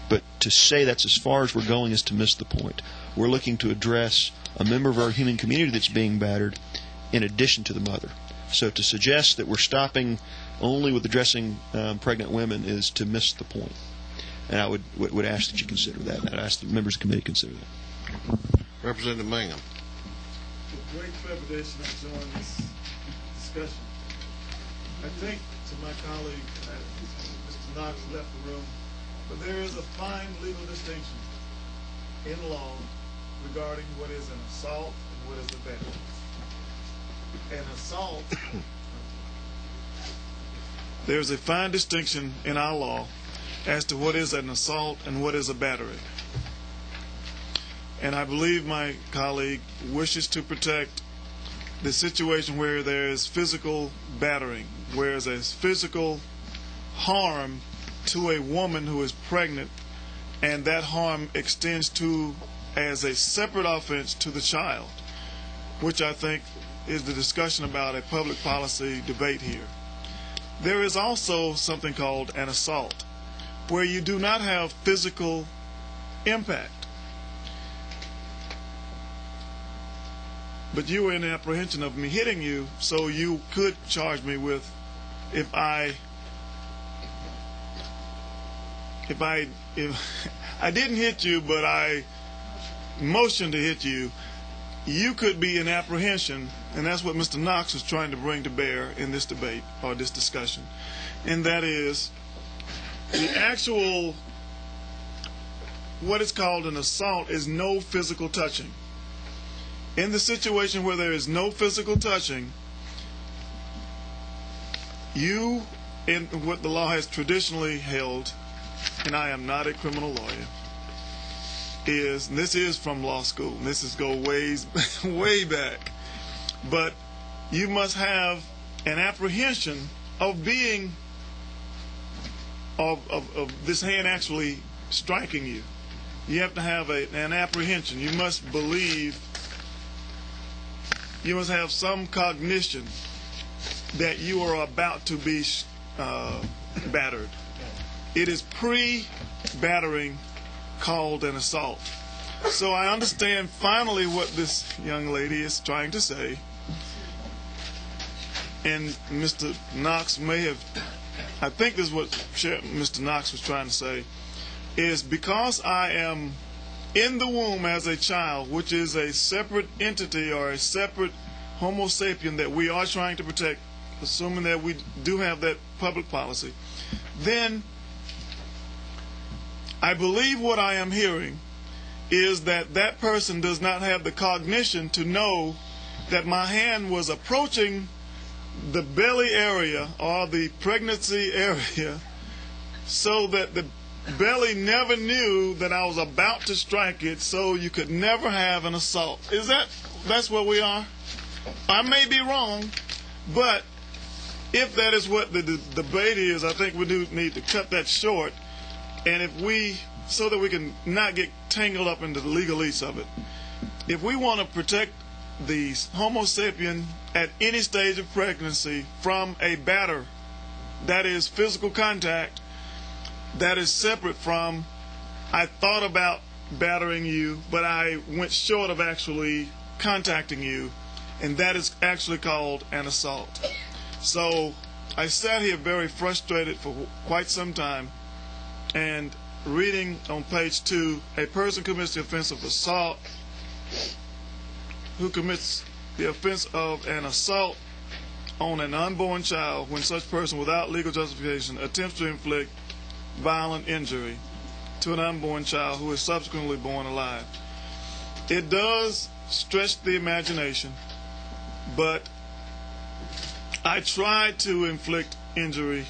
But to say that's as far as we're going is to miss the point. We're looking to address a member of our human community that's being battered in addition to the mother. So to suggest that we're stopping only with addressing pregnant women is to miss the point. And I would ask that you consider that. I'd ask the members of the committee to consider that. Representative Mangum. With great trepidation, I join this discussion. I think to my colleague, Mr. Knox left the room, but there is a fine legal distinction in law regarding what is an assault and what is a battery. An assault, there's a fine distinction in our law as to what is an assault and what is a battery. And I believe my colleague wishes to protect the situation where there is physical battering, where there's physical harm to a woman who is pregnant, and that harm extends to as a separate offense to the child, which I think is the discussion about a public policy debate here. There is also something called an assault, where you do not have physical impact, but you were in apprehension of me hitting you, so you could charge me with, if I didn't hit you, but I motioned to hit you, you could be in apprehension, and that's what Mr. Knox was trying to bring to bear in this debate or this discussion. And that is the actual, what is called an assault is no physical touching. In the situation where there is no physical touching, you, in what the law has traditionally held, and I am not a criminal lawyer, is, and this is from law school, and this is go way back, but you must have an apprehension of being, of this hand actually striking you. You have to have an apprehension. You must believe, you must have some cognition that you are about to be battered. It is pre-battering called an assault. So I understand finally what this young lady is trying to say. And Mr. Knox may have, I think this is what Mr. Knox was trying to say, is because I am in the womb as a child, which is a separate entity or a separate Homo sapien that we are trying to protect, assuming that we do have that public policy, then I believe what I am hearing is that that person does not have the cognition to know that my hand was approaching the belly area or the pregnancy area, so that the belly never knew that I was about to strike it, so you could never have an assault. That's what we are? I may be wrong, but if that is what the debate is, I think we do need to cut that short, and so that we can not get tangled up into the legalese of it. If we want to protect the Homo sapien at any stage of pregnancy from a batter, that is physical contact, that is separate from, I thought about battering you, but I went short of actually contacting you, and that is actually called an assault. So I sat here very frustrated for quite some time, and reading on page 2, a person commits the offense of assault, who commits the offense of an assault on an unborn child when such person without legal justification attempts to inflict violent injury to an unborn child who is subsequently born alive. It does stretch the imagination, but I tried to inflict injury.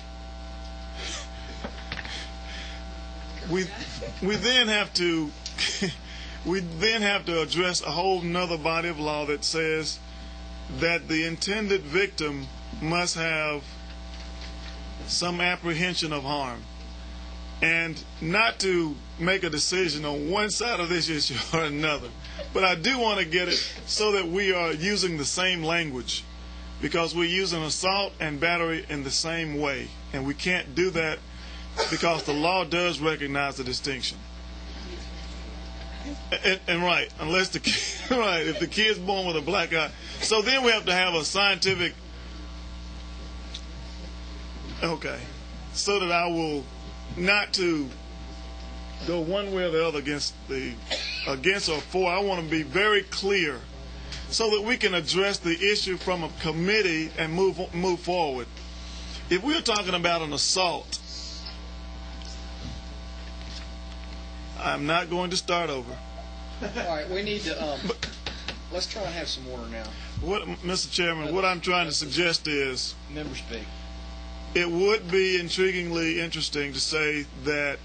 We then have to address a whole nother body of law that says that the intended victim must have some apprehension of harm, and not to make a decision on one side of this issue or another. But I do want to get it so that we are using the same language, because we're using assault and battery in the same way, and we can't do that because the law does recognize the distinction. And right, unless the right, if the kid's born with a black eye, so then we have to have a scientific. Okay, so that I will not to go one way or the other against or for. I want to be very clear, so that we can address the issue from a committee and move forward. If we're talking about an assault, I'm not going to start over. All right, we need to, let's try and have some order now. Mr. Chairman, what I'm trying to suggest is, member speak. It would be intriguingly interesting to say that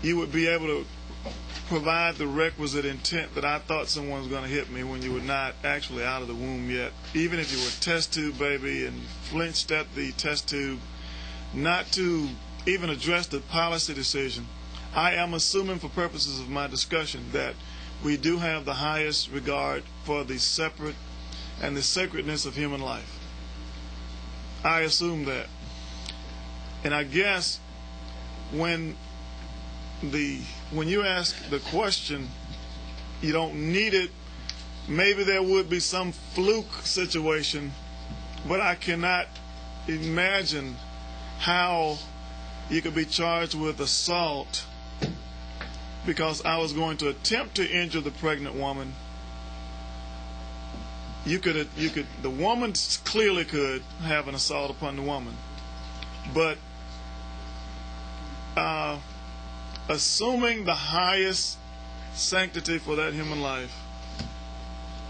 you would be able to provide the requisite intent that I thought someone was going to hit me when you were not actually out of the womb yet. Even if you were a test tube baby and flinched at the test tube, not to even address the policy decision. I am assuming for purposes of my discussion that we do have the highest regard for the separate and the sacredness of human life. I assume that. And I guess when you ask the question, you don't need it. Maybe there would be some fluke situation, but I cannot imagine how you could be charged with assault because I was going to attempt to injure the pregnant woman. The woman clearly could have an assault upon the woman, but assuming the highest sanctity for that human life,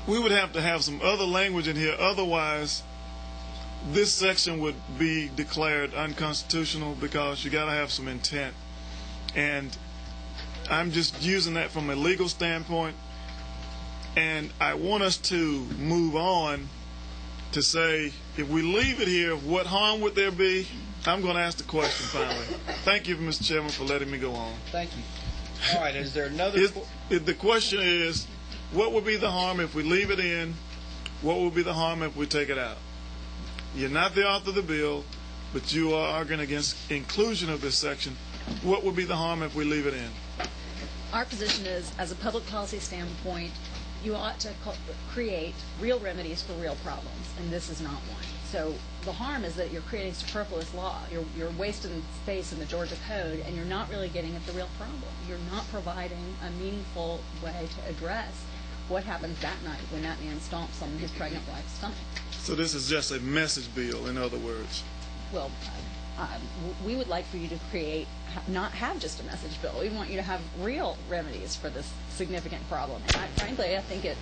we would have to have some other language in here. Otherwise, this section would be declared unconstitutional because you got to have some intent. And I'm just using that from a legal standpoint. And I want us to move on to say, if we leave it here, what harm would there be? I'm going to ask the question finally. Thank you, Mr. Chairman, for letting me go on. Thank you. All right, is there another... The question is, what would be the harm if we leave it in? What would be the harm if we take it out? You're not the author of the bill, but you are arguing against inclusion of this section. What would be the harm if we leave it in? Our position is, as a public policy standpoint, you ought to create real remedies for real problems, and this is not one. So the harm is that you're creating superfluous law. You're wasting space in the Georgia Code, and you're not really getting at the real problem. You're not providing a meaningful way to address what happens that night when that man stomps on his pregnant wife's stomach. So this is just a message bill, in other words. Well, we would like for you to not have just a message bill. We want you to have real remedies for this significant problem. And frankly, I think it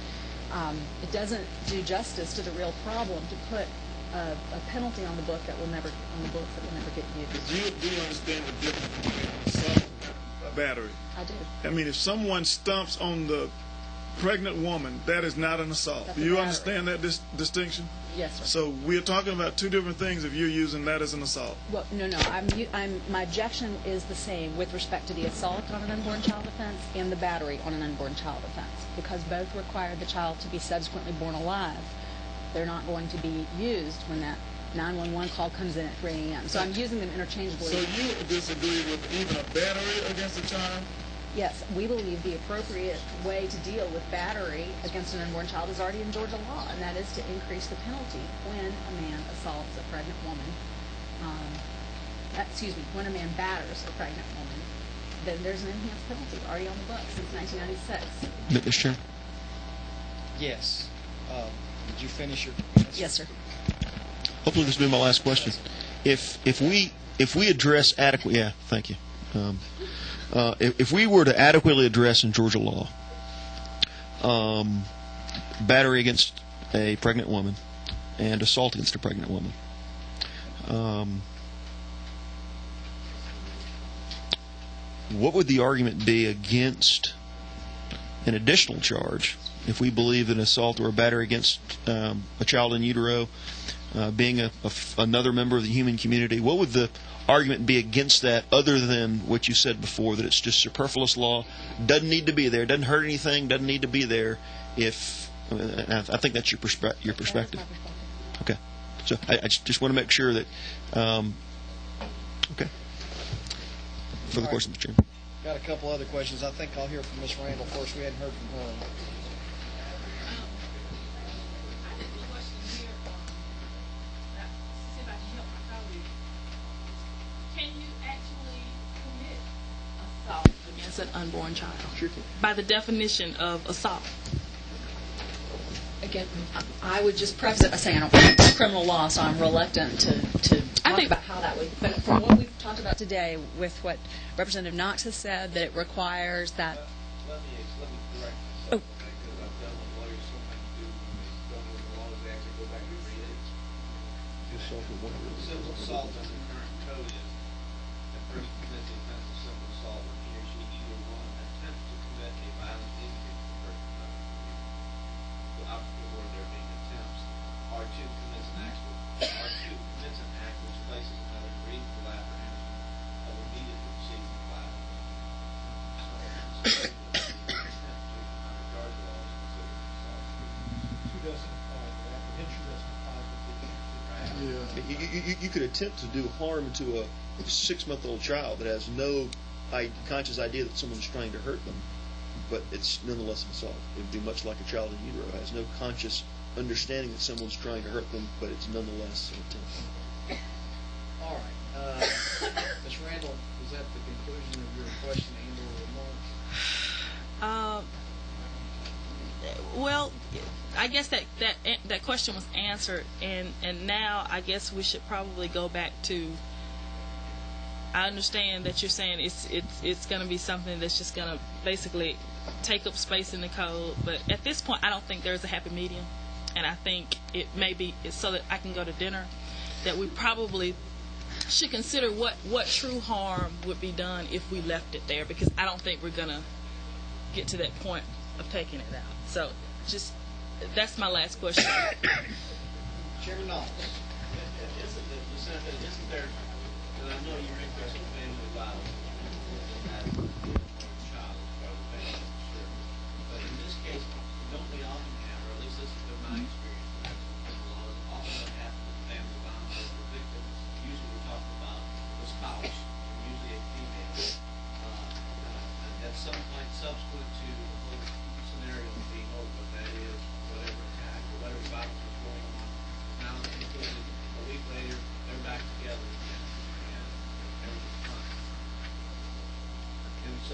doesn't do justice to the real problem to put a penalty on the book that will never get used. Do you understand the difference between assault and battery? I do. I mean, if someone stomps on the pregnant woman, that is not an assault. That's Do a you battery. understand that distinction? Yes, sir. So we are talking about two different things if you're using that as an assault. Well, no. My objection is the same with respect to the assault on an unborn child offense and the battery on an unborn child offense, because both require the child to be subsequently born alive. They're not going to be used when that 911 call comes in at 3 a.m. So I'm using them interchangeably. So you disagree with even a battery against a child? Yes, we believe the appropriate way to deal with battery against an unborn child is already in Georgia law, and that is to increase the penalty when a man assaults a pregnant woman. When a man batters a pregnant woman, then there's an enhanced penalty already on the books since 1996. Mr. Chairman? Yes. Did you finish your answer? Yes, sir. Hopefully this will be my last question. If we address adequately, yeah, thank you. If we were to adequately address in Georgia law battery against a pregnant woman and assault against a pregnant woman, what would the argument be against an additional charge if we believe that an assault or a battery against a child in utero being another member of the human community? What would the argument be against that, other than what you said before, that it's just superfluous law, doesn't need to be there, doesn't hurt anything, doesn't need to be there? I think that's your perspective. Okay, so I just want to make sure that. Okay. For the course of the Chairman. Got a couple other questions. I think I'll hear from Ms. Randall first. We hadn't heard from her. Against an unborn child, by the definition of assault? Again, I would just preface it by saying I don't know criminal law, so I'm reluctant to talk about how that would. But from what we've talked about today, with what Representative Knox has said, that it requires that. Let me correct myself, because I've done what lawyers sometimes do when they don't know the law is actually go back and read it. Civil assault under the current code is a person commits the offense of civil assault when he or she either one attempts to commit a violent injury to the person without there being attempts, or two commits an act which places another in reasonable apprehension of immediately receiving violence. You could attempt to do harm to a 6-month-old child that has no conscious idea that someone's trying to hurt them, but it's nonetheless an assault. It would be much like a child in utero. It has no conscious understanding that someone's trying to hurt them, but it's nonetheless an attempt. All right. Ms. Randall, is that the conclusion of your question and or remarks? Well, I guess that question was answered, and now I guess we should probably go back to. I understand that you're saying it's going to be something that's just going to basically take up space in the code, but at this point, I don't think there's a happy medium, and I think it may be so that I can go to dinner, that we probably should consider what true harm would be done if we left it there, because I don't think we're going to get to that point of taking it out. So just that's my last question. Chairman Knowles. Isn't there, and I know you're interested in family violence and child as part of the family, sure. But in this case, don't we often have, or at least this has been my experience, often what happens with family violence is the victim, usually we're talking about the spouse, usually a female. At some point,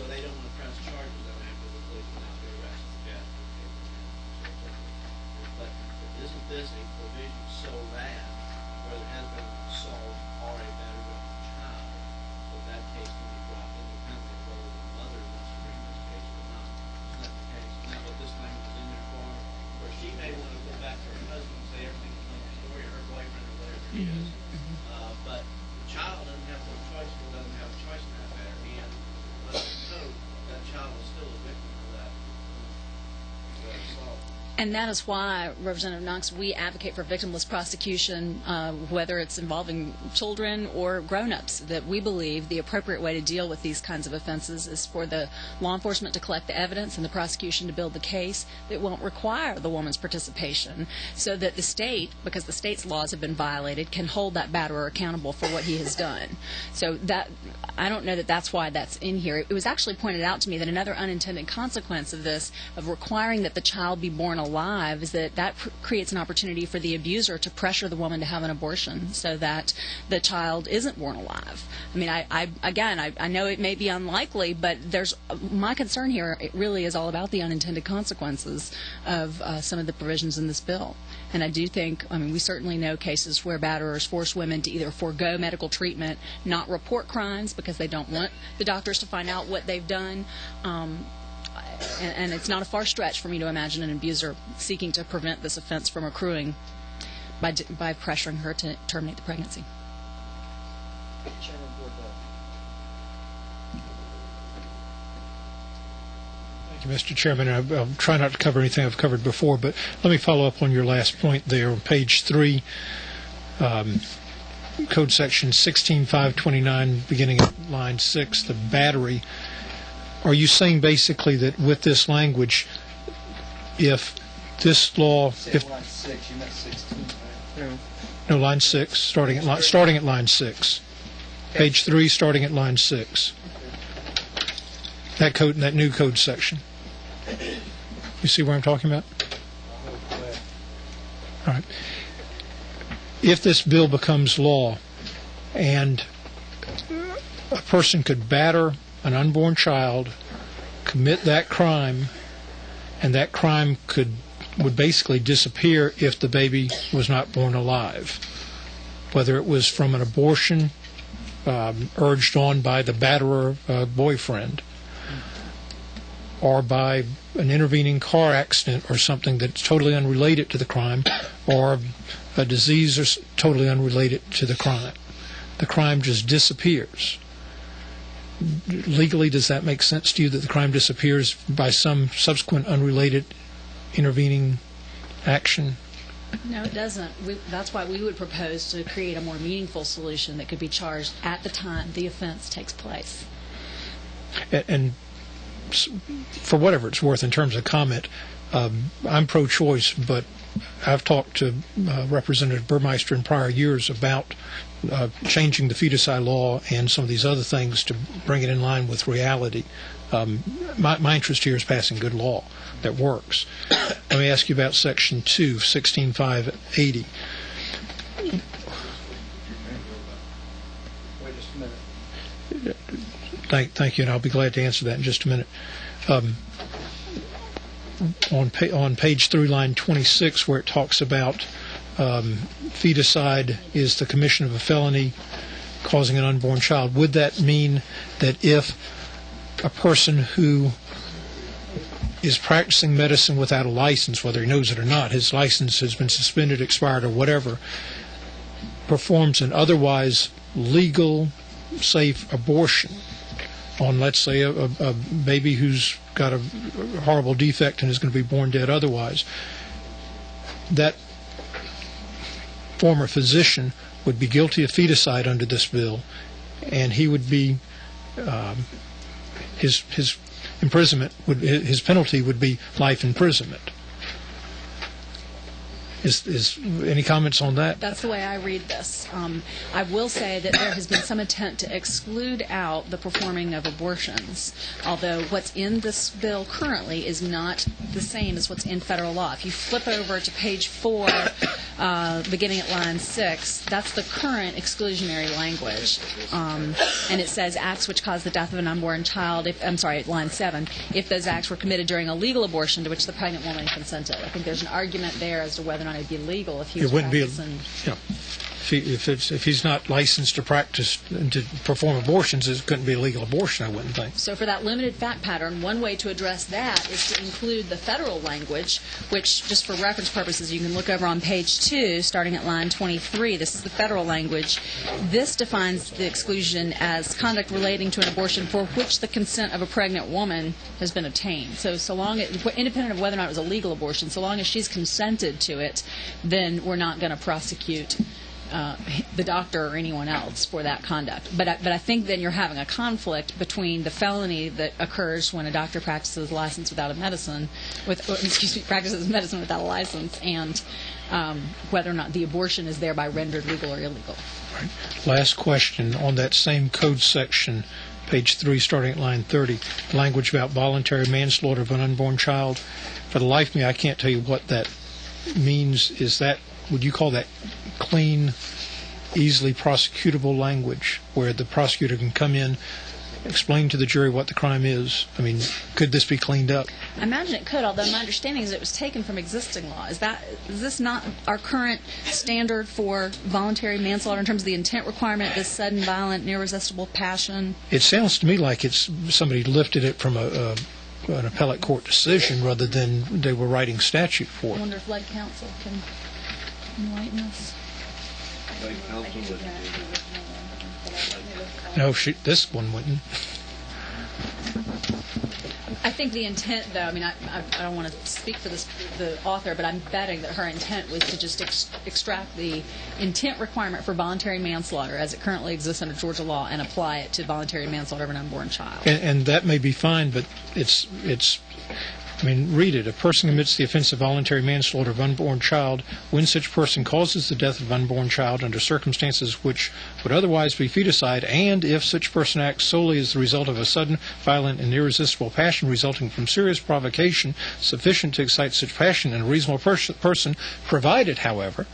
they don't want to press charges on after the police went out to arrest the gas. But isn't this a provision so bad where there has been an assault or a battery on a child, that that case can be brought independently of whether the mother wants to bring this case or not? Isn't that the case? Isn't that what this language is in there for? Where she may want to go back to her husband and say everything is like a story, or her boyfriend, or whatever he is. But the child doesn't have no choice, or doesn't have a choice in that matter, and under the code, that child is still a victim of that assault. And that is why, Representative Knox, we advocate for victimless prosecution, whether it's involving children or grown-ups, that we believe the appropriate way to deal with these kinds of offenses is for the law enforcement to collect the evidence and the prosecution to build the case that won't require the woman's participation, so that the state, because the state's laws have been violated, can hold that batterer accountable for what he has done. So that, I don't know that that's why that's in here. It was actually pointed out to me that another unintended consequence of this, of requiring that the child be born alive, is that creates an opportunity for the abuser to pressure the woman to have an abortion so that the child isn't born alive. I mean, I know it may be unlikely, but my concern here, it really is all about the unintended consequences of some of the provisions in this bill. And I do think, I mean, we certainly know cases where batterers force women to either forego medical treatment, not report crimes because they don't want the doctors to find out what they've done. And it's not a far stretch for me to imagine an abuser seeking to prevent this offense from accruing by pressuring her to terminate the pregnancy. Thank you, Mr. Chairman. I'll try not to cover anything I've covered before, but let me follow up on your last point there on page 3, Code Section 16529, beginning at line 6, the battery. Are you saying basically that with this language, if this law, if line 6, you meant 16, right? no, line 6, starting at line 6, page 3, starting at line 6, that new code section. You see where I'm talking about? All right. If this bill becomes law, and a person could batter an unborn child, commit that crime, and that crime would basically disappear if the baby was not born alive, whether it was from an abortion urged on by the batterer boyfriend, or by an intervening car accident or something that's totally unrelated to the crime, or a disease or totally unrelated to the crime. The crime just disappears. Legally, does that make sense to you, that the crime disappears by some subsequent unrelated intervening action? No, it doesn't. That's why we would propose to create a more meaningful solution that could be charged at the time the offense takes place. And for whatever it's worth in terms of comment, I'm pro-choice, but I've talked to Representative Burmeister in prior years about changing the feticide law and some of these other things to bring it in line with reality. My interest here is passing good law that works. Let me ask you about Section 2, 16580. Wait just a minute. Thank you, and I'll be glad to answer that in just a minute. On page 3, line 26, where it talks about feticide is the commission of a felony causing an unborn child, would that mean that if a person who is practicing medicine without a license, whether he knows it or not, his license has been suspended, expired, or whatever, performs an otherwise legal, safe abortion on, let's say, a baby who's got a horrible defect and is going to be born dead otherwise, that former physician would be guilty of feticide under this bill, and he would be his imprisonment his penalty would be life imprisonment. Is any comments on that? That's the way I read this. I will say that there has been some attempt to exclude out the performing of abortions, although what's in this bill currently is not the same as what's in federal law. If you flip over to page 4, beginning at line 6, that's the current exclusionary language. And it says acts which cause the death of an unborn child, at line 7, if those acts were committed during a legal abortion to which the pregnant woman consented. I think there's an argument there as to whether or not it'd be legal if he was practicing. If he's not licensed to practice and to perform abortions, it couldn't be a legal abortion, I wouldn't think. So for that limited fact pattern, one way to address that is to include the federal language, which, just for reference purposes, you can look over on page 2, starting at line 23. This is the federal language. This defines the exclusion as conduct relating to an abortion for which the consent of a pregnant woman has been obtained. So long as, independent of whether or not it was a legal abortion, so long as she's consented to it, then we're not going to prosecute the doctor or anyone else for that conduct. But I think then you're having a conflict between the felony that occurs when a doctor practices license without a medicine, practices medicine without a license, and whether or not the abortion is thereby rendered legal or illegal. Right. Last question on that same code section, page 3, starting at line 30, language about voluntary manslaughter of an unborn child. For the life of me, I can't tell you what that means. Would you call that clean, easily prosecutable language where the prosecutor can come in, explain to the jury what the crime is? I mean, could this be cleaned up? I imagine it could, although my understanding is it was taken from existing law. Is this not our current standard for voluntary manslaughter in terms of the intent requirement, this sudden, violent, and irresistible passion? It sounds to me like it's somebody lifted it from an appellate court decision rather than they were writing statute for it. I wonder if lead counsel can enlighten us. No, this one wouldn't. I think the intent, though, I mean, I don't want to speak for the author, but I'm betting that her intent was to just extract the intent requirement for voluntary manslaughter as it currently exists under Georgia law and apply it to voluntary manslaughter of an unborn child. And that may be fine, but it's I mean, read it. A person commits the offense of voluntary manslaughter of unborn child when such person causes the death of unborn child under circumstances which would otherwise be feticide, and if such person acts solely as the result of a sudden, violent, and irresistible passion resulting from serious provocation sufficient to excite such passion in a reasonable person, provided, however,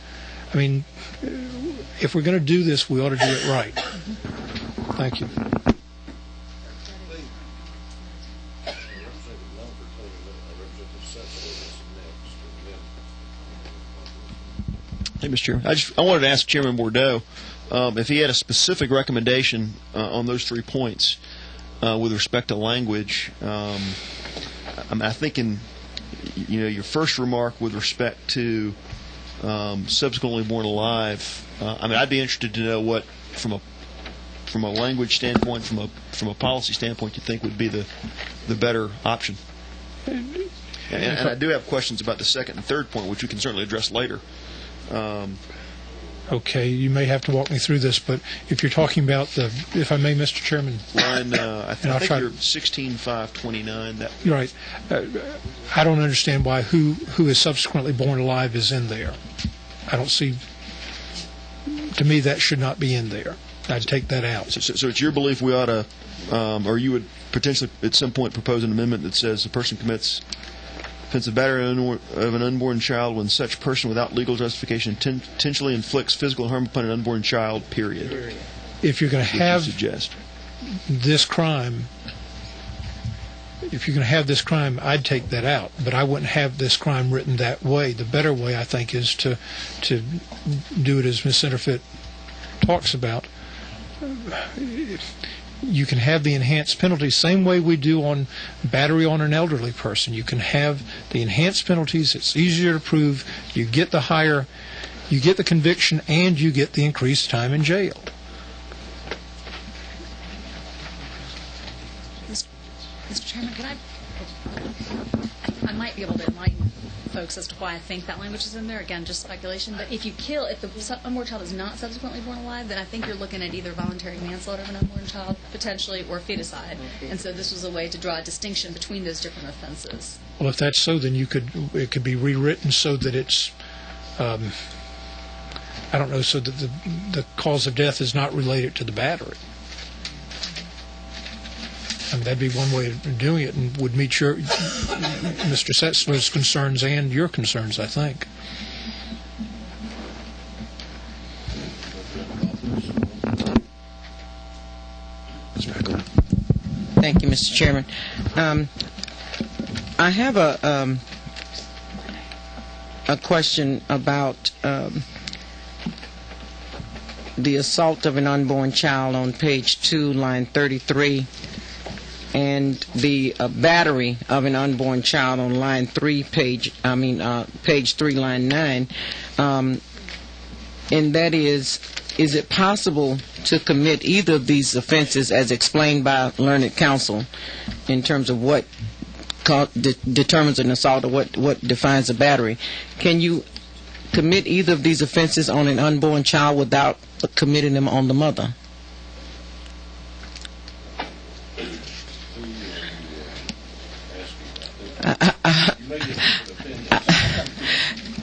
I mean, if we're going to do this, we ought to do it right. Thank you. Hey, Mr. Chairman. I wanted to ask Chairman Bordeaux if he had a specific recommendation on those 3 points with respect to language. I think in your first remark with respect to subsequently born alive, I'd be interested to know what, from a language standpoint, from a policy standpoint, you think would be the better option. And I do have questions about the second and third point, which we can certainly address later. Okay, you may have to walk me through this, but if you're talking about if I may, Mr. Chairman, line, I think you're 16.529. You're right. I don't understand why who is subsequently born alive is in there. I don't see. To me, that should not be in there. I'd take that out. So it's your belief we ought to, or you would potentially at some point propose an amendment that says the person commits offensive battery of an unborn child when such person without legal justification intentionally inflicts physical harm upon an unborn child, period. If you're going to have this crime, I'd take that out. But I wouldn't have this crime written that way. The better way, I think, is to do it as Ms. Centerfit talks about. You can have the enhanced penalties same way we do on battery on an elderly person. You can have the enhanced penalties. It's easier to prove. You get the conviction, and you get the increased time in jail. Mr. Chairman, I might be able to enlighten folks as to why I think that language is in there. Again, just speculation. But if the unborn child is not subsequently born alive, then I think you're looking at either voluntary manslaughter of an unborn child, potentially, or feticide. And so this was a way to draw a distinction between those different offenses. Well, if that's so, then it could be rewritten so that it's I don't know, so that the cause of death is not related to the battery. I mean, that'd be one way of doing it, and would meet your Mr. Setzler's concerns and your concerns, I think. Thank you, Mr. Chairman. I have a question about the assault of an unborn child on page 2, line 33, and the battery of an unborn child on line 3, page 3, line 9. And that is it possible to commit either of these offenses as explained by learned counsel in terms of what determines an assault or what defines a battery? Can you commit either of these offenses on an unborn child without committing them on the mother?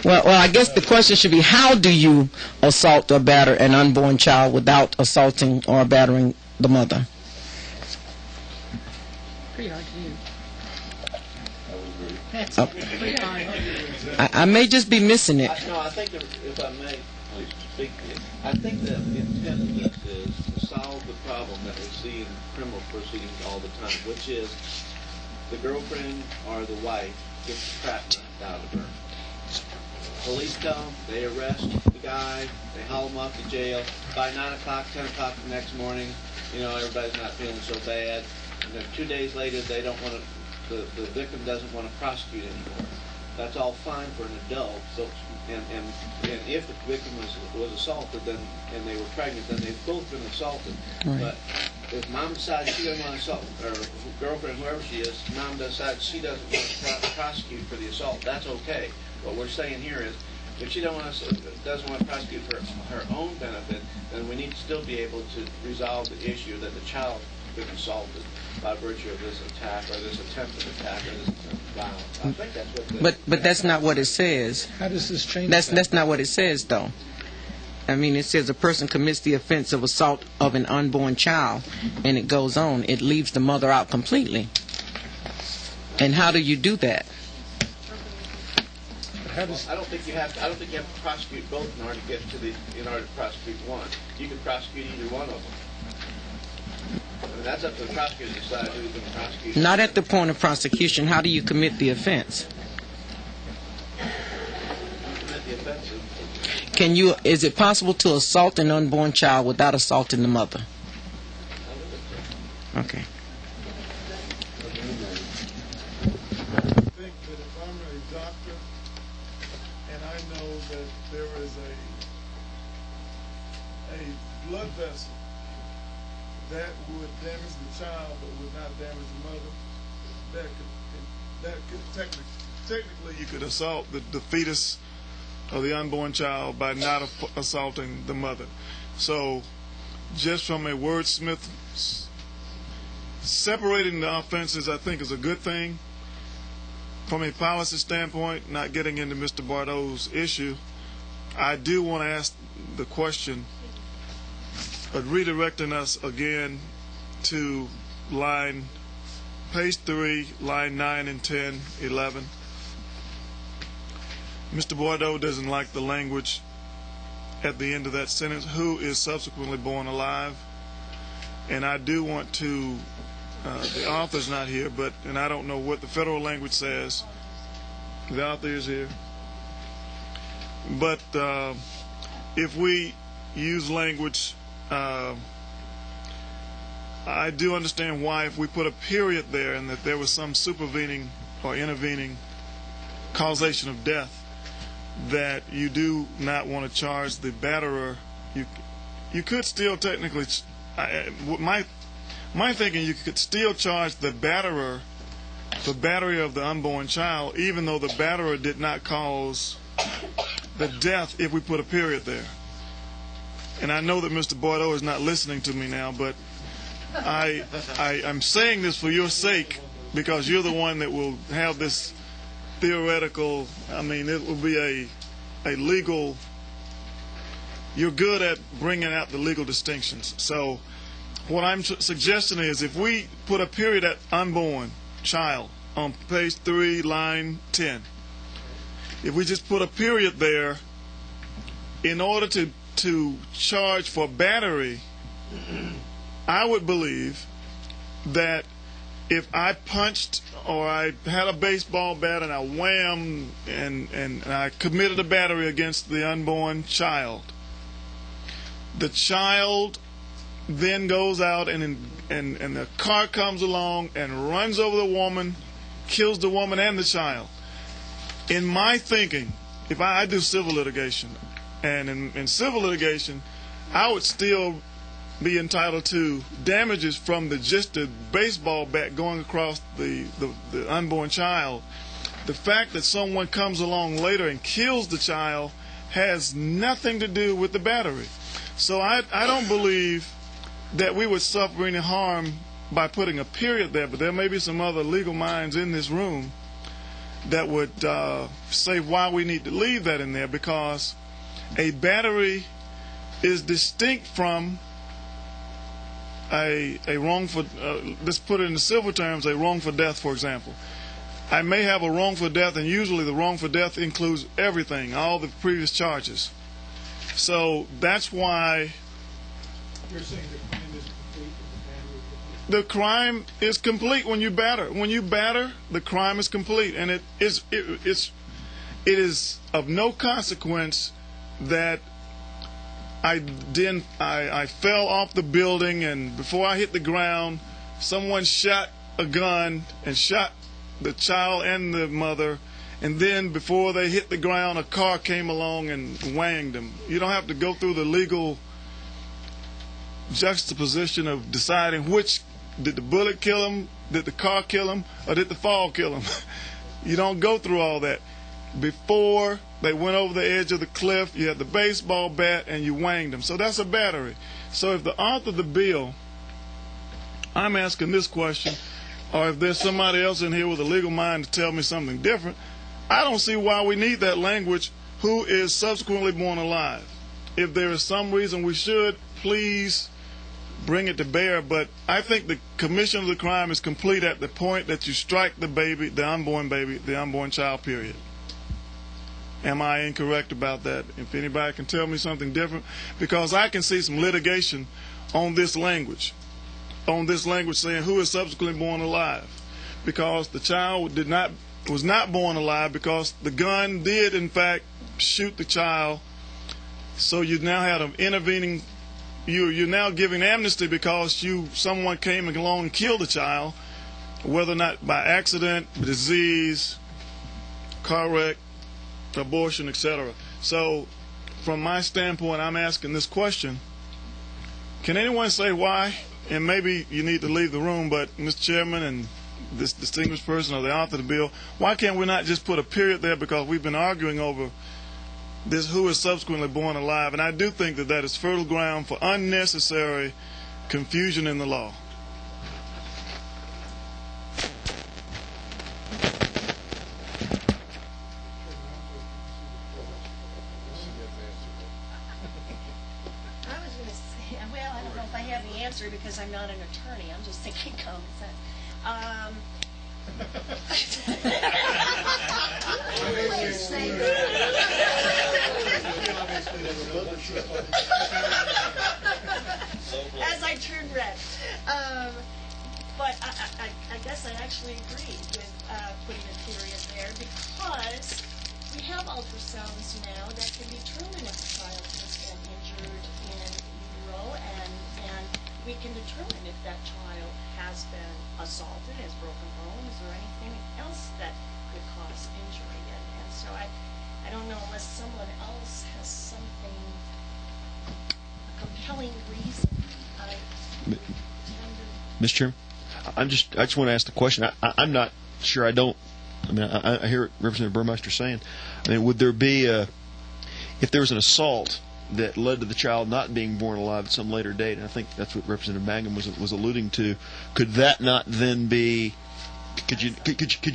Well, I guess the question should be, how do you assault or batter an unborn child without assaulting or battering the mother? Pretty hard to do. I may just be missing it. No, I think that, if I may speak, I think the intent of this is to solve the problem that we see in criminal proceedings all the time, which is the girlfriend or the wife gets the crap knocked out of her. Police come, they arrest the guy, they haul him off to jail. By 9 o'clock, 10 o'clock the next morning, everybody's not feeling so bad. And then 2 days later, they don't want to. The victim doesn't want to prosecute anymore. That's all fine for an adult. So, and if the victim was assaulted, then and they were pregnant, then they've both been assaulted. Right. But if mom decides she doesn't want to assault, or girlfriend, whoever she is, mom decides she doesn't want to prosecute for the assault, that's okay. What we're saying here is, if she doesn't want to prosecute for her own benefit, then we need to still be able to resolve the issue that the child has been assaulted by virtue of this attack or this attempted attack or this attempt of violence. I think that's what. But that's not what it says. How does this change? That's not what it says, though. I mean, it says a person commits the offense of assault of an unborn child, and it goes on. It leaves the mother out completely. And how do you do that? I don't think you have to prosecute both in order to prosecute one. You can prosecute either one of them. I mean, that's up to the prosecutor to decide who's going to prosecute. Not at the point of prosecution. How do you commit the offense? Is it possible to assault an unborn child without assaulting the mother? Okay. Blood vessel that would damage the child but would not damage the mother, that could technically you could assault the fetus of the unborn child by not assaulting the mother. So just from a wordsmith, separating the offenses I think is a good thing. From a policy standpoint, not getting into Mr. Bardot's issue, I do want to ask the question, but redirecting us again to page 3, line 9 and 10, 11. Mr. Bardot doesn't like the language at the end of that sentence, who is subsequently born alive. And I do want to, the author's not here, and I don't know what the federal language says. The author is here. But if we use language, I do understand why if we put a period there and that there was some supervening or intervening causation of death, that you do not want to charge the batterer. You could still technically, my thinking, you could still charge the batterer for battery of the unborn child, even though the batterer did not cause the death if we put a period there. And I know that Mr. Bardot is not listening to me now, but I'm saying this for your sake, because you're the one that will have this theoretical, I mean, it will be a legal, you're good at bringing out the legal distinctions. So what I'm suggesting is if we put a period at unborn child on page 3, line 10, if we just put a period there, in order to charge for battery, I would believe that if I punched or I had a baseball bat and I whammed and I committed a battery against the unborn child, the child then goes out and the car comes along and runs over the woman, kills the woman and the child. In my thinking, if I do civil litigation, and in civil litigation, I would still be entitled to damages from just the baseball bat going across the unborn child. The fact that someone comes along later and kills the child has nothing to do with the battery. So I don't believe that we would suffer any harm by putting a period there, but there may be some other legal minds in this room that would say why we need to leave that in there, because a battery is distinct from a wrongful, let's put it in the civil terms, a wrongful death, for example. I may have a wrongful death, and usually the wrongful death includes everything, all the previous charges. So that's why You're saying the crime is complete if the crime is complete when you batter. When you batter, the crime is complete, and it is of no consequence that I fell off the building, and before I hit the ground, someone shot a gun and shot the child and the mother, and then before they hit the ground, a car came along and whanged them. You don't have to go through the legal juxtaposition of deciding which, did the bullet kill him, did the car kill him, or did the fall kill him? You don't go through all that. Before they went over the edge of the cliff, you had the baseball bat and you whanged them. So that's a battery. So if the author of the bill, I'm asking this question, or if there's somebody else in here with a legal mind to tell me something different, I don't see why we need that language, who is subsequently born alive. If there is some reason we should, please bring it to bear. But I think the commission of the crime is complete at the point that you strike the baby, the unborn child, period. Am I incorrect about that? If anybody can tell me something different, because I can see some litigation on this language saying who is subsequently born alive, because the child was not born alive because the gun did in fact shoot the child. So you now had an intervening. You're now giving amnesty because someone came along and killed the child, whether or not by accident, disease, car wreck, abortion, etc. So from my standpoint, I'm asking this question. Can anyone say why? And maybe you need to leave the room, but Mr. Chairman and this distinguished person or the author of the bill, why can't we not just put a period there, because we've been arguing over this who is subsequently born alive, and I do think that that is fertile ground for unnecessary confusion in the law. I was going to say, well, I don't know if I have the answer because I'm not an attorney. I'm just thinking common sense. As I turn red. But I guess I actually agree with putting a period there, because we have ultrasounds now that can determine if a child has been injured in utero, and we can determine if that child has been assaulted, has broken bones, or anything else that could cause injury. And so I don't know, unless someone else has something, a compelling reason, I tend to... Mr. Chairman, I just want to ask the question. I'm not sure. I hear Representative Burmeister saying, would there be if there was an assault that led to the child not being born alive at some later date, and I think that's what Representative Mangum was alluding to, could that not then be? Could you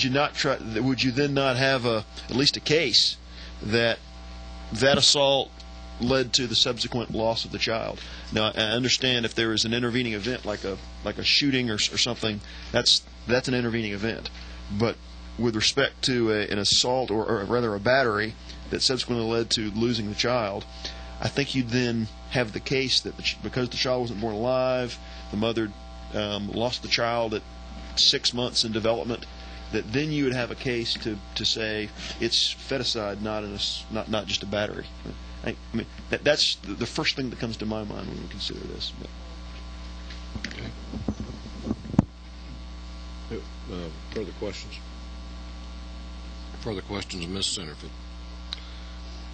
not try? Would you then not have at least a case that that assault led to the subsequent loss of the child. Now, I understand if there is an intervening event like a shooting or something, that's an intervening event. But with respect to an assault or rather a battery that subsequently led to losing the child, I think you'd then have the case that because the child wasn't born alive, the mother lost the child at 6 months in development, that then you would have a case to say it's feticide, not just a battery. I mean, that's the first thing that comes to my mind when we consider this. Okay. Further questions? Further questions, Ms. Centerford?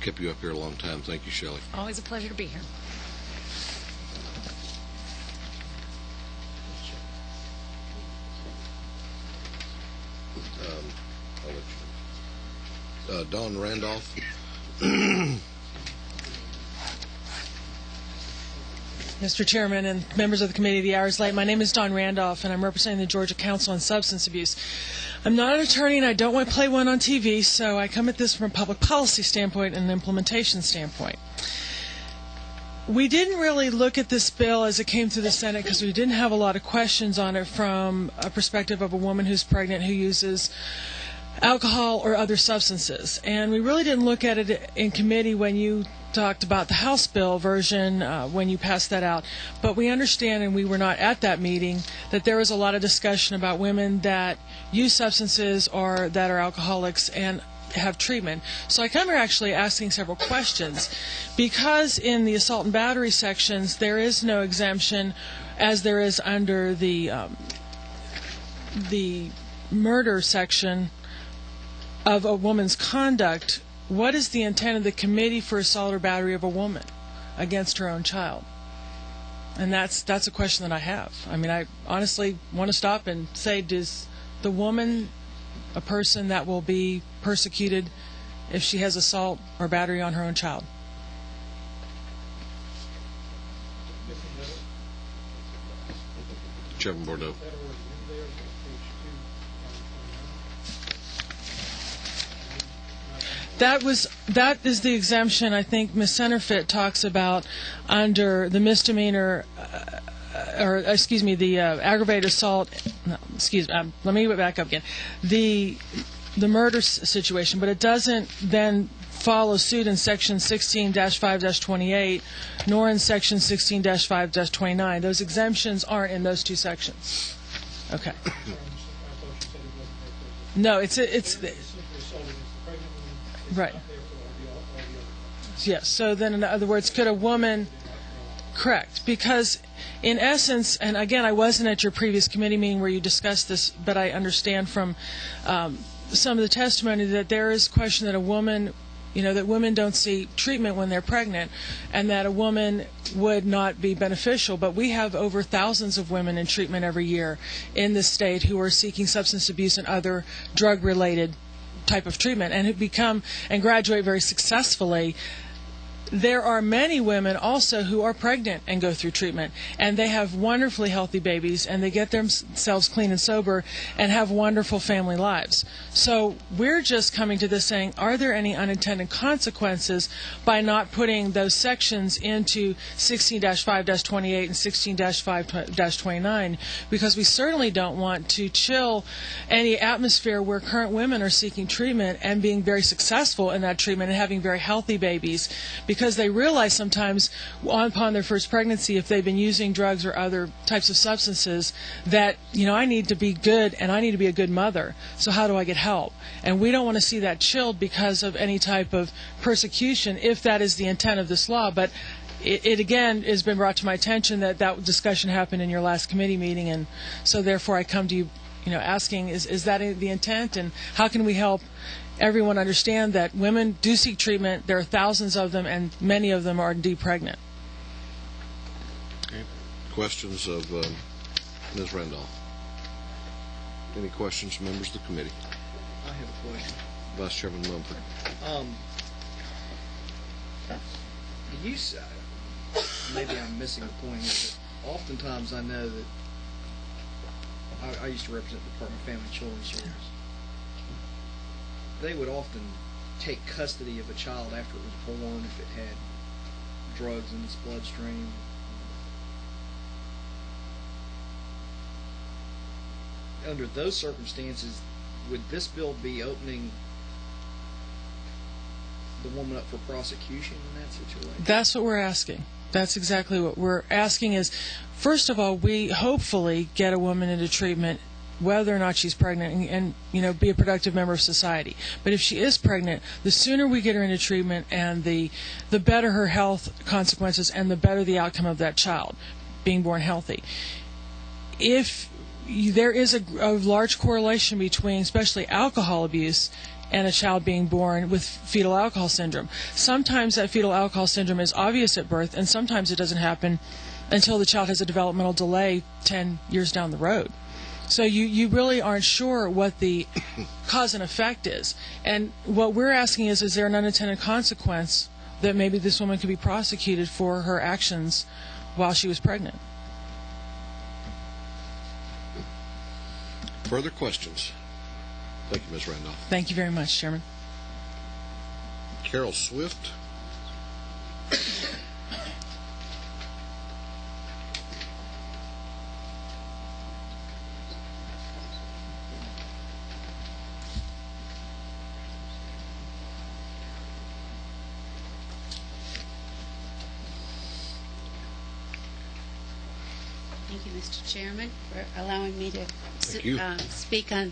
Kept you up here a long time. Thank you, Shelley. Always a pleasure to be here. I'll let you. Don Randolph. Mr. Chairman and members of the committee, the hour is late. My name is Don Randolph, and I'm representing the Georgia Council on Substance Abuse. I'm not an attorney, and I don't want to play one on TV, so I come at this from a public policy standpoint and an implementation standpoint. We didn't really look at this bill as it came through the Senate because we didn't have a lot of questions on it from a perspective of a woman who's pregnant who uses alcohol or other substances. And we really didn't look at it in committee when you talked about the House bill version when you passed that out. But we understand, and we were not at that meeting, that there was a lot of discussion about women that use substances or that are alcoholics and have treatment. So I come here actually asking several questions. Because in the assault and battery sections there is no exemption as there is under the murder section of a woman's conduct, what is the intent of the committee for assault or battery of a woman against her own child? And that's a question that I have. I mean, I honestly want to stop and say, does the woman a person that will be persecuted if she has assault or battery on her own child? Chairman Bordeaux. That is the exemption I think Ms. Centerfit talks about under the misdemeanor, the aggravated assault. No, let me go back up again. The murder situation, but it doesn't then follow suit in Section 16-5-28, nor in Section 16-5-29. Those exemptions aren't in those two sections. Okay. No, it's right. Yes. So then, in other words, could a woman? Correct. Because, in essence, and again, I wasn't at your previous committee meeting where you discussed this, but I understand from some of the testimony that there is question that a woman, that women don't seek treatment when they're pregnant, and that a woman would not be beneficial. But we have over thousands of women in treatment every year in this state who are seeking substance abuse and other drug-related type of treatment and who become and graduate very successfully. There are many women also who are pregnant and go through treatment, and they have wonderfully healthy babies, and they get themselves clean and sober and have wonderful family lives. So we're just coming to this saying, are there any unintended consequences by not putting those sections into 16-5-28 and 16-5-29? Because we certainly don't want to chill any atmosphere where current women are seeking treatment and being very successful in that treatment and having very healthy babies, because they realize sometimes upon their first pregnancy, if they've been using drugs or other types of substances, that, I need to be good and I need to be a good mother. So how do I get help? And we don't want to see that chilled because of any type of persecution, if that is the intent of this law. But it again has been brought to my attention that discussion happened in your last committee meeting, and so therefore I come to you, asking, is that the intent, and how can we help everyone understand that women do seek treatment? There are thousands of them, and many of them are indeed pregnant. Okay. Questions of Ms. Randolph? Any questions from members of the committee? I have a question. Vice Chairman Mumford. You say, maybe I'm missing the point here, but oftentimes I know that I used to represent the Department of Family and Children's Services. They would often take custody of a child after it was born if it had drugs in its bloodstream. Under those circumstances, would this bill be opening the woman up for prosecution in that situation? That's what we're asking. That's exactly what we're asking is, first of all, we hopefully get a woman into treatment whether or not she's pregnant and be a productive member of society. But if she is pregnant, the sooner we get her into treatment and the better her health consequences and the better the outcome of that child being born healthy. If there is a large correlation between especially alcohol abuse and a child being born with fetal alcohol syndrome. Sometimes that fetal alcohol syndrome is obvious at birth, and sometimes it doesn't happen until the child has a developmental delay 10 years down the road. So you really aren't sure what the cause and effect is. And what we're asking is there an unintended consequence that maybe this woman could be prosecuted for her actions while she was pregnant? Further questions? Thank you, Ms. Randolph. Thank you very much, Chairman. Carol Swift. Thank you, Mr. Chairman, for allowing me to speak on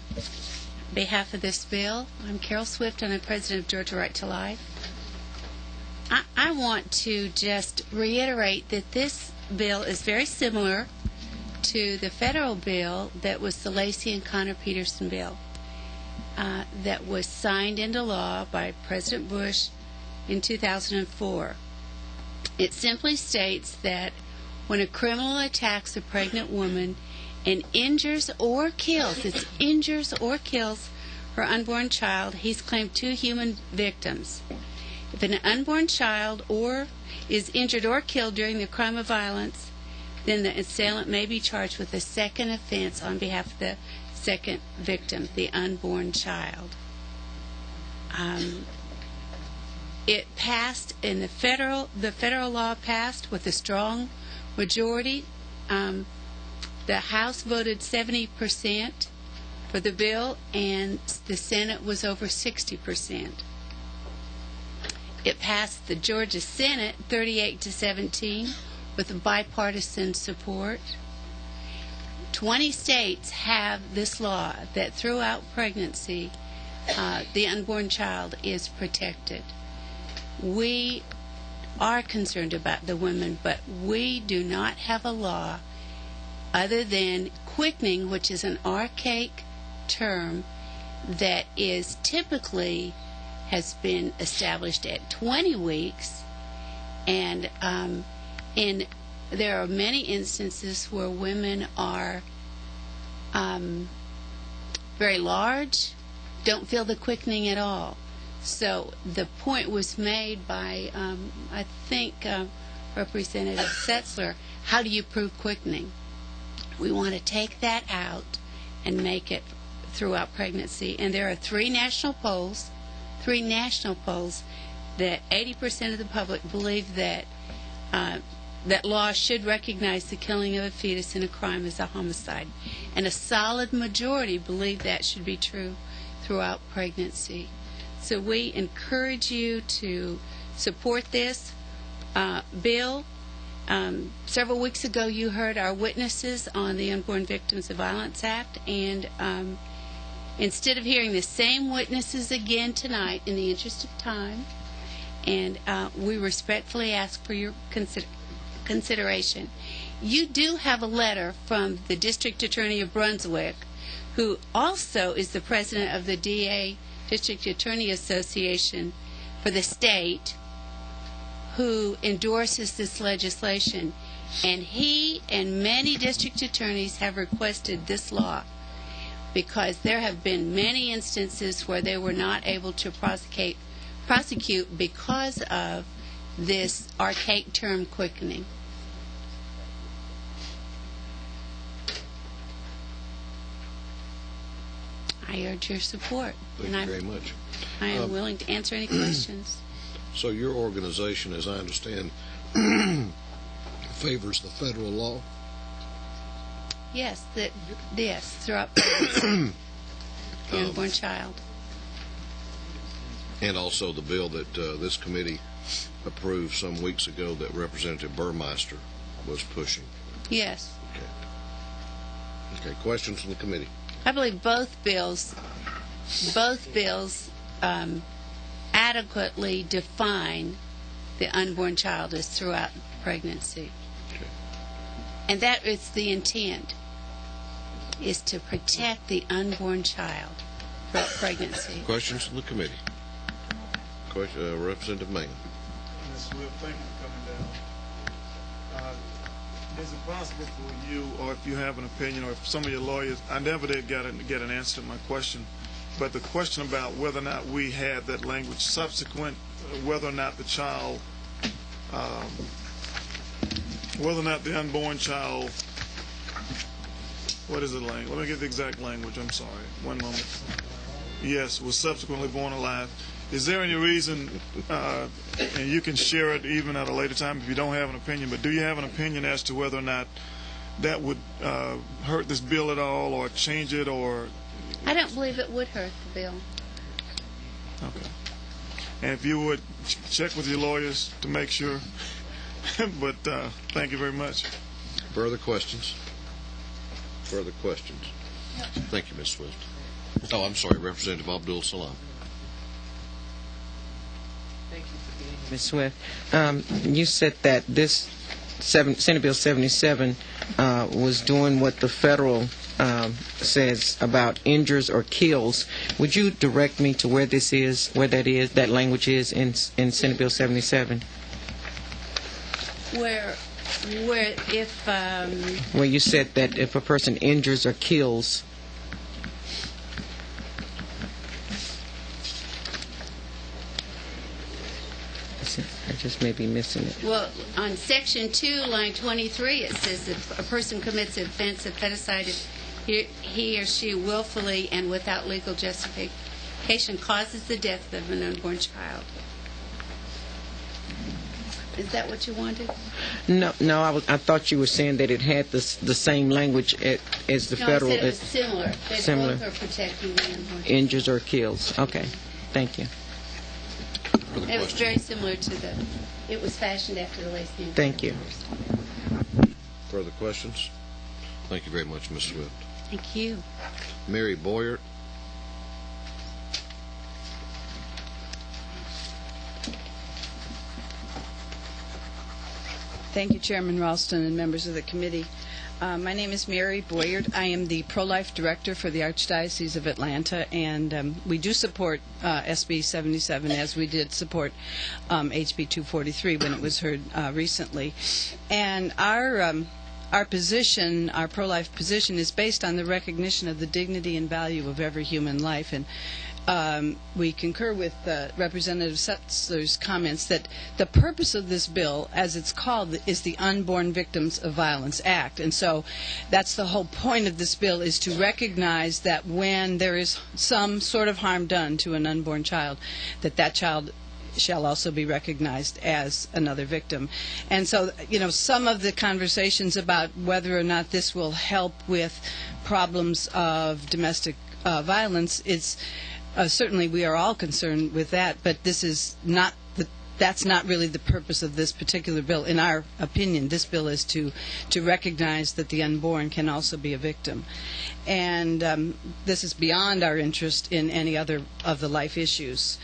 behalf of this bill. I'm Carol Swift, and I'm president of Georgia Right to Life. I want to just reiterate that this bill is very similar to the federal bill that was the Lacey and Connor Peterson bill that was signed into law by President Bush in 2004. It simply states that when a criminal attacks a pregnant woman and injures or kills her unborn child, he's claimed 2 human victims. If an unborn child is injured or killed during the crime of violence, then the assailant may be charged with a second offense on behalf of the second victim, the unborn child. It passed in the federal law passed with a strong majority. The House voted 70% for the bill, and the Senate was over 60%. It passed the Georgia Senate 38-17 with bipartisan support. 20 states have this law that throughout pregnancy, the unborn child is protected. We are concerned about the women, but we do not have a law other than quickening, which is an archaic term that is typically has been established at 20 weeks, and there are many instances where women are very large, don't feel the quickening at all. So the point was made by, I think, Representative Setzler, how do you prove quickening? We want to take that out and make it throughout pregnancy. And there are 3 national polls that 80% of the public believe that that law should recognize the killing of a fetus in a crime as a homicide. And a solid majority believe that should be true throughout pregnancy. So we encourage you to support this bill. Several weeks ago you heard our witnesses on the Unborn Victims of Violence Act, and instead of hearing the same witnesses again tonight, in the interest of time, and we respectfully ask for your consideration. You do have a letter from the District Attorney of Brunswick, who also is the president of the DA District Attorney Association for the state, who endorses this legislation. And he and many district attorneys have requested this law because there have been many instances where they were not able to prosecute because of this archaic term quickening. I urge your support. Thank you very much. I am willing to answer any questions. So your organization, as I understand, favors the federal law? Yes, throughout pregnancy, the unborn child. And also the bill that this committee approved some weeks ago that Representative Burmeister was pushing. Yes. Okay, questions from the committee? I believe both bills adequately define the unborn child as throughout pregnancy. Okay. And that is the intent, is to protect the unborn child throughout pregnancy. Questions from the committee? Representative Mann. Ms. Swift, thank you for coming down. Is it possible for you, or if you have an opinion, or if some of your lawyers, I never did get an answer to my question, but the question about whether or not we had that language subsequent, whether or not the child, whether or not the unborn child, what is the language? Let me get the exact language, I'm sorry. One moment. Yes, was subsequently born alive. Is there any reason, and you can share it even at a later time if you don't have an opinion, but do you have an opinion as to whether or not that would hurt this bill at all or change it, or? I don't believe it would hurt the bill. Okay. And if you would check with your lawyers to make sure. But thank you very much. Further questions? Further questions? Thank you, Ms. Swift. Oh, I'm sorry, Representative Abdul Salam. Ms. Swift, you said that this Senate Bill 77 was doing what the federal says about injures or kills. Would you direct me to where this is, where that language is in Senate Bill 77? Where you said that if a person injures or kills. I just may be missing it. Well, on Section 2, line 23, it says if a person commits an offense of feticide, if he or she willfully and without legal justification causes the death of an unborn child. Is that what you wanted? No. I thought you were saying that it had the same language as the federal. No, I said it was similar. Similar. Both are protecting the unborn child. Injures or kills. Okay. Thank you. It was very similar to it was fashioned after the Lacey. Thank you. Further questions? Thank you very much, Ms. Swift. Thank you. Mary Boyert. Thank you, Chairman Ralston and members of the committee. My name is Mary Boyard. I am the pro-life director for the Archdiocese of Atlanta, and we do support SB 77 as we did support HB 243 when it was heard recently. And our position, our pro-life position, is based on the recognition of the dignity and value of every human life. And we concur with Representative Setzler's comments that the purpose of this bill, as it's called, is the Unborn Victims of Violence Act. And so that's the whole point of this bill, is to recognize that when there is some sort of harm done to an unborn child, that child shall also be recognized as another victim. And so, some of the conversations about whether or not this will help with problems of domestic violence, it's certainly we are all concerned with that, but this is not that's not really the purpose of this particular bill. In our opinion, this bill is to recognize that the unborn can also be a victim. And this is beyond our interest in any other of the life issues.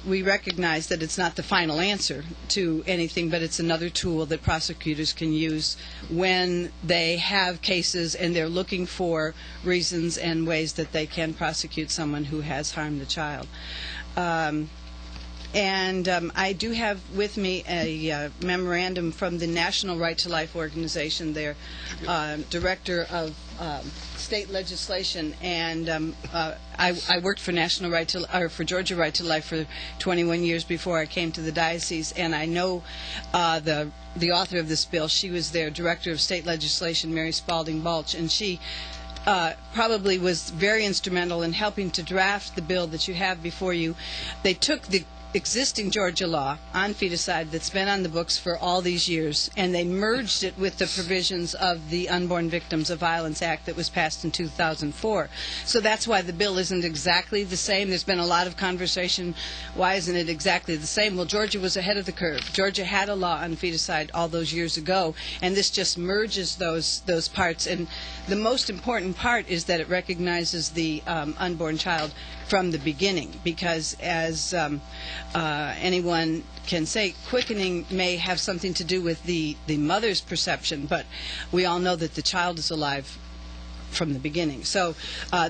We recognize that it's not the final answer to anything, but it's another tool that prosecutors can use when they have cases and they're looking for reasons and ways that they can prosecute someone who has harmed the child. And I do have with me a memorandum from the National Right to Life organization, their director of state legislation, and I worked for for Georgia Right to Life for 21 years before I came to the diocese, and I know the author of this bill. She was their director of state legislation, Mary Spalding Balch, and she probably was very instrumental in helping to draft the bill that you have before you. They took the existing Georgia law on feticide that's been on the books for all these years, and they merged it with the provisions of the Unborn Victims of Violence Act that was passed in 2004. So that's why the bill isn't exactly the same. There's been a lot of conversation, why isn't it exactly the same? Well, Georgia was ahead of the curve. Georgia had a law on feticide all those years ago, and this just merges those parts. And the most important part is that it recognizes the unborn child from the beginning, because as anyone can say, quickening may have something to do with the mother's perception, but we all know that the child is alive from the beginning. So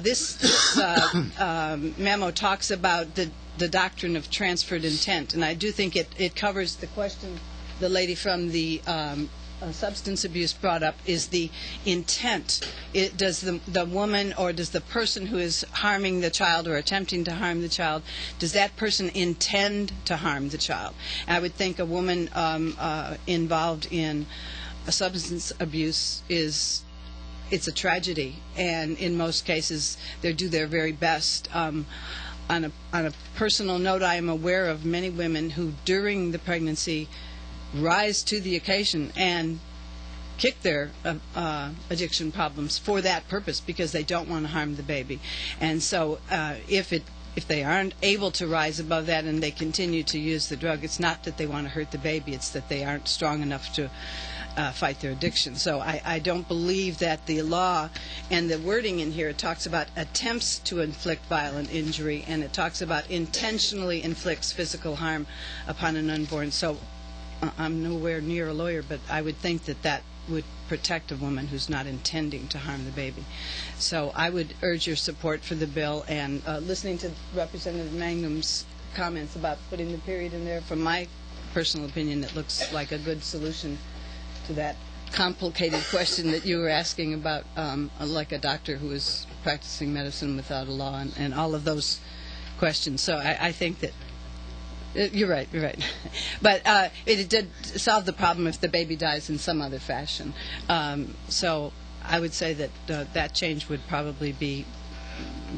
this memo talks about the doctrine of transferred intent, and I do think it covers the question the lady from the substance abuse brought up, is the intent. Does the woman, or does the person who is harming the child or attempting to harm the child, does that person intend to harm the child? And I would think a woman involved in a substance abuse it's a tragedy, and in most cases they do their very best. On a personal note, I am aware of many women who during the pregnancy rise to the occasion and kick their addiction problems for that purpose, because they don't want to harm the baby. And so if they aren't able to rise above that and they continue to use the drug, it's not that they want to hurt the baby, it's that they aren't strong enough to fight their addiction. So I don't believe that the law and the wording in here, it talks about attempts to inflict violent injury, and it talks about intentionally inflicts physical harm upon an unborn. So I'm nowhere near a lawyer, but I would think that would protect a woman who's not intending to harm the baby. So I would urge your support for the bill, and listening to Representative Mangum's comments about putting the period in there, from my personal opinion, it looks like a good solution to that complicated question that you were asking about, like a doctor who is practicing medicine without a law, and all of those questions. So I think that you're right. But it did solve the problem if the baby dies in some other fashion. So I would say that that change would probably be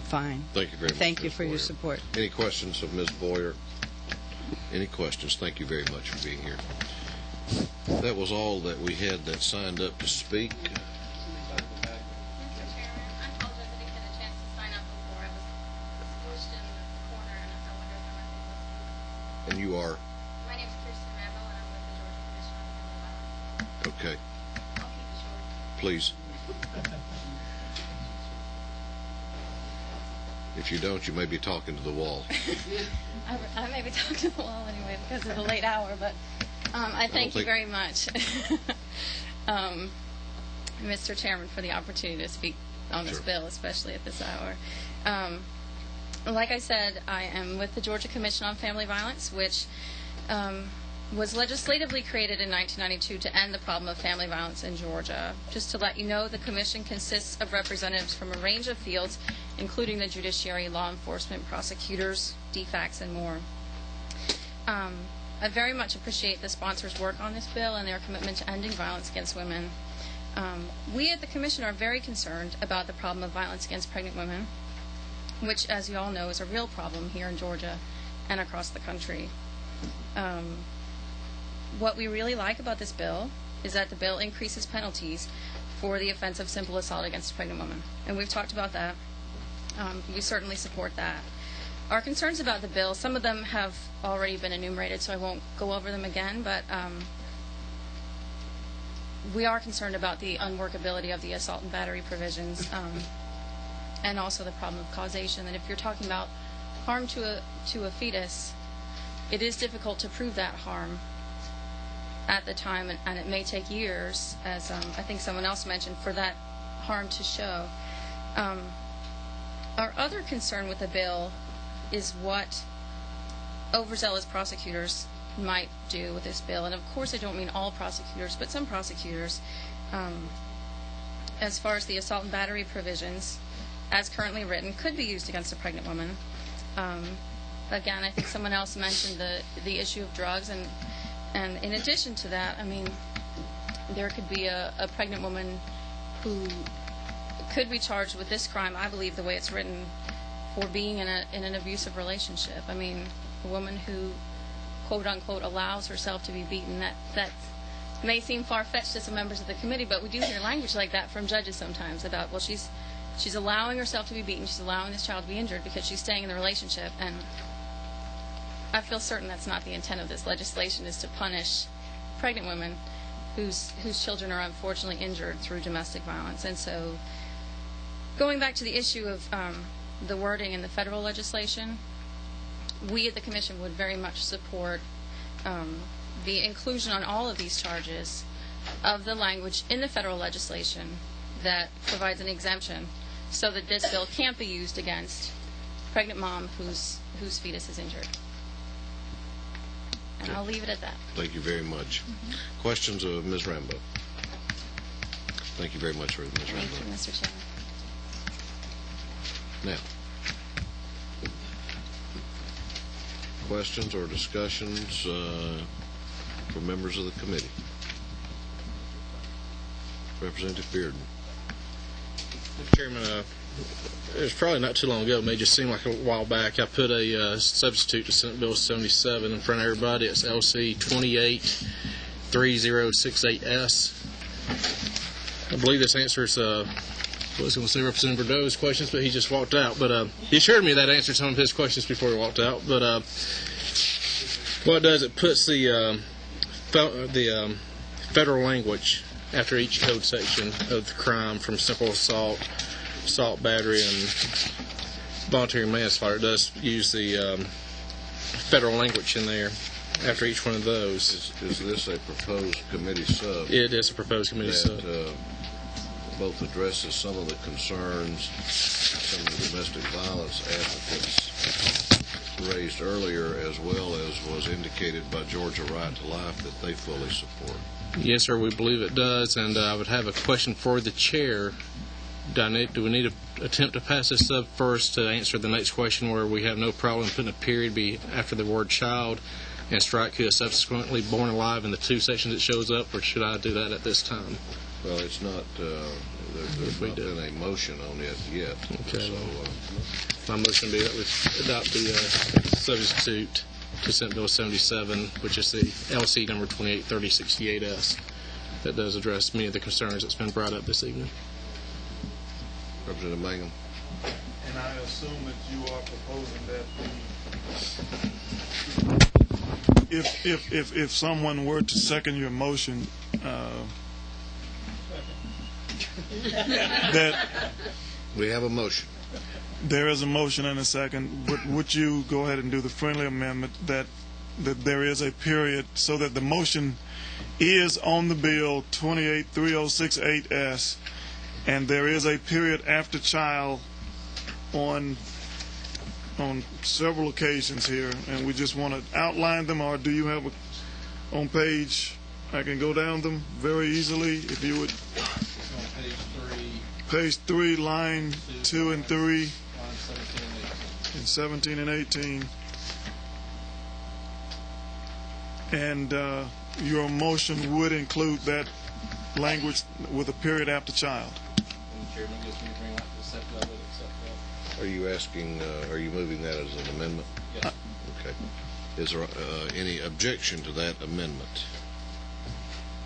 fine. Thank you very much. Thank you Ms. for your Boyer. support. Any questions of Ms. Boyer? Any questions? Thank you very much for being here. That was all that we had that signed up to speak. And you are? My name is Kirsten Rambo, and I'm with the Georgia Commission on Family Violence. Okay. I'll keep it short. Please. If you don't, you may be talking to the wall. I may be talking to the wall anyway because of the late hour, but I thank you very much, Mr. Chairman, for the opportunity to speak on this bill, especially at this hour. Like I said, I am with the Georgia Commission on Family Violence, which was legislatively created in 1992 to end the problem of family violence in Georgia. Just to let you know, the Commission consists of representatives from a range of fields, including the judiciary, law enforcement, prosecutors, DFACs, and more. I very much appreciate the sponsors' work on this bill and their commitment to ending violence against women. We at the Commission are very concerned about the problem of violence against pregnant women, which, as you all know, is a real problem here in Georgia and across the country. What we really like about this bill is that the bill increases penalties for the offense of simple assault against a pregnant woman. And we've talked about that. We certainly support that. Our concerns about the bill, some of them have already been enumerated, so I won't go over them again, but we are concerned about the unworkability of the assault and battery provisions, and also the problem of causation. And if you're talking about harm to a fetus, it is difficult to prove that harm at the time, and it may take years, as I think someone else mentioned, for that harm to show. Our other concern with the bill is what overzealous prosecutors might do with this bill. And of course I don't mean all prosecutors, but some prosecutors. As far as the assault and battery provisions, as currently written, could be used against a pregnant woman. Again, I think someone else mentioned the issue of drugs, and in addition to that, I mean, there could be a pregnant woman who could be charged with this crime, I believe, the way it's written, for being in an abusive relationship. I mean, a woman who, quote unquote, allows herself to be beaten, that may seem far-fetched to some members of the committee, but we do hear language like that from judges sometimes about, well, she's allowing herself to be beaten, she's allowing this child to be injured because she's staying in the relationship. And I feel certain that's not the intent of this legislation, is to punish pregnant women whose children are unfortunately injured through domestic violence. And so, going back to the issue of the wording in the federal legislation, we at the Commission would very much support the inclusion on all of these charges of the language in the federal legislation that provides an exemption so that this bill can't be used against a pregnant mom whose fetus is injured. And I'll leave it at that. Thank you very much. Questions of Ms. Rambo? Thank you very much, Ms. Rambo. Thank you, Mr. Chairman. Now, questions or discussions from members of the committee? Representative Bearden. Mr. Chairman, it was probably not too long ago, it may just seem like a while back, I put a substitute to Senate Bill 77 in front of everybody. It's LC 283068S. I believe this answers I was going to say Representative Bordeaux's questions, but he just walked out. But he assured me that answered some of his questions before he walked out. But what it does, it puts the federal language after each code section of the crime, from simple assault, assault, battery, and voluntary manslaughter. It does use the federal language in there after each one of those. Is this a proposed committee sub? It is a proposed committee sub. Both addresses some of the concerns some of the domestic violence advocates raised earlier, as well as was indicated by Georgia Right to Life, that they fully support. Yes, sir, we believe it does. And I would have a question for the chair. Do we need to attempt to pass this sub first to answer the next question, where we have no problem putting a period after the word child and strike who is subsequently born alive in the two sections it shows up, or should I do that at this time? Well, it's not, there's not been a motion on it yet. Okay. So, my motion would be that we adopt the substitute to Senate Bill 77, which is the LC number 283068S, that does address many of the concerns that's been brought up this evening. Representative Mangum. And I assume that you are proposing that if someone were to second your motion, that we have a motion. There is a motion and a second. Would you go ahead and do the friendly amendment that there is a period, so that the motion is on the bill 283068S, and there is a period after child on several occasions here, and we just want to outline them, or do you have on page? I can go down them very easily if you would. Page 3, line 2 and 3, and 17 and 18. And your motion would include that language with a period after child. Are you asking, are you moving that as an amendment? Yes. Okay. Is there any objection to that amendment?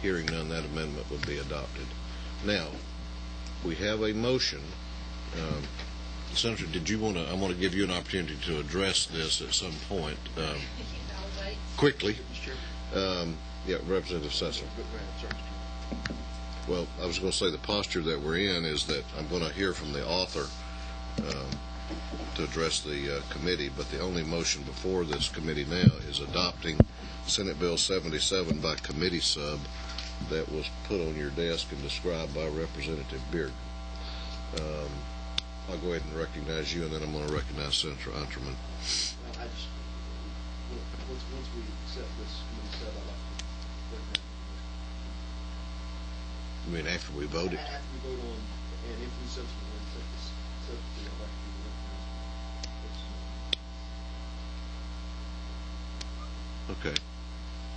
Hearing none, that amendment would be adopted. Now, we have a motion. Senator, did you want to? I want to give you an opportunity to address this at some point. Quickly. Yeah, Representative Sessler. Well, I was going to say the posture that we're in is that I'm going to hear from the author to address the committee, but the only motion before this committee now is adopting Senate Bill 77 by committee sub that was put on your desk and described by Representative Beard. I'll go ahead and recognize you, and then I'm going to recognize Senator Unterman. Once we accept this committee sub, I'd like to recommend. You mean after we vote it? After we vote on, and if we subsequently accept this substitute, I'd like to be recognized. Okay.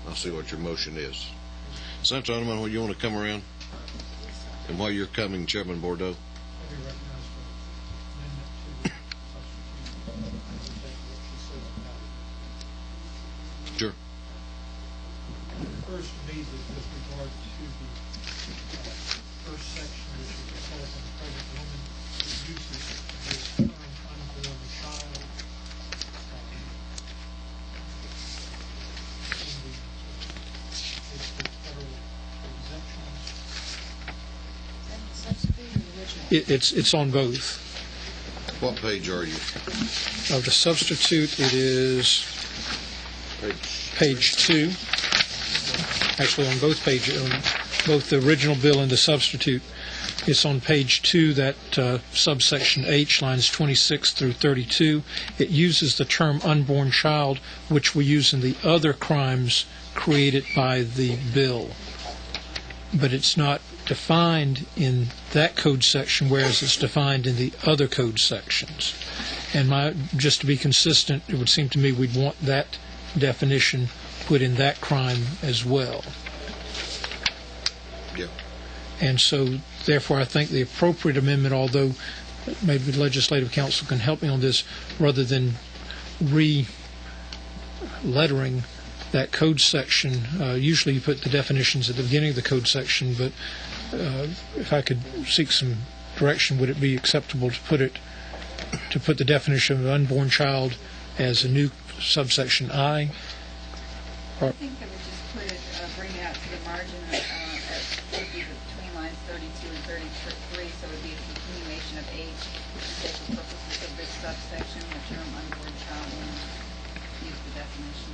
I'll see what your motion is. Senator Unterman, you want to come around? And while you're coming, Chairman Bordeaux? be recognized for amendment to substitute. Sure. First, to me, with regard to the first section, which is the telephone pregnant woman, it uses this term unborn child. It's on both. What page are you? Of the substitute, it is page 2. Actually, on both pages, on both the original bill and the substitute, it's on page 2, that subsection H, lines 26 through 32. It uses the term unborn child, which we use in the other crimes created by the bill. But it's not defined in that code section, whereas it's defined in the other code sections. And just to be consistent, it would seem to me we'd want that definition put in that crime as well. Yeah. And so, therefore, I think the appropriate amendment, although maybe the Legislative Council can help me on this, rather than re-lettering that code section, usually you put the definitions at the beginning of the code section, but if I could seek some direction, would it be acceptable to put the definition of unborn child as a new subsection I? I think I would just put it, bring it out to the margin between lines 32 and 33, so it would be a continuation of H, to say for purposes of this subsection, the term unborn child, and use the definition.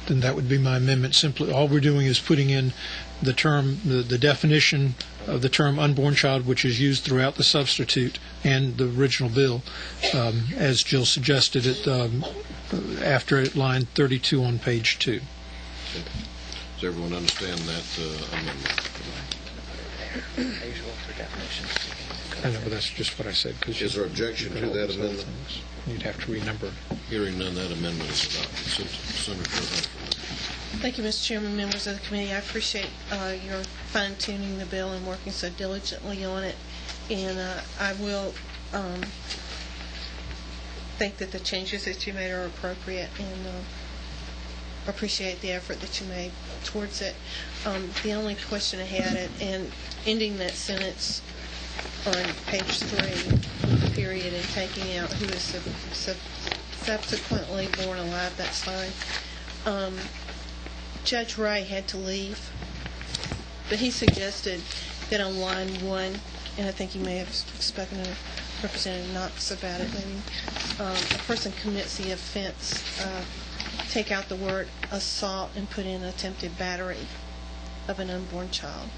Then that would be my amendment. Simply, all we're doing is putting in the term, the definition of the term unborn child, which is used throughout the substitute and the original bill, as Jill suggested it, after line 32 on page 2. Does everyone understand that amendment? I know, but that's just what I said. Is there objection to that amendment? You'd have to renumber. Hearing none, that amendment is adopted. Senator Humphrey. Thank you, Mr. Chairman, members of the committee. I appreciate your fine-tuning the bill and working so diligently on it. And I will think that the changes that you made are appropriate, and appreciate the effort that you made towards it. The only question I had, and ending that sentence on page 3, period, and taking out who is subsequently born alive, that's fine. Judge Ray had to leave, but he suggested that on line 1, and I think he may have spoken to Representative Knox about it, maybe, a person commits the offense, take out the word assault and put in attempted battery of an unborn child.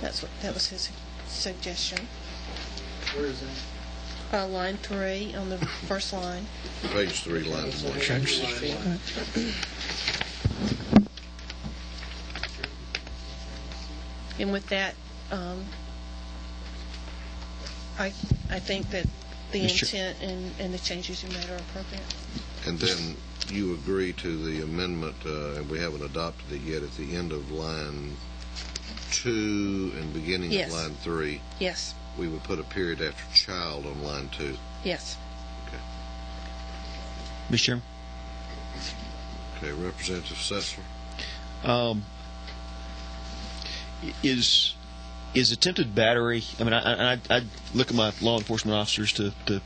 That was his suggestion. Where is that? Line 3 on the first line. Page 3, line 1. And with that, I think that the intent and the changes you made are appropriate. And then you agree to the amendment, and we haven't adopted it yet, at the end of line 2 and beginning of line 3. Yes. We would put a period after child on line 2. Yes. Okay. Mr. Chairman? Okay, Representative Sessler. Is attempted battery, I mean, I look at my law enforcement officers to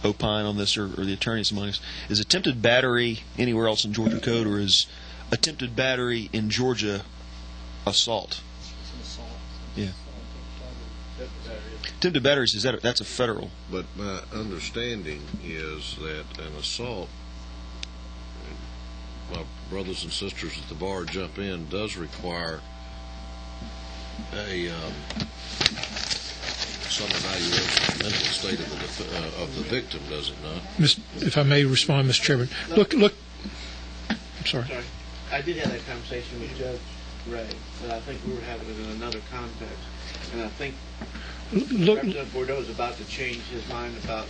opine on this, or the attorneys among us. Is attempted battery anywhere else in Georgia code, or is attempted battery in Georgia assault? Yeah. Attempted battery, that's a federal. But my understanding is that an assault, my brothers and sisters at the bar jump in, does require some evaluation of the mental state of the victim, does it not? If I may respond, Mr. Chairman. Look. I'm sorry. I did have that conversation with Judge Ray, but I think we were having it in another context. And I think Representative Bordeaux is about to change his mind about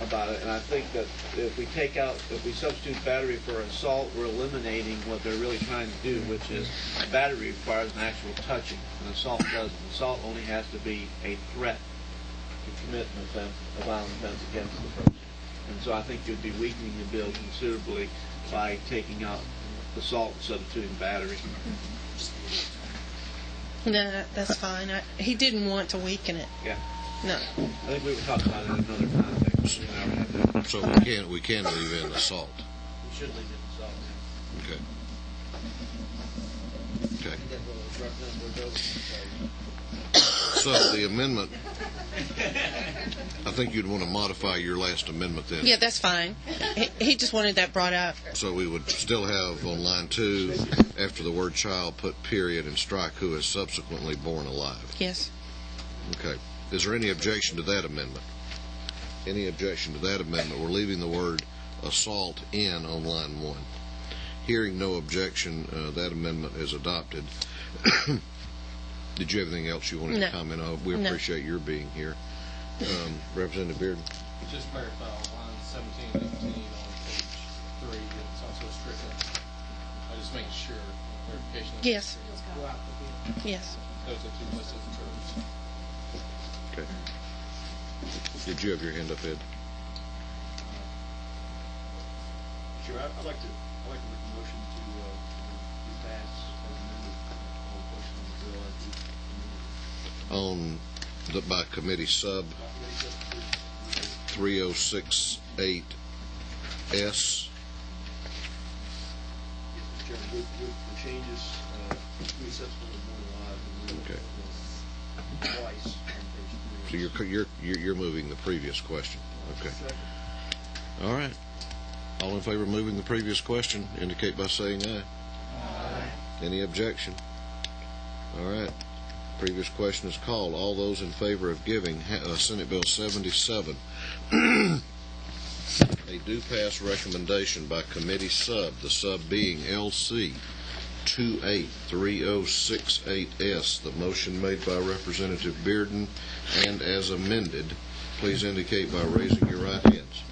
about it, and I think that if we substitute battery for assault, we're eliminating what they're really trying to do, which is battery requires an actual touching, and assault doesn't. Assault only has to be a threat to commit an offense, a violent offense against the person. And so I think you'd be weakening the bill considerably by taking out assault and substituting battery. No, that's fine. He didn't want to weaken it. Yeah. No. I think we would talk about it in another context. So we can leave in assault. We should leave in assault. Okay. So the amendment, I think you'd want to modify your last amendment then. Yeah, that's fine. He just wanted that brought up. So we would still have on line 2, after the word child, put period and strike who is subsequently born alive. Yes. Okay. Is there any objection to that amendment? Any objection to that amendment? We're leaving the word assault in on line 1. Hearing no objection, that amendment is adopted. Did you have anything else you wanted to comment on? We appreciate your being here. Representative Bearden. Just clarify on lines 17 and 18 on page 3, it's also stricken. I'm just making sure, clarification. Yes. Yes. Those are two listed terms. Okay. Did you have your hand up, Ed? Sure. I'd like to make a motion to pass as amended on by committee sub 3068S. With the changes, we subsequently born alive. Okay. Twice on page 3. So you're moving the previous question. Okay. All right. All in favor of moving the previous question indicate by saying aye. Aye. Any objection? All right. Previous question is called. All those in favor of giving Senate Bill 77 a do-pass recommendation by committee sub, the sub being LC 283068S, the motion made by Representative Bearden and as amended, please indicate by raising your right hands.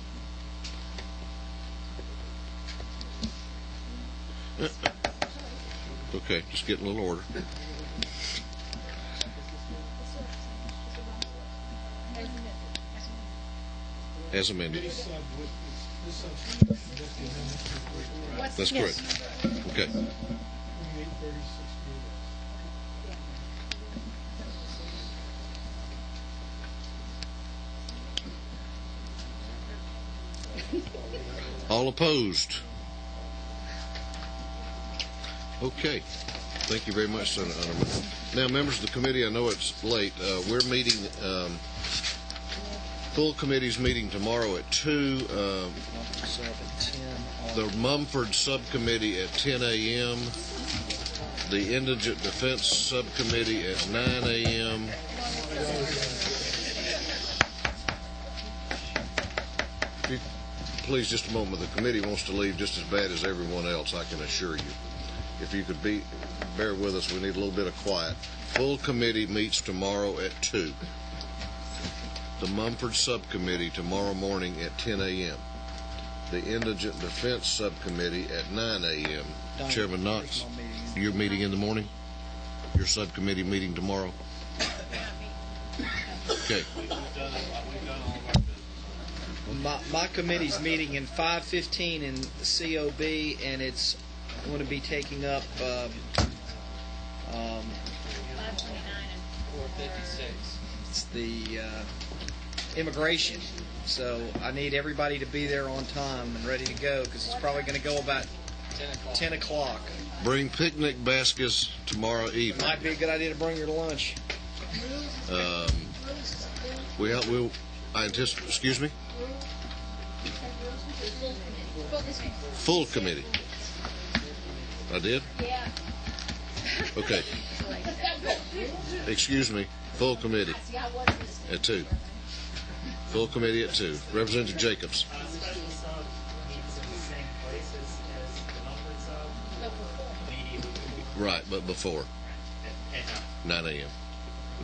Okay, just getting a little order. As amended. That's correct. Okay. All opposed? Okay. Thank you very much, Senator Underman. Now, members of the committee, I know it's late. We're meeting, full committee's meeting tomorrow at 2. The Mumford Subcommittee at 10 a.m. The Indigent Defense Subcommittee at 9 a.m. Please, just a moment. The committee wants to leave just as bad as everyone else, I can assure you. If you could bear with us, we need a little bit of quiet. Full committee meets tomorrow at 2. The Mumford Subcommittee tomorrow morning at 10 a.m. The Indigent Defense Subcommittee at 9 a.m. Chairman Knox, your meeting in the morning? Your subcommittee meeting tomorrow? Okay. My committee's meeting in 5:15 in COB, and it's going to be taking up 5:29 and 4:56. It's the immigration. So I need everybody to be there on time and ready to go, because it's probably going to go about 10 o'clock. Bring picnic baskets tomorrow evening. Might be a good idea to bring your lunch. I anticipate, excuse me? Full committee. I did? Yeah. Okay. Excuse me. Full committee at 2. Full committee at 2. Representative Jacobs. Right, but before 9 a.m.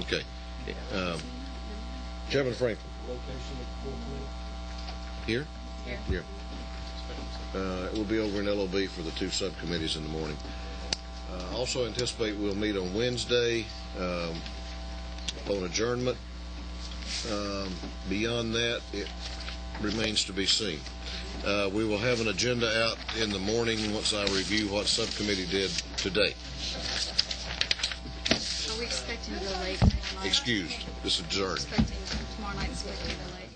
Okay. Chairman Franklin. Here? Here. Here. It will be over in LOB for the two subcommittees in the morning. Also anticipate we'll meet on Wednesday on adjournment. Beyond that, it remains to be seen. We will have an agenda out in the morning once I review what subcommittee did today. Are we expecting to go late tomorrow night? Excused. This is adjourned. Tomorrow night, expecting to go late?